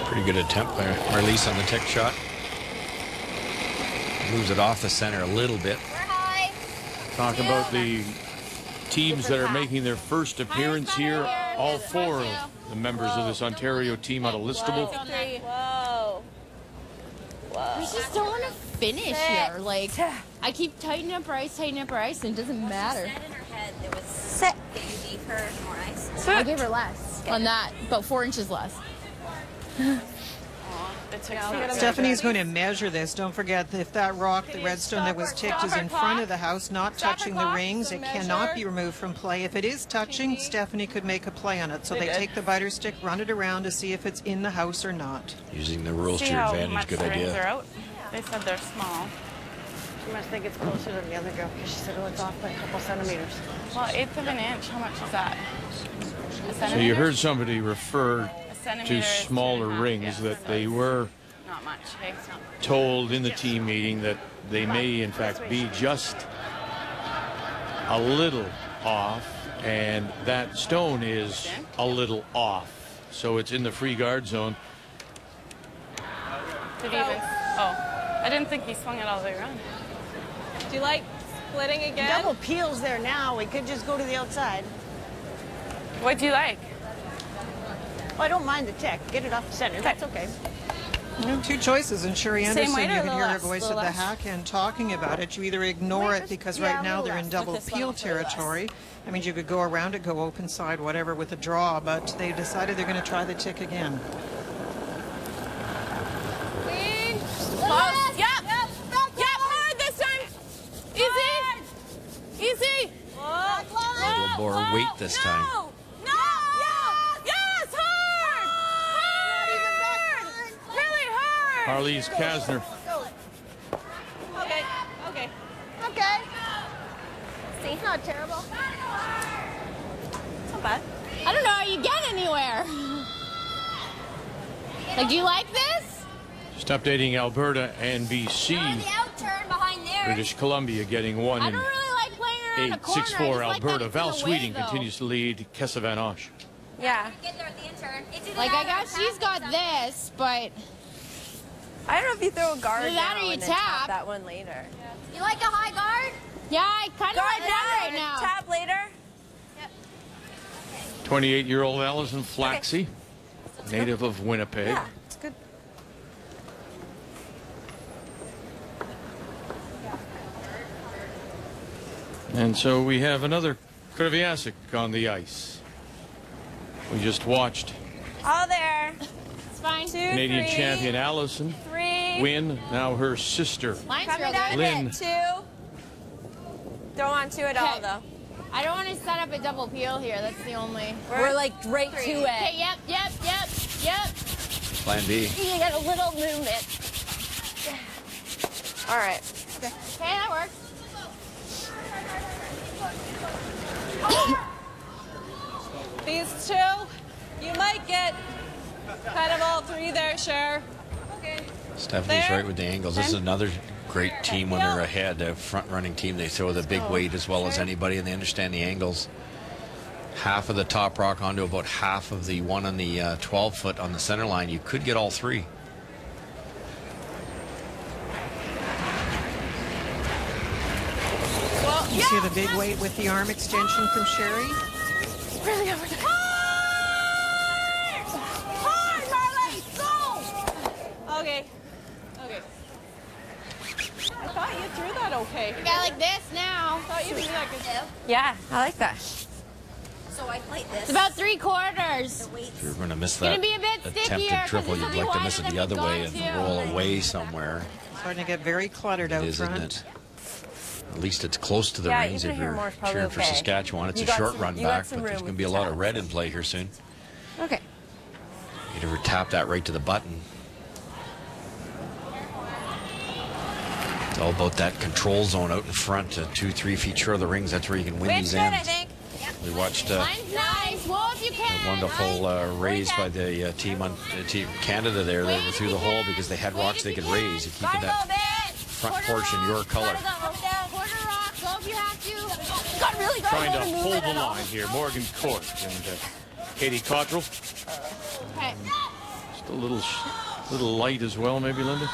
Pretty good attempt by Marlies on the tick shot. Moves it off the center a little bit. Talk about the teams that are making their first appearance here. All 4 of the members of this Ontario team out of Listowel. Whoa. We just don't want to finish here. Like, I keep tightening up her ice, and it doesn't matter. She said in her head there was sick. Did you give her more ice? I gave her less on that, about 4 inches less. Stephanie's going to measure this. Don't forget, if that rock, the redstone that was ticked, is in front of the house, not touching the rings, it cannot be removed from play. If it is touching, Stephanie could make a play on it. So they take the biter stick, run it around to see if it's in the house or not. Using the rules to your advantage, good idea. They said they're small. She must think it's closer than the other girl because she said, oh, it's off by a couple centimeters. Well, 1/8 of an inch, how much is that? So you heard somebody refer to smaller rings, that they were not much, hey? told in the team meeting that they may in fact be just a little off, and that stone is a little off. So it's in the free guard zone. Did he even? Oh, I didn't think he swung it all the way around. Do you like splitting again? Double peels there now. We could just go to the outside. What do you like? Well, I don't mind the tick. Get it off the center. That's okay. You have 2 choices, and Sherry Anderson, you can hear her less, voice at the hack end talking about it. You either ignore it because right now they're in double peel territory. I mean, you could go around it, go open side, whatever, with a draw, but they decided they're going to try the tick again. Close. Yep. Hard this time. Easy. A little more weight this time. Marlies Kasner. Okay. See, it's not terrible. It's not bad. I don't know how you get anywhere. Like, do you like this? Just updating Alberta and BC. British Columbia getting 1 I in don't really like playing around a corner. 8-6-4 Alberta. Val Sweeting continues to lead Kessa Van Osh. Yeah. Like, I guess she's got this, but I don't know if you throw a guard either that now or you and then tap that one later. You like a high guard? Yeah, I kind of like that right now. Tap later. 28-year-old Allison Flaxey, native of Winnipeg. Yeah, it's good. And so we have another Kreviasik on the ice. We just watched All there. It's fine. 2, Canadian 3, champion Allison 3. win. Now her sister, Coming down Lynn. a bit. 2. Don't want 2 at all, though. I don't want to set up a double peel here. That's the only. We're like right to it. Okay, yep. Plan B. You get a little movement. All right. Okay, that works. These 2, you might get kind of all 3 there, Cher. Okay. Stephanie's right with the angles. This is another great team when they're ahead. A front-running team. They throw the big weight as well as anybody, and they understand the angles. Half of the top rock onto about half of the one on the 12-foot on the center line. You could get all three. You see the big weight with the arm extension from Sherry? Really over there. Hard, Marley, go! Okay. Okay. I thought you threw that okay. You got like this now. I thought you threw that good. Yeah, I like that. So I played this. It's about 3/4. If you're going to miss It's that gonna be a bit attempted stickier, triple, 'cause you'd this'll be like to miss wider it the than other we've way gone and to. roll away somewhere. Starting to get very cluttered out It is, front. isn't it? At least it's close to the Yeah, rings even if here you're more is probably cheering for okay. Saskatchewan. It's You a got short some- run you got back, some but there's room going to be a with lot the of red in play here soon. Okay. You'd ever tap that right to the button. It's all about that control zone out in front, 2-3 feet short of the rings. That's where you can win these ends. We watched Line's nice. Whoa, if you a can. wonderful raise by the team Canada there. They were through the hole because they had rocks they could raise. You keep that front portion your color. Quarter rock. Go if you have to. Got really Trying to hold the line here. Morgan Court and Katie Cottrell. Okay. Just a little light as well, maybe, Linda?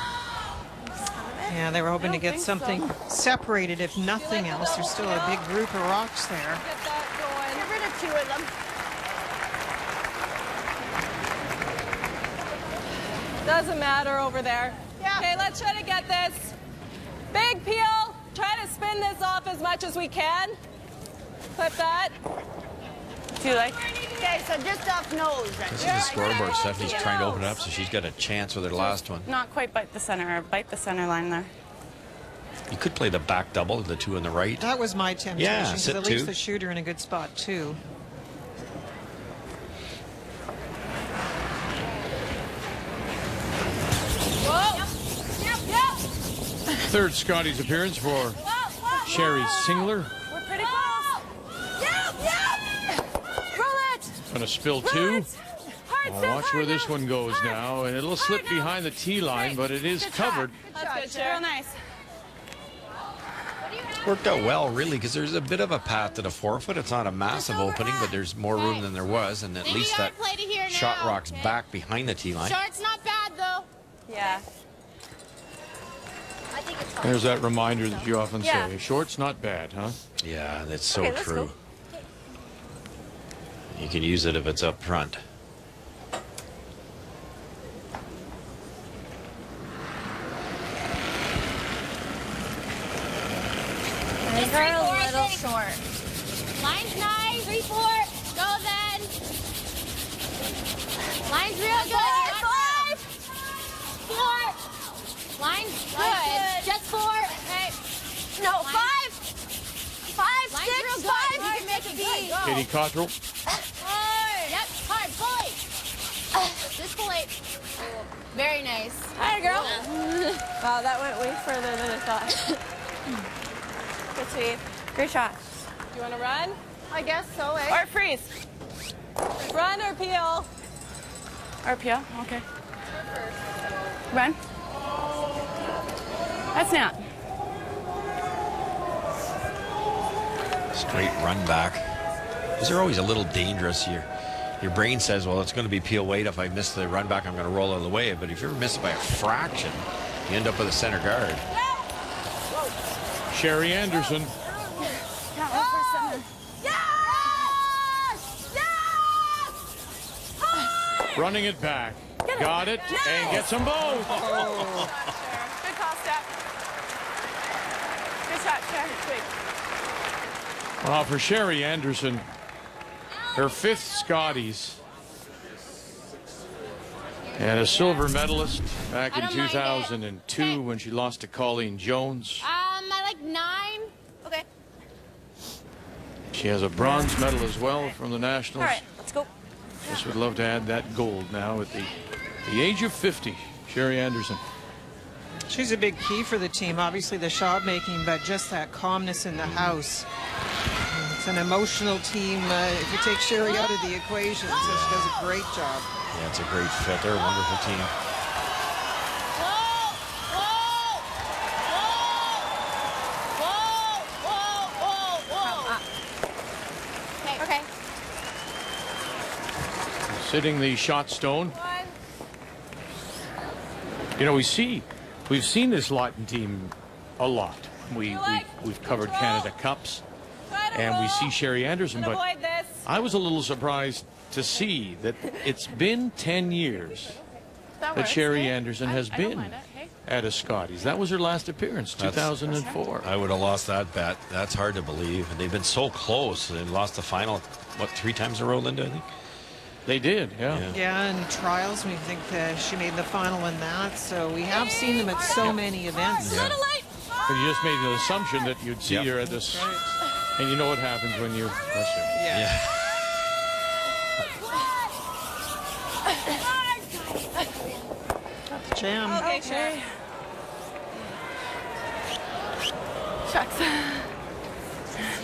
Yeah, they were hoping to get something separated, if nothing else. There's still a big group of rocks there. Get rid of 2 of them. Doesn't matter over there. Yeah. Okay, let's try to get this. Big peel. Try to spin this off as much as we can. Clip that. Do you like? Okay, so just off nose. This is the scoreboard. Stephanie's trying to open it up so she's got a chance with her last one. Not quite bite the center line there. You could play the back double, the 2 on the right. That was my temptation. Yeah, because sit at least 2. the shooter in a good spot, too. Third Scotties appearance for Sherry Singler. We're pretty close. Roll it. Going to spill 2. I'll watch where this one goes now, and it'll slip behind the tee line, but it is covered. That's good, real nice. Worked out well, really, because there's a bit of a path to the 4-foot. It's not a massive opening, but there's more room than there was, and at least that shot rock's back behind the tee line. Short's not bad though. Yeah. There's that reminder that you often Yeah. say. Short's not bad, huh? Yeah, that's so Okay, let's true. go. You can use it if it's up front. These are a little short. Line's nice. 3/4. Go then. Line's real good. 5. 4. Line's good. Just 4. Hey. No, 5. 5, 6, 5. You can make it be. Katie Cottrell. Hard. Yep. Hard. Fully. Just fully. Very nice. Hi, girl. Wow, that went way further than I thought. Good sweep. Great shot. Do you want to run? I guess so, eh? Or freeze. Run or peel? Or peel. Okay. Run. That's not. Straight run back. These are always a little dangerous here. Your brain says, well, it's going to be peel weight. If I miss the run back, I'm going to roll out of the way. But if you ever miss it by a fraction, you end up with a center guard. Sherry Anderson. Running it back. Got it. And gets them both. Good call, Steph. Good shot, Sherry. Quick. Well, for Sherry Anderson, her 5th Scotties. And a silver medalist back in 2002 when she lost to Colleen Jones. I like 9. Okay. She has a bronze medal as well from the Nationals. All right, let's go. Just would love to add that gold now at the age of 50. Sherry Anderson. She's a big key for the team. Obviously the shot making, but just that calmness in the house. It's an emotional team if you take Sherry out of the equation, so she does a great job. Yeah, it's a great fit. They're a wonderful team. Whoa! sitting the shot stone. You know, we've seen this Lawton team a lot. We've covered Canada Cups, and we see Sherry Anderson, but I was a little surprised to see that it's been 10 years that Sherry Anderson has been at a Scotties. That was her last appearance, 2004. I would have lost that bet. That's hard to believe. And they've been so close and lost the final, what, 3 times in a row, Linda, I think? They did, yeah. Yeah, and trials, we think she made the final in that. So we have seen them at so many events. Yeah. But you just made the assumption that you'd see her at this. And you know what happens when you rush her. Yeah. Jam. Okay, Sherry. Shucks.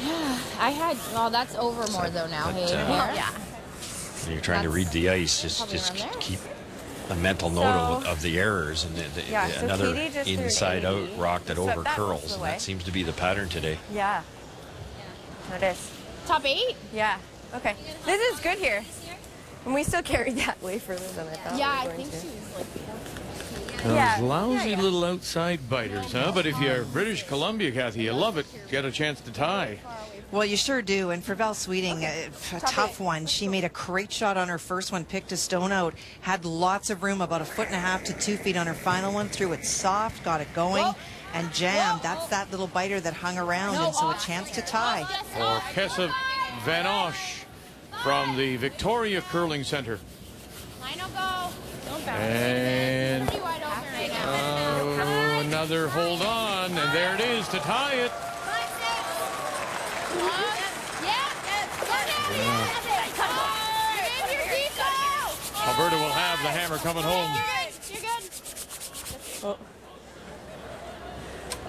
Yeah, I had. Well, that's over more though now. Hey, yeah. You're trying to read the ice. Just keep a mental note of the errors and another inside-out rock that over curls. And that seems to be the pattern today. Yeah. It is. Top 8? Yeah. Okay. This is good here. And we still carried that way further than I thought. Yeah, we were I think going to. she was like. Those lousy little outside biters, huh? But if you're British Columbia, Kathy, you love it. Get a chance to tie. Well, you sure do. And for Val Sweeting, a tough one. She made a great shot on her first one, picked a stone out, had lots of room, about 1.5 to 2 feet on her final one, threw it soft, got it going, and jammed. That's that little biter that hung around, and so a chance to tie. For Kessa Van Osh from the Victoria Curling Center. And another hold on, and there it is to tie it. Alberta will have the hammer coming home.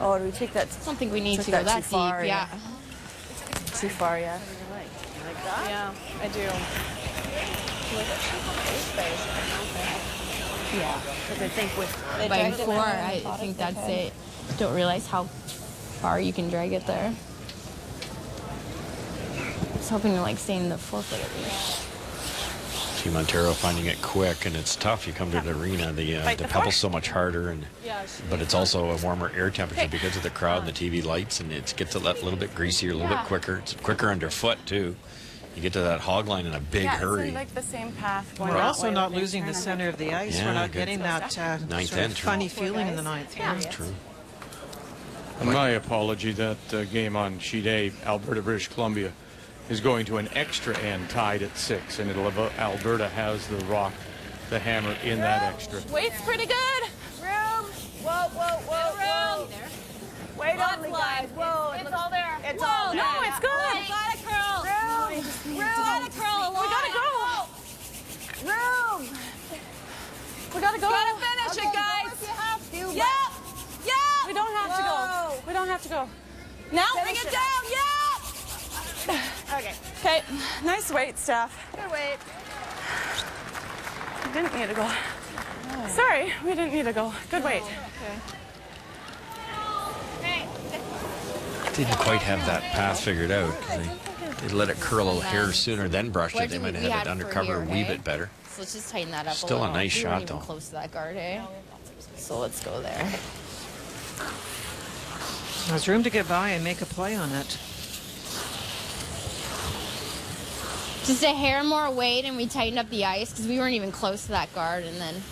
Oh, do we take that? I don't think we need to go that deep. Far, yeah. Too far, yeah. You like that? Yeah, I do. Yeah. Because I think with by 4, I think that's it. Don't realize how far you can drag it there. I was hoping to like stay in the 4-foot at least. Team Ontario finding it quick, and it's tough. You come to the arena, the pebble's so much harder, but it's also a warmer air temperature because of the crowd and the TV lights, and it gets a little bit greasier, a little bit quicker. It's quicker underfoot too. You get to that hog line in a big hurry. It's like the same path. We're also not losing the center of the ice. We're not getting that sort of funny feeling in the ninth. That's true. My apology, that game on sheet A, Alberta, British Columbia, is going to an extra end tied at 6, and Alberta has the rock, the hammer in that extra. Weight's pretty good. Room. Whoa, whoa, whoa, whoa. Wait on me, guys. Whoa, it's all there. It's all there. No, it's good. We gotta curl. Room. We gotta curl a lot. We gotta go. Room. We gotta go. Gotta finish it, guys. You have to. Yeah. Yeah. We don't have to go. We don't have to go. Now bring it down. Yeah. Okay. Okay. Nice weight, Steph. Good weight. We didn't need to go. Sorry, we didn't need to go. Good weight. Okay. Didn't quite have that path figured out. They let it curl a little hair sooner, then brushed it. They might have had it undercover a wee bit better. So let's just tighten that up. Still a nice shot, though. Close to that guard, eh? So let's go there. There's room to get by and make a play on it. Just a hair more weight, and we tighten up the ice because we weren't even close to that guard, and then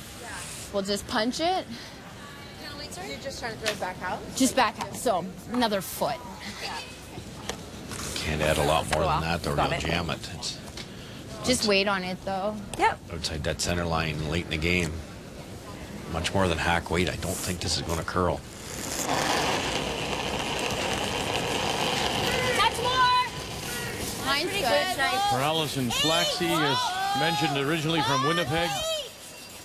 we'll just punch it. You're just trying to throw it back out? Just back out. So another foot. Can't add a lot more than that, though. You'll jam it. It's just wait on it, though. Yep. Outside that center line late in the game. Much more than hack weight. I don't think this is going to curl. That's more. Mine's good. For Allison Flaxey, as mentioned originally from Winnipeg,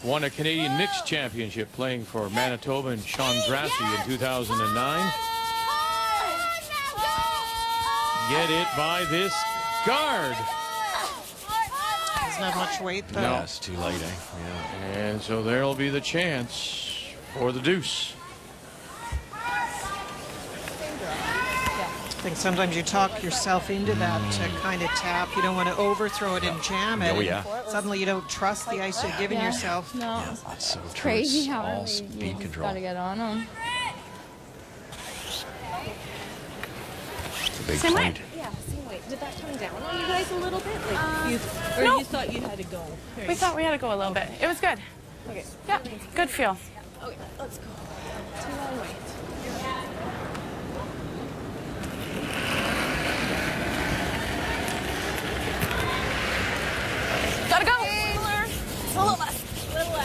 won a Canadian Mixed Championship playing for Manitoba and Sean Grassie in 2009. Get it by this guard. Doesn't have much weight, though. No, it's too light, eh? Yeah. And so there'll be the chance for the deuce. think sometimes you talk yourself into that kind of tap. You don't want to overthrow it and jam it. Oh, yeah. Suddenly you don't trust the ice you're giving yourself. No. Yeah, that's so It's true. crazy It's how all early speed you control. gotta get on them. It's a big Same point. way. Yeah, same way. Did that come down on you guys a little bit? Like you thought you had to go? We thought we had to go a little bit. It was good. Okay. Yeah, good feel. Okay, let's go. 2 long wait. Gotta go. A little less.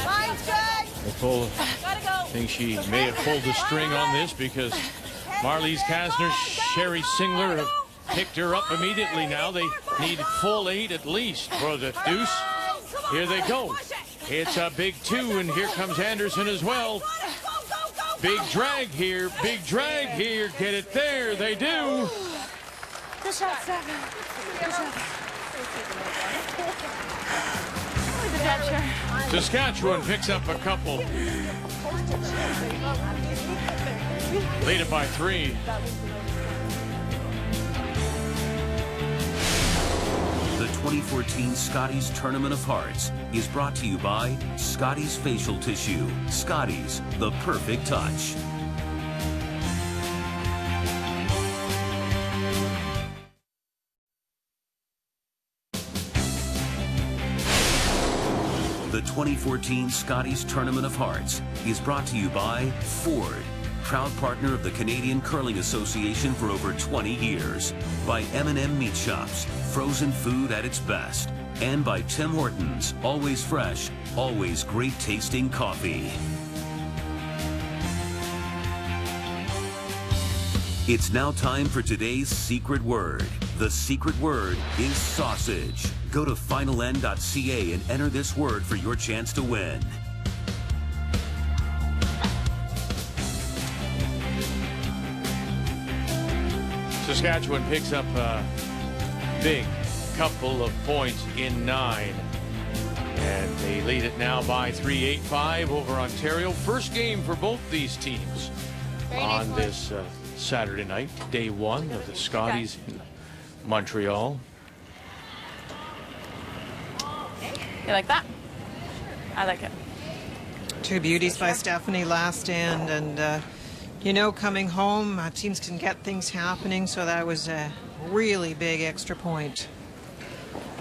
Line's good. Nicole, Gotta go. I think she may have pulled the string on this because Marlies Kasner, Sherry Singler have picked her up immediately now. They need full 8 at least for the deuce. Here they go. It's a big 2, and here comes Anderson as well. Big drag here, big drag here. Get it there, they do. Good shot, Steph. Good shot. Saskatchewan picks up a couple. Lead it by 3. The 2014 Scotties Tournament of Hearts is brought to you by Scotties Facial Tissue. Scotties, the perfect touch. The 2014 Scotties Tournament of Hearts is brought to you by Ford, proud partner of the Canadian Curling Association for over 20 years, by M&M Meat Shops, frozen food at its best, and by Tim Hortons, always fresh, always great tasting coffee. It's now time for today's secret word. The secret word is sausage. Go to finaln.ca and enter this word for your chance to win. Saskatchewan picks up a big couple of points in 9. And they lead it now by 3, 8-5 over Ontario. First game for both these teams on this Saturday night, day 1 of the Scotties in Montreal. You like that? I like it. 2 beauties by Stephanie last stand, and you know, coming home, teams can get things happening, so that was a really big extra point.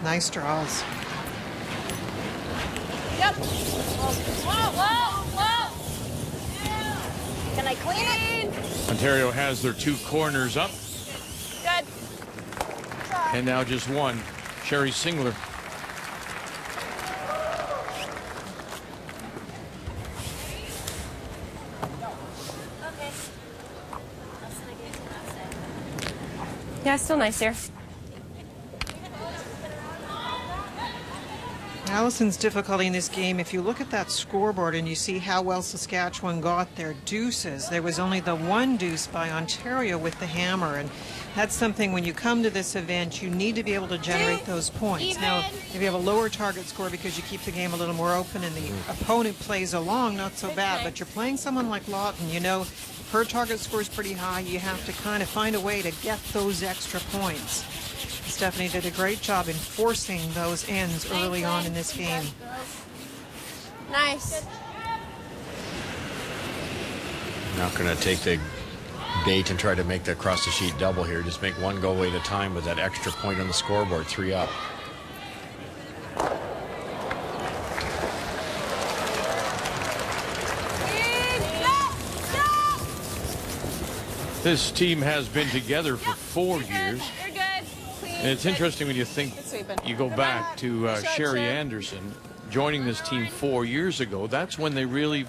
Nice draws. Yep. Whoa. Can I clean it? Ontario has their 2 corners up, Good. and now just 1. Sherry Singler. Yeah, still nice here. Allison's difficulty in this game, if you look at that scoreboard and you see how well Saskatchewan got their deuces, there was only the 1 deuce by Ontario with the hammer, and that's something when you come to this event, you need to be able to generate those points. Now, if you have a lower target score because you keep the game a little more open and the opponent plays along, not so bad, but you're playing someone like Lawton, you know, her target score is pretty high. You have to kind of find a way to get those extra points. Stephanie did a great job in forcing those ends early on in this game. Nice. Not going to take the bait and try to make the across the sheet double here. Just make 1 go at a time with that extra point on the scoreboard, 3 up. This team has been together for 4 years. You're good. Clean. And it's interesting when you think, you go back to Sherry Anderson joining this team 4 years ago. That's when they really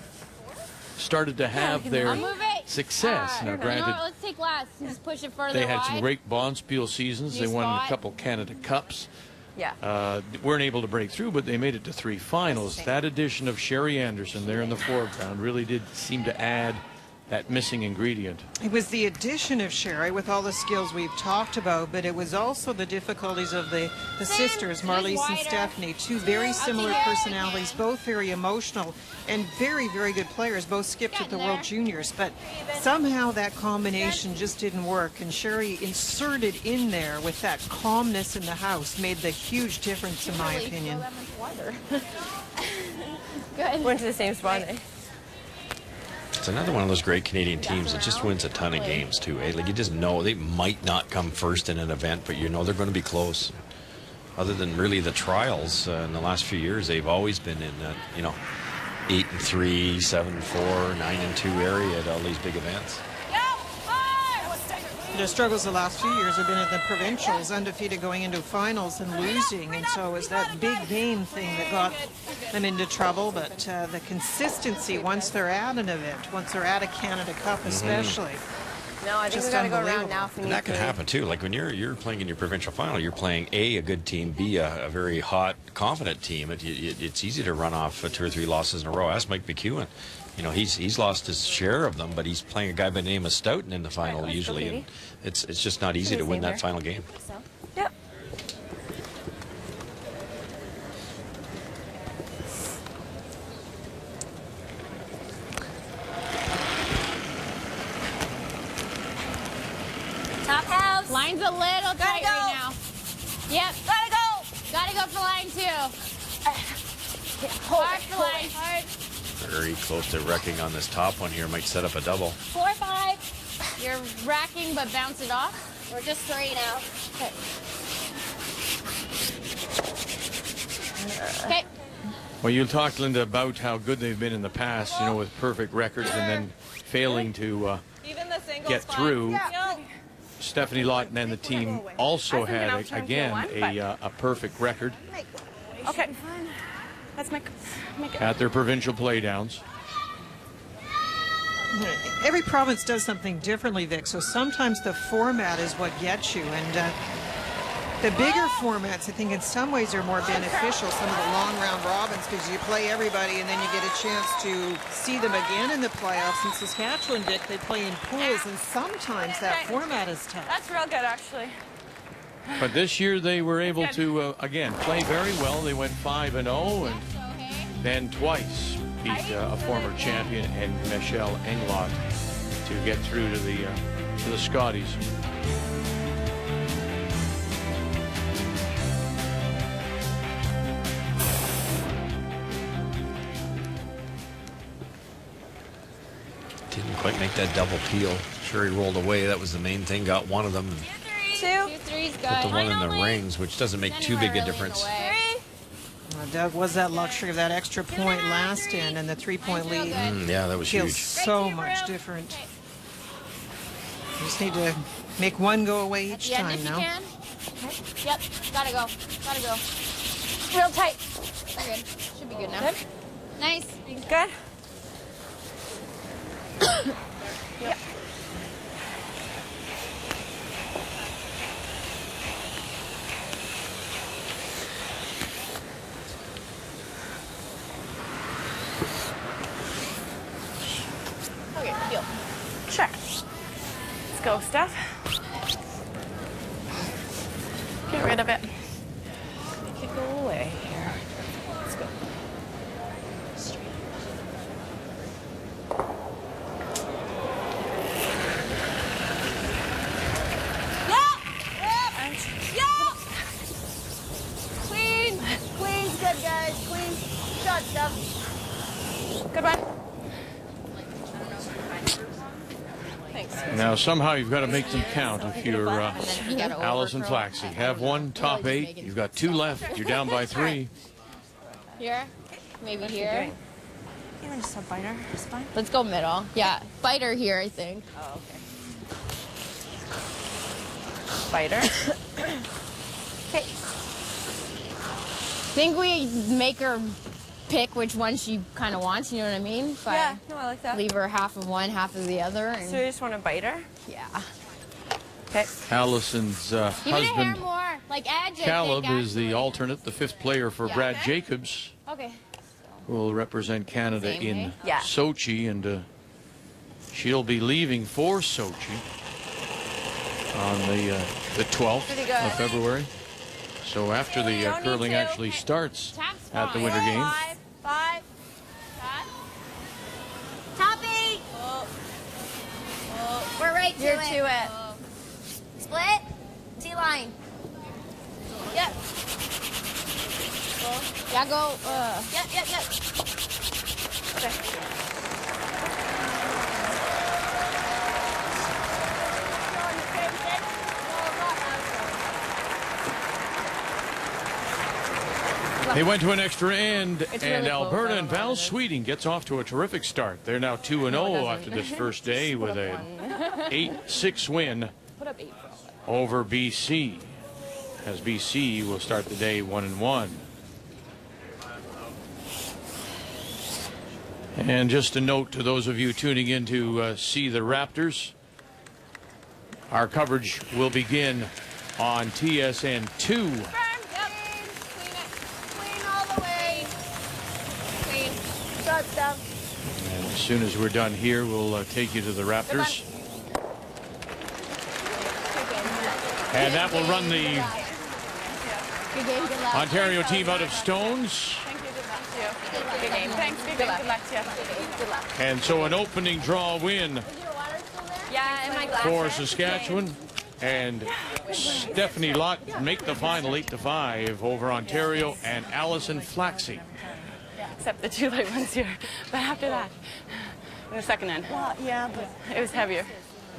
started to have their success. Now, granted, Let's take last. Just push it further they had wide. some great Bonspiel seasons. They won a couple Canada Cups. Yeah. Weren't able to break through, but they made it to 3 finals. That addition of Sherry Anderson there in the foreground really did seem to add that missing ingredient. It was the addition of Sherry with all the skills we've talked about, but it was also the difficulties of the sisters, Marlies and Stephanie, two very similar personalities, both very emotional and very, very good players, both skipped at the World Juniors, but somehow that combination just didn't work, and Sherry inserted in there with that calmness in the house made the huge difference in my opinion. Good. Went to the same spot. It's another one of those great Canadian teams that just wins a ton of games too. Eh? Like you just know they might not come first in an event, but you know they're going to be close. Other than really the trials in the last few years, they've always been in that 8-3, 7-4, 9-2 area at all these big events. The struggles the last few years have been at the provincials, undefeated going into finals and losing, and so it was that big game thing that got them into trouble, but the consistency once they're at an event, once they're at a Canada Cup especially. No, I think we got to go around now if we And need that can to. happen too. Like when you're playing in your provincial final, you're playing A, good team, B, a very hot, confident team. It's easy to run off 2 or 3 losses in a row. Ask Mike McEwen. He's lost his share of them, but he's playing a guy by the name of Stoughton in the final usually, and it's just not easy to win that final game. Yep. Top house. Line's a little tight right now. Yep. Gotta go. Gotta go for line 2. Hard for line. Hard. Very close to wrecking on this top one here. Might set up a double. 4-5. You're racking but bounce it off. We're just 3 now. Okay. Well, you talked, Linda, about how good they've been in the past, with perfect records and then failing to get through. Yeah. Stephanie Lawton and the team also had, again, a perfect record Okay. Let's make it. at their provincial playdowns. Every province does something differently, Vic, so sometimes the format is what gets you, and the bigger formats, I think, in some ways are more beneficial, some of the long round robins, because you play everybody and then you get a chance to see them again in the playoffs. In Saskatchewan, Vic, they play in pools, and sometimes that format is tough. That's real good, actually. But this year they were able to, again, play very well. They went 5-0 and then twice beat a former champion and Michelle Englot to get through to the Scotties. Didn't quite make that double peel. Sherry rolled away. That was the main thing. Got one of them. 2-3's good. Put the one in the rings, which doesn't make too big a difference. That was that luxury of that extra point last in and the 3-point lead. Yeah, that was feels huge. so much different. You just need to make one go away each time now. Yep. Gotta go. Gotta go. Real tight. We're good. Should be good now. Good. Nice. Good. Yep. Okay, deal. Sure. Let's go, Steph. Get rid of it. Make it go away here. Let's go. Clean. Clean's good, guys. Clean shot stuff. Good one. Thanks. Now, somehow you've got to make them count if you're Allison Flaxey. Have one, top 8. You've got 2 left. You're down by 3. Here? Maybe here? Even just a biter is fine. Let's go middle. Yeah, biter here, I think. Oh, okay. Biter. Okay. Think we make her pick which one she kind of wants, you know what I mean? Yeah, no, I like that. Leave her half of one, half of the other. And So you just want a biter? yeah. Okay. Allison's Even a hair husband, more. Like Edge, I Caleb, think, is the alternate, the 5th player for Yeah. Brad Jacobs, Okay. who will represent Canada Same, in eh? Yeah. Sochi. And She'll be leaving for Sochi on the 12th of February. So after the curling actually starts at the Winter Games. Five. Toppy. We're right to it. Split. T-line. Yep. Yeah, go. Yep. Okay. They went to an extra end, It's and really Alberta close. and Val Sweeting gets off to a terrific start. They're now 2-0 after this first day with an 8-6 win Put up 8 for all that. over BC, as BC will start the day 1-1. And just a note to those of you tuning in to see the Raptors, our coverage will begin on TSN 2. Down. And as soon as we're done here, we'll take you to the Raptors. And that will run the Ontario team out of Stones. Good game. Thanks. Good luck. Good luck to you. Good luck. And so an opening draw win Yeah, and my glass. for Saskatchewan. And Stephanie Lott make the final 8-5 over Ontario and Allison Flaxey. Except the 2 light ones here. But after that, in the second end. Well, yeah, but it was heavier.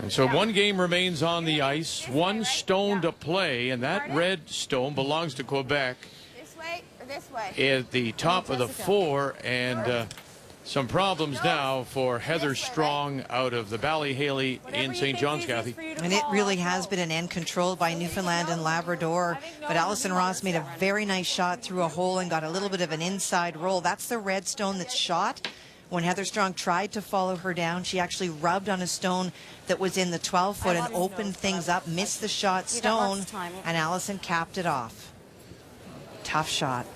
And so one game remains on the ice, one stone to play, and that red stone belongs to Quebec. This way or this way? At the top of the 4, and some problems now for Heather Strong out of the Ballyhaley in St. John's, Kathy. And it really has been an end controlled by Newfoundland and Labrador. But Allison Ross made a very nice shot through a hole and got a little bit of an inside roll. That's the red stone that's shot. When Heather Strong tried to follow her down, she actually rubbed on a stone that was in the 12-foot and opened things up, missed the shot stone, and Allison capped it off. Tough shot.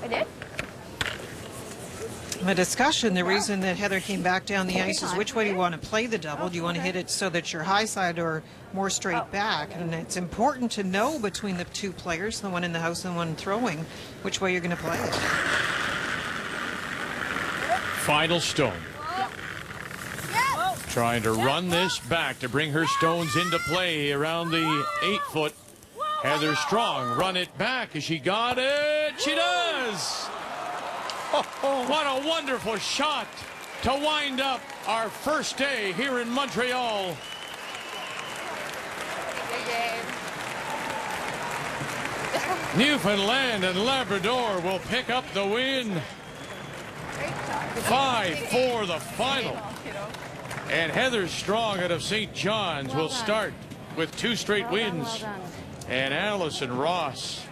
I did? The discussion, the reason that Heather came back down the ice is which way do you want to play the double? Do you want to hit it so that you're high side or more straight back? And it's important to know between the two players, the one in the house and the one throwing, which way you're going to play it. Final stone. Trying to run this back to bring her stones into play around the 8-foot. Heather Strong, run it back. Has she got it? She does! What a wonderful shot to wind up our first day here in Montreal. Newfoundland and Labrador will pick up the win. 5 for the final. And Heather Strong out of St. John's will start with 2 straight wins. And Allison Ross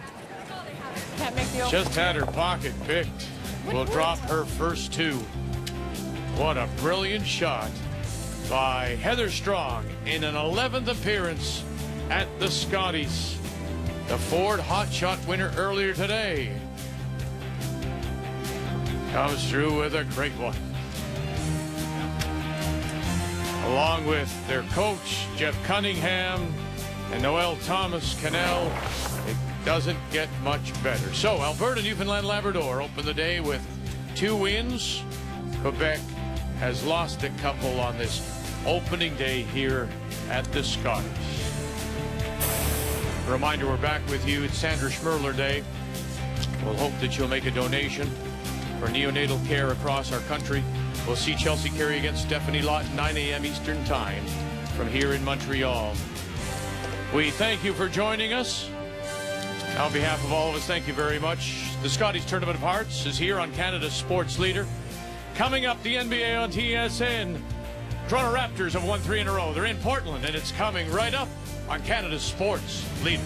just had her pocket picked. Will drop her first 2. What a brilliant shot by Heather Strong in an 11th appearance at the Scotties. The Ford Hot Shot winner earlier today comes through with a great one. Along with their coach, Jeff Cunningham, and Noel Thomas Cannell, it doesn't get much better. So Alberta, Newfoundland, Labrador open the day with 2 wins. Quebec has lost a couple on this opening day here at the Scotties. Reminder, we're back with you. It's Sandra Schmerler Day. We'll hope that you'll make a donation for neonatal care across our country. We'll see Chelsea Carey against Stephanie Lott, 9 a.m. Eastern Time from here in Montreal. We thank you for joining us. On behalf of all of us, thank you very much. The Scotties Tournament of Hearts is here on Canada's Sports Leader. Coming up, the NBA on TSN. Toronto Raptors have won 3 in a row. They're in Portland, and it's coming right up on Canada's Sports Leader.